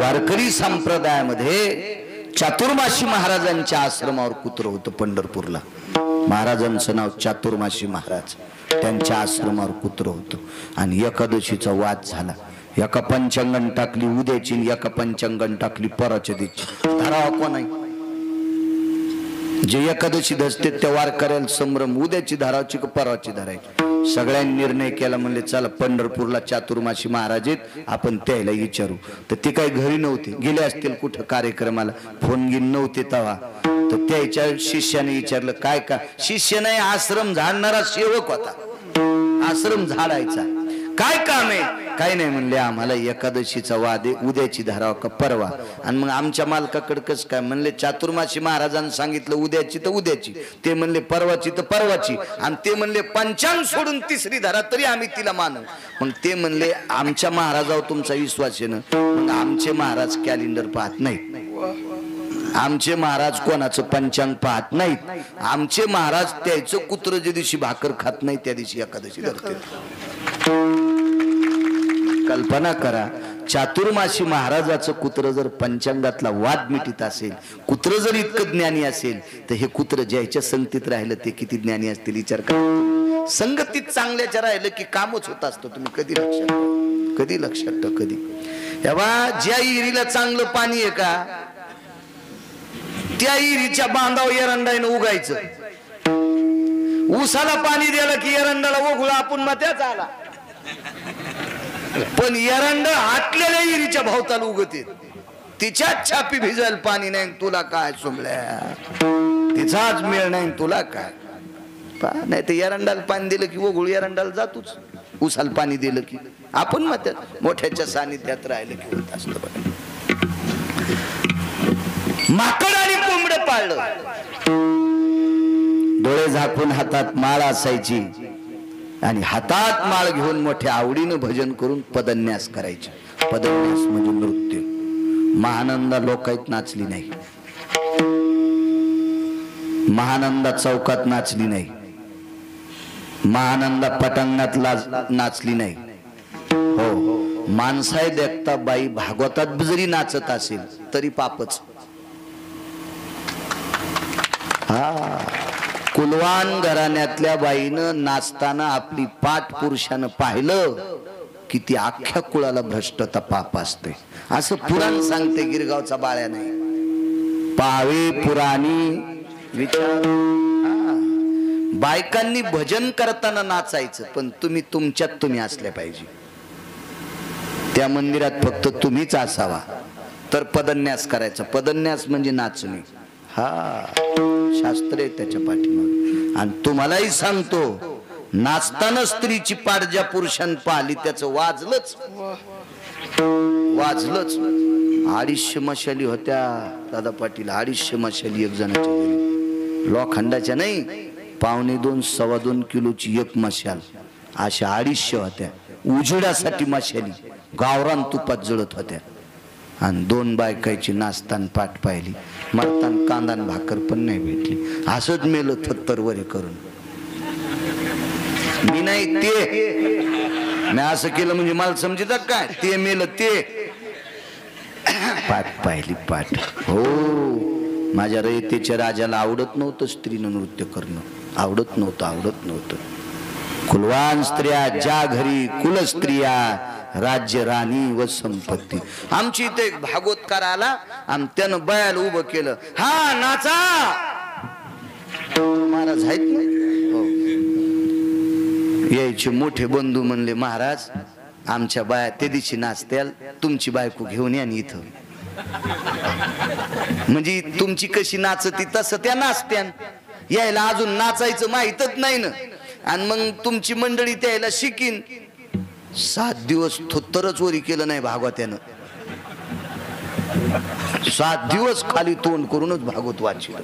वारकरी संप्रदायामध्ये चातुर्मासी महाराजांच्या आश्रमावर कुत्र होतं पंढरपूरला. महाराजांचं नाव चातुर्मासी महाराज. त्यांच्या आश्रमावर कुत्र होतं. आणि एकादशीचा वाद झाला. एका पंचांगण टाकली उद्याची, एका पंचांगण टाकली परवाच्या दिवशी. धरावा कोण आहे. जे एकादशी धसते त्या वारकऱ्याला संभ्रम, उद्याची धरावची का परवाची धरायची. सगळ्यांनी निर्णय केला, म्हणले चला पंढरपूरला चातुर्मासी महाराज आहेत, आपण त्याला विचारू. तर ते काही घरी नव्हते, गेले असतील कुठं कार्यक्रमाला, फोन घेऊन नव्हते तवा. तर त्याच्या शिष्याने विचारलं काय का. शिष्य नाही, आश्रम झाडणारा सेवक होता. आश्रम झाडायचा. काय काम आहे? काही नाही म्हणले, आम्हाला एकादशीचा वाद आहे, उद्याची धराव का परवा. आणि मग आमच्या मालकाकडे कसं काय? म्हणले चातुर्मासी महाराजांनी सांगितलं उद्याची तर उद्याची, ते म्हणले परवाची तर परवाची, आणि ते म्हणले पंचांग सोडून तिसरी धरा तरी आम्ही तिला मानू. मग ते म्हणले आमच्या महाराजावर तुमचा विश्वास आहे ना? मग आमचे महाराज कॅलेंडर पाहत नाहीत, आमचे महाराज कोणाचं पंचांग पाहत नाहीत, आमचे महाराज त्याचं कुत्र ज्या दिवशी भाकर खात नाही त्या दिवशी एकादशी धरते. कल्पना करा, चातुर्मासी महाराजाचं कुत्र जर पंचांगातला वाद मिटित असेल, कुत्र जर इतकं ज्ञानी असेल, तर हे कुत्र ज्याच्या संगतीत राहिलं ते किती ज्ञानी असतील विचार करा. संगतीत चांगल्याच्या राहिलं की कामच होत असतं. तुम्ही कधी लक्षात ठेवा, कधी तेव्हा ज्या विहिरीला चांगलं पाणी आहे का, त्या विहिरीच्या बांधावर एरंडाईनं उगायचं. ऊसाला पाणी द्यायला की एरंडाला ओघळा आपण मग त्याच आला. पण एरंड आटलेल्या विहिरीच्या भोवताला उगते, तिच्याच छापी भिजायला पाणी नाही, तुला काय सोमल्या, तिचाच मेळ नाही, तुला काय. नाही तर एरंडाला पाणी दिलं की ओघळू एरंडाला जातोच, ऊसाला पाणी दिलं की आपण मग त्यात मोठ्याच्या सानिध्यात राहिलं की होत असतं. बघा, माकड आणि कोंबड पाळलं, डोळे झाकून हातात माळ असायची आणि हातात माळ घेऊन मोठ्या आवडीनं भजन करून पदन्यास करायचे. पदन्यास म्हणजे नृत्य. महानंदा लोकात नाचली नाही, महानंदा चौकात नाचली नाही, महानंदा पटांगणात नाचली नाही. हो, माणसाय देखता बाई भागवतात जरी नाचत असेल तरी पापच. हा, कुलवान घराण्यातल्या बाईनं नाचताना आपली पाठ पुरुषानं पाहिलं की ती अख्ख्या कुळाला भ्रष्टता पाप असते, असं पुराण सांगते. गिरगावचा बाळ्या नाही पावे पुराणी विचार. बायकांनी भजन करताना नाचायचं, पण तुम्ही तुमच्यात तुम्ही असल्या पाहिजे. त्या मंदिरात फक्त तुम्हीच असावा तर पदन्यास करायचा. पदन्यास म्हणजे नाचणे. हा, शास्त्र आहे त्याच्या पाठीमागे. आणि तुम्हालाही सांगतो, नाचताना स्त्रीची पाठ ज्या पुरुषांनी पाहिली त्याचं वाजलंच. 250 मशाली होत्या दादा पाटील, 250 मशाली एक जणाच्या घरी. लोखंडाच्या नाही, 1.5-2, 2.25 किलोची एक मशाल, अशा 250 होत्या. उजेडासाठी मशाली गावरान तुपात जळत होत्या. आणि 2 बायकाची नाचताना पाठ पाहिली, मरताना कांदा भाकर पण नाही भेटली. असंच मेलं थत्तर वरे करून. मी नाही ते, मी असं केलं म्हणजे मला समजत काय, ते मेलं ते. पाठ पाहिली पाठ. हो, माझ्या रयतेच्या राजाला आवडत नव्हतं स्त्रीनं नृत्य करणं, आवडत नव्हतं. कुलवान स्त्रिया ज्या घरी, कुल स्त्रिया राज्य राणी व संपत्ती. आमची इथे एक भागवतकार आला आणि त्यानं बयाला उभं केलं. हा, नाचा. महाराज आहेत ना, यायचे मोठे बंधू म्हणले, महाराज आमच्या बाया ते दिवशी नाचत्याल, तुमची बायको घेऊन या इथं. म्हणजे तुमची कशी नाचती तसं त्या नाचत्यान, यायला अजून नाचायचं माहीतच नाही ना. आणि मग तुमची मंडळी त्याला शिकीन. 7 दिवस थोत्तरच वरी केलं नाही भागवत्यानं. 7 दिवस खाली तोंड करूनच भागवत वाचिलं.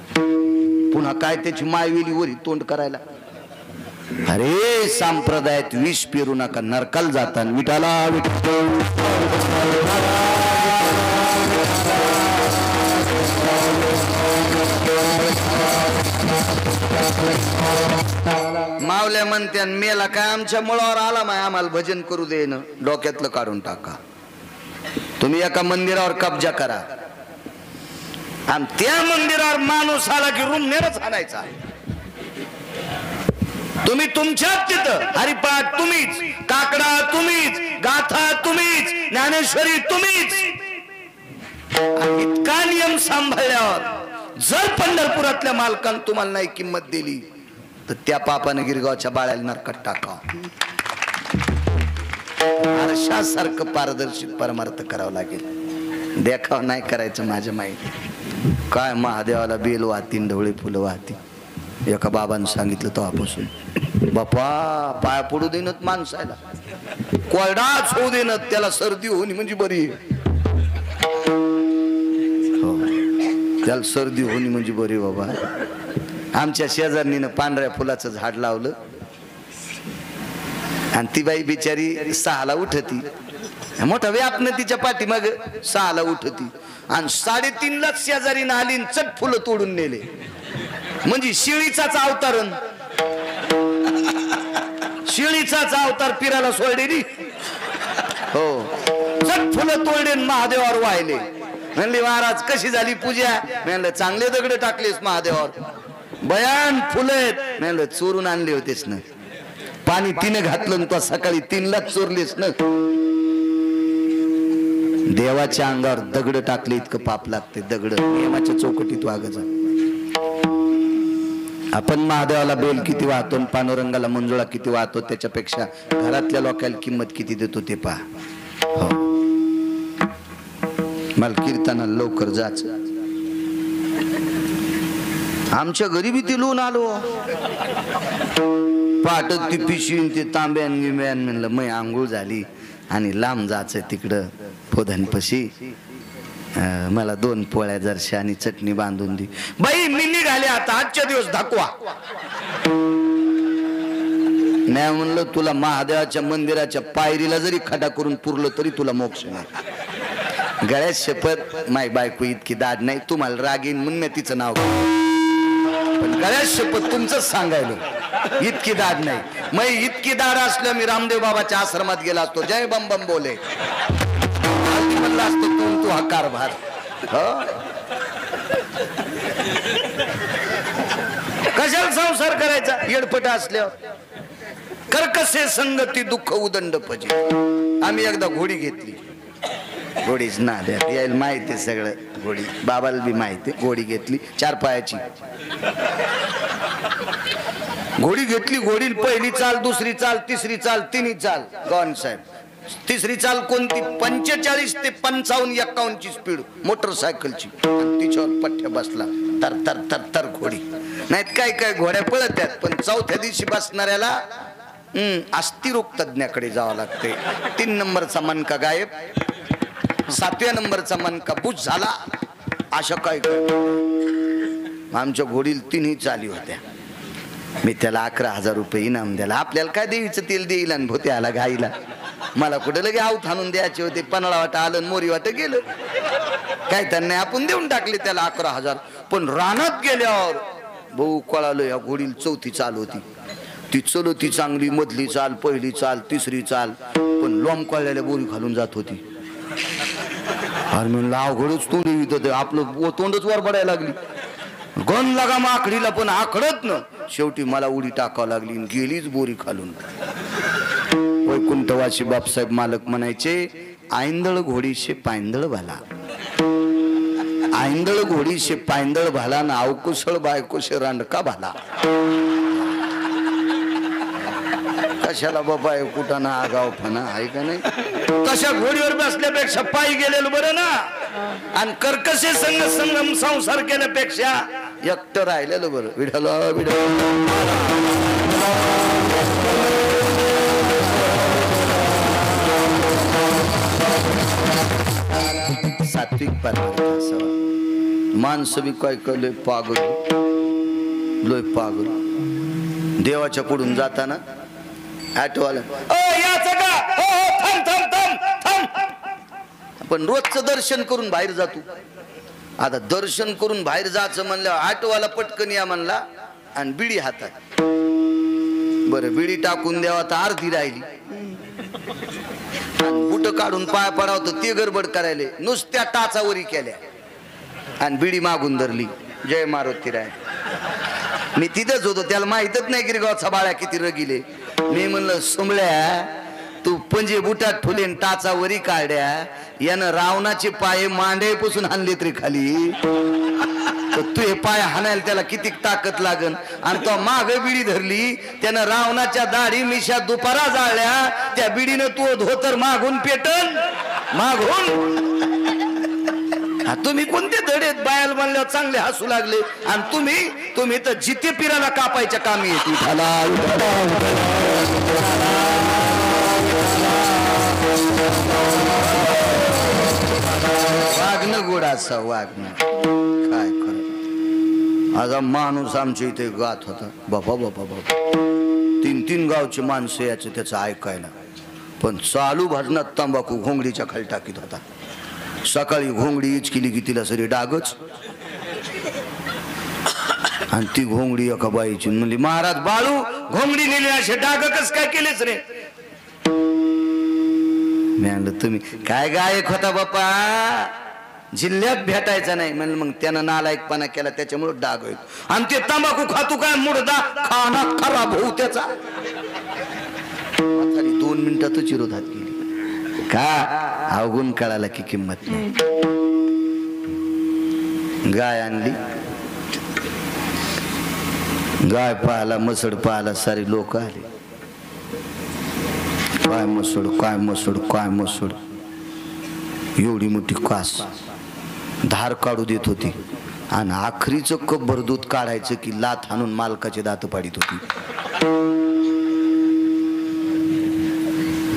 पुन्हा काय त्याची मायवेली वरी तोंड करायला. अरे, संप्रदायात विष पेरू नका, नरकाल जाता. विठाला मावल्या म्हणत्या, मेला काय आमच्या मुळावर आला माय, आम्हाला भजन करू दे ना. डोक्यातलं काढून टाका. तुम्ही एका मंदिरावर कब्जा करा आणि त्या मंदिरावर माणूस आला की रूम नेरच आणायचा. तुम्ही तुमच्यात तिथं हरिपाठ तुम्हीच, काकडा तुम्हीच, गाथा तुम्हीच, ज्ञानेश्वरी तुम्हीच. इतका नियम सांभाळल्यावर जर पंढरपुरातल्या मालकांनी तुम्हाला नाही किंमत दिली तर त्या पापाने गिरगावच्या बाळ्याला नरकात टाका. आरशासारखं पारदर्शी परमार्थ करावं लागेल. देखाव नाही करायचं. माझ्या माहिती काय महादेवाला बेल वाहतीन, ढवळे फुलं वाहती. एका बाबांनी सांगितलं तेव्हापासून बापा पाया पडू देणत माणसाला, कोरडाच होऊ देणत, त्याला सर्दी होणी म्हणजे बरी हो, त्याला सर्दी होणी म्हणजे बरी बाबा. आमच्या शेजारणीनं पांढऱ्या फुलाचं झाड लावलं आणि ती बाई बिचारी 6ला उठती, मोठा व्याप न तिच्या पाठीमाग 6ला उठती आणि 3:30ला शेजारीनं आली चट फुलं तोडून नेले. म्हणजे शिळीचाच अवतारण, शिळीचाच अवतार पिराला सोडलेली हो. चट फुलं तोडले महादेवावर वाहिले. म्हणले महाराज कशी झाली पूजा? म्हणलं चांगले दगड टाकलेस महादेवावर. बयान फुलं आहेत. म्हणलं चोरून आणले होतेस ना, पाणी 3 घातलं तो सकाळी 3लाच चोरलेस ना. देवाच्या अंगावर दगड टाकले इतकं पाप लागते. दगड नियमाच्या चौकटीत वागायचा. आपण महादेवाला बेल किती वाहतो, पांडुरंगाला मंजुळा किती वाहतो, त्याच्यापेक्षा घरातल्या लोकांना किंमत किती देतो ते पहा हो. मला कीर्तनाला लवकर जाच. आमच्या गरीबी ती लोन आलो पाटत ती पिशवी ते तांब्यान गिंब्यान. म्हणलं मै आंघोळ झाली आणि लांब जायचं तिकडं फोधनपशी. मला 2 पोळ्या जरशा आणि चटणी बांधून दी. बाई मी निघाले आता, आजच्या दिवस दाखवा. नाही म्हणलं तुला महादेवाच्या मंदिराच्या पायरीला जरी खडा करून पुरलं तरी तुला मोक्ष नाही. गळ्यात शपथ, माय बायको इतकी दाद नाही, तुम्हाला राग येईन म्हणून मी तिचं नाव पण गळ्यात शपथ तुमचंच सांगायला, इतकी दाद नाही. मग इतकी दाड असलं मी रामदेव बाबाच्या आश्रमात गेला असतो, जय बम बम बोले म्हणलं असतो तू हा कारभार कशाला संसार करायचा येडपट असल्यावर. कर्कसे संगती दुःख उदंड पजे. आम्ही एकदा घोडी घेतली, घोडीच ना द्या यायला माहिती सगळं, घोडी बाबाला बी माहिती. घोडी घेतली 4 पायाची घोडी घेतली. घोडी पहिली चाल, दुसरी चाल, तिसरी चाल, 3ही चाल. गॉन साहेब तिसरी चाल कोणती? 45 ते 55 51 ची स्पीड मोटरसायकलची. तिच्यावर पठ्ठ्या बसला तर तर तर तर घोडी. नाहीत काय काय घोड्या पळत आहेत, पण 4थ्या दिवशी बसणाऱ्याला अस्थिरोग तज्ञाकडे जावं लागते. 3 नंबरचा मनका गायब, 7व्या नंबरचा मनका बुश झाला. अशा काय आमच्या घोडीला 3ही चाली होत्या. मी त्याला 11,000 रुपये इनाम द्याला. आपल्याला काय देवीचं तेल देईल आणि भोते आला घाईला. मला कुठे लगे आऊत आणून द्यायचे होते. पन्हाळा वाट आलं, मोरी वाट गेलं, काय त्यांना आपण देऊन टाकले त्याला 11,000. पण रानात गेल्यावर भाऊ कळालं या घोडीला 4थी चाल होती. ती चलती चांगली, मधली चाल, पहिली चाल, तिसरी चाल, पण लोंब कळलेल्या बोरी खालून जात होती. आणि म्हणलं अवघडच तोंड येत आपलं तोंडच वर पडायला लागली. गण लागा माकडीला पण आखडत न. शेवटी मला उडी टाकावं लागली, गेलीच बोरी खालून. वैकुंठवासी बापसाहेब मालक म्हणायचे, आईंदळ घोडीशे पायंदळ भाला, आईंदळ घोडीशे पायंदळ भाला ना अवकुशळ बायकोशे रांडका भाला. कशाला बाबा कुठं ना आगाव फना आहे का नाही. तशा घोडीवर बसल्यापेक्षा पायी गेलेलं बरं ना. आणि कर्कशे संग संगम संसार केल्यापेक्षा एकटं राहिलेलं बरं. विठ्ठल सात्विक पदार्थ असावा. माणसं बी काय कळले पागल, लोय पागल. देवाच्या पुढून जाताना ऑटोवाला आपण रोजचं दर्शन करून बाहेर जातो. आता दर्शन करून बाहेर जायचं म्हणल्यावर ऑटोवाला पटकन या म्हणला आणि बिडी हातात. बरं बिडी टाकून द्यावा तर अर्धी राहिली. बुट काढून पाय पडावतं ते गडबड करायले. नुसत्या टाचावरी केल्या आणि बिडी मागून धरली. जय मारुती राय. मी तिथंच होतो, त्याला माहितच नाही गिरगावचा बाळ्या किती रगिले. मी म्हणलं सुमळ्या तू पंजे बुटात ठुलेन टाचावरी काढ्या, यानं रावणाचे पाय मांड्यापासून हाणले तरी खाली. तू हे पाय हाणायला त्याला किती ताकद लागन. आणि तो माग बिडी धरली, त्यानं रावणाच्या दाढी मिशा दुपारा जाळल्या. त्या बिडीनं तू धोतर मागून पेटन मागून. तुम्ही कोणते धडेत बायाला म्हणल्यावर चांगले हसू लागले आणि तुम्ही तर जिथे पिराला कापायच्या कामी येते. वागणं गोड असं वागणं काय खरं. आज माणूस आमच्या इथे गात होता बाबा बाबा बाबा 3-3 गावची माणसं याचं त्याचं ऐकायला. पण चालू भजनात तंबाखू घोंगडीच्या खाली टाकीत होता. सकाळी घोंगडी इच केली की तिला सरी डागच आणि ती घोंगडी एका बाईची म्हणली महाराज बाळू घोंगडी नेली असे डाग कस काय केलेच रे. मी म्हणलं तुम्ही काय गायक होता बाप्पा जिल्ह्यात भेटायचा नाही म्हणलं. मग त्यानं नालायकपणा केला त्याच्यामुळे डाग होईल. आणि ते तंबाखू खातू काय मुडदा खाना खराब होऊ त्याचा. 2 मिनिटातच विरोधात गेली का अवगुण कळाला की किंमत नाही. गाय आणली गाय पाहाला मसड पाहाला सारे लोक आले. काय मसड काय मसड काय मसड एवढी मोठी कास धार काढू देत होती आणि आखरीचं कप भर दूध काढायचं की लाथ हाणून मालकाचे दात पाडीत होती.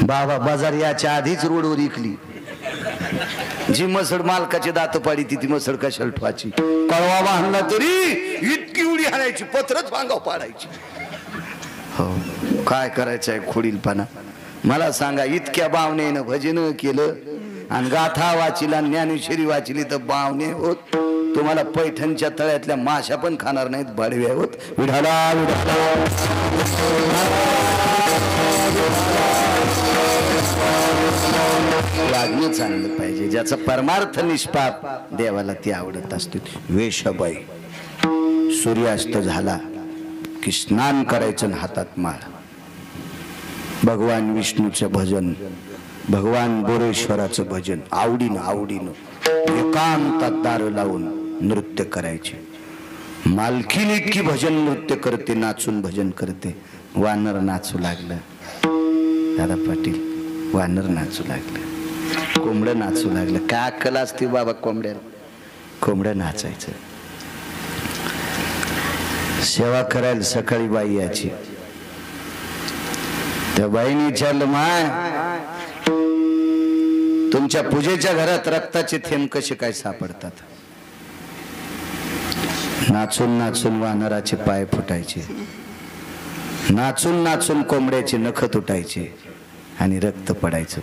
बाबा बाजार याच्या आधीच रोडवर इकली. जी मसड मालकाचे दात पाडी ती मसड कशाला ठेवायची. कळवा बांधला तरी इतकी उडी हाणायची पत्रच भांगाव पाडायची. हो काय करायचंय खोडीलपणा. मला सांगा इतक्या बावनेनं भजन केलं आणि गाथा वाचिला ज्ञानेश्वरी वाचली तर बावने होत. तुम्हाला पैठणच्या तळ्यातल्या माशा पण खाणार नाहीत भाडव्या होत. विढाला वागणं चांगलं पाहिजे. ज्याचा परमार्थ निष्पाप देवाला ती आवडत असते. वेशबाई सूर्यास्त झाला की स्नान करायचं हातात माळ. भगवान विष्णूचं भजन भगवान बोरेश्वराचं भजन आवडीनं एकांतात दार लावून नृत्य करायचे. मालकीन इतकी भजन नृत्य करते नाचून भजन करते. वानर नाचू लागलं दादा पाटील वानर नाचू लागलं कोंबडं नाचू लागलं. काय अक्कल असते बाबा कोंबड्याला. कोंबडं नाचायचं. सेवा करायला सकाळी बाई याची. त्या बाईने विचारलं माय तुमच्या पूजेच्या घरात रक्ताचे थेंब कसे काय सापडतात. नाचून नाचून वानराचे पाय फुटायचे. नाचून नाचून कोंबड्याचे नख तुटायचे आणि रक्त पडायचं.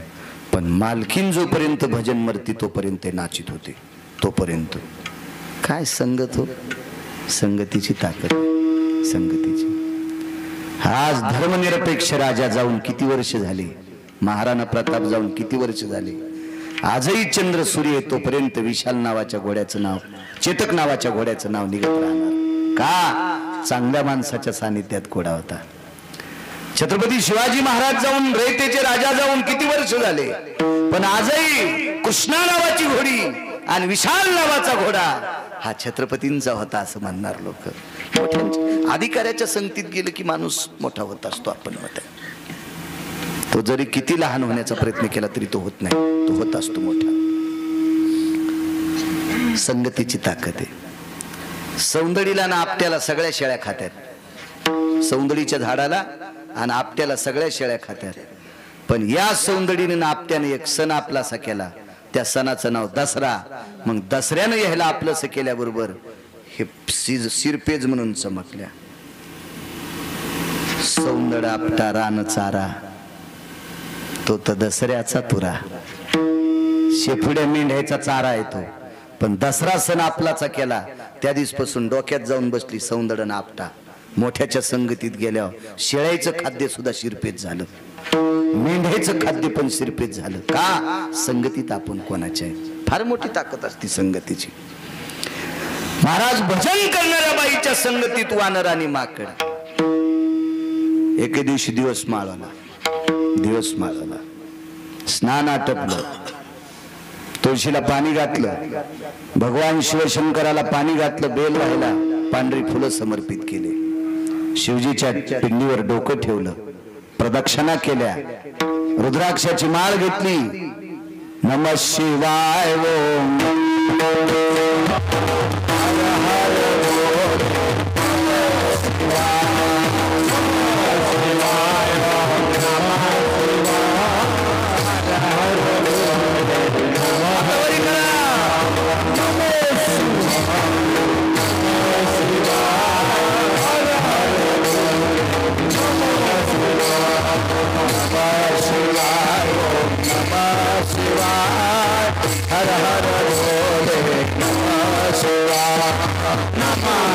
पण मालकीन जोपर्यंत भजन मरती तोपर्यंत नाचित होते. तोपर्यंत काय संगत हो. संगतीची ताकद संगतीची. आज धर्मनिरपेक्ष राजा जाऊन किती वर्ष झाली. महाराणा प्रताप जाऊन किती वर्ष झाले. आजही चंद्र सूर्य तोपर्यंत विशाल नावाच्या घोड्याचं नाव चेतक नावाच्या घोड्याचं नाव निघत राहणार. का चांगल्या माणसाच्या सानिध्यात घोडा होता. छत्रपती शिवाजी महाराज जाऊन रयतेचे राजा जाऊन किती वर्ष झाले. पण आजही कृष्णा नावाची घोडी आणि विशाल नावाचा घोडा हा छत्रपतींचा होता असं म्हणणार लोक. अधिकाऱ्याच्या संगतीत गेलं की माणूस मोठा होत असतो. आपण मत तो जरी किती लहान होण्याचा प्रयत्न केला तरी तो होत नाही. तो होत असतो मोठा. संगतीची ताकद आहे. सौंदडीला ना आपट्याला सगळ्या शेळ्या खात्यात. सौंदडीच्या झाडाला आणि आपट्याला सगळ्या शेळ्या खात्यात. पण या सौंदडीने ना आपट्याने एक सण आपलासा केला. त्या सणाचं नाव दसरा. मग दसऱ्यानं यायला आपलंसं केल्याबरोबर हे सिरपेज म्हणून चमकल्या. सौंदड आपटा रान चारा तो तर दसऱ्याचा तुरा. शेपुड्या मेंढ्याचा चारा येतो. पण दसरा सण आपलाचा केला त्या दिवसपासून डोक्यात जाऊन बसली सौंदड आपटा. मोठ्याच्या संगतीत गेल्यावर शेळ्याचं खाद्य सुद्धा शिरपेच झालं. मेंढ्याचं खाद्य पण शिरपेच झालं. का संगतीत आपण कोणाच्या आहे. फार मोठी ताकद असते संगतीची. महाराज भजन करणाऱ्या बाईच्या संगतीत वानर आणि माकड. एके दिवशी दिवस माळवला. स्नान आटपलं. तुळशीला पाणी घातलं. भगवान शिवशंकराला पाणी घातलं. बेल व्हायला पांढरी फुलं समर्पित केले. शिवजीच्या पिंडीवर डोकं ठेवलं. प्रदक्षिणा केल्या. रुद्राक्षाची माळ घेतली. नमः शिवाय ओम हर हर भोले नमः शिवाय नमः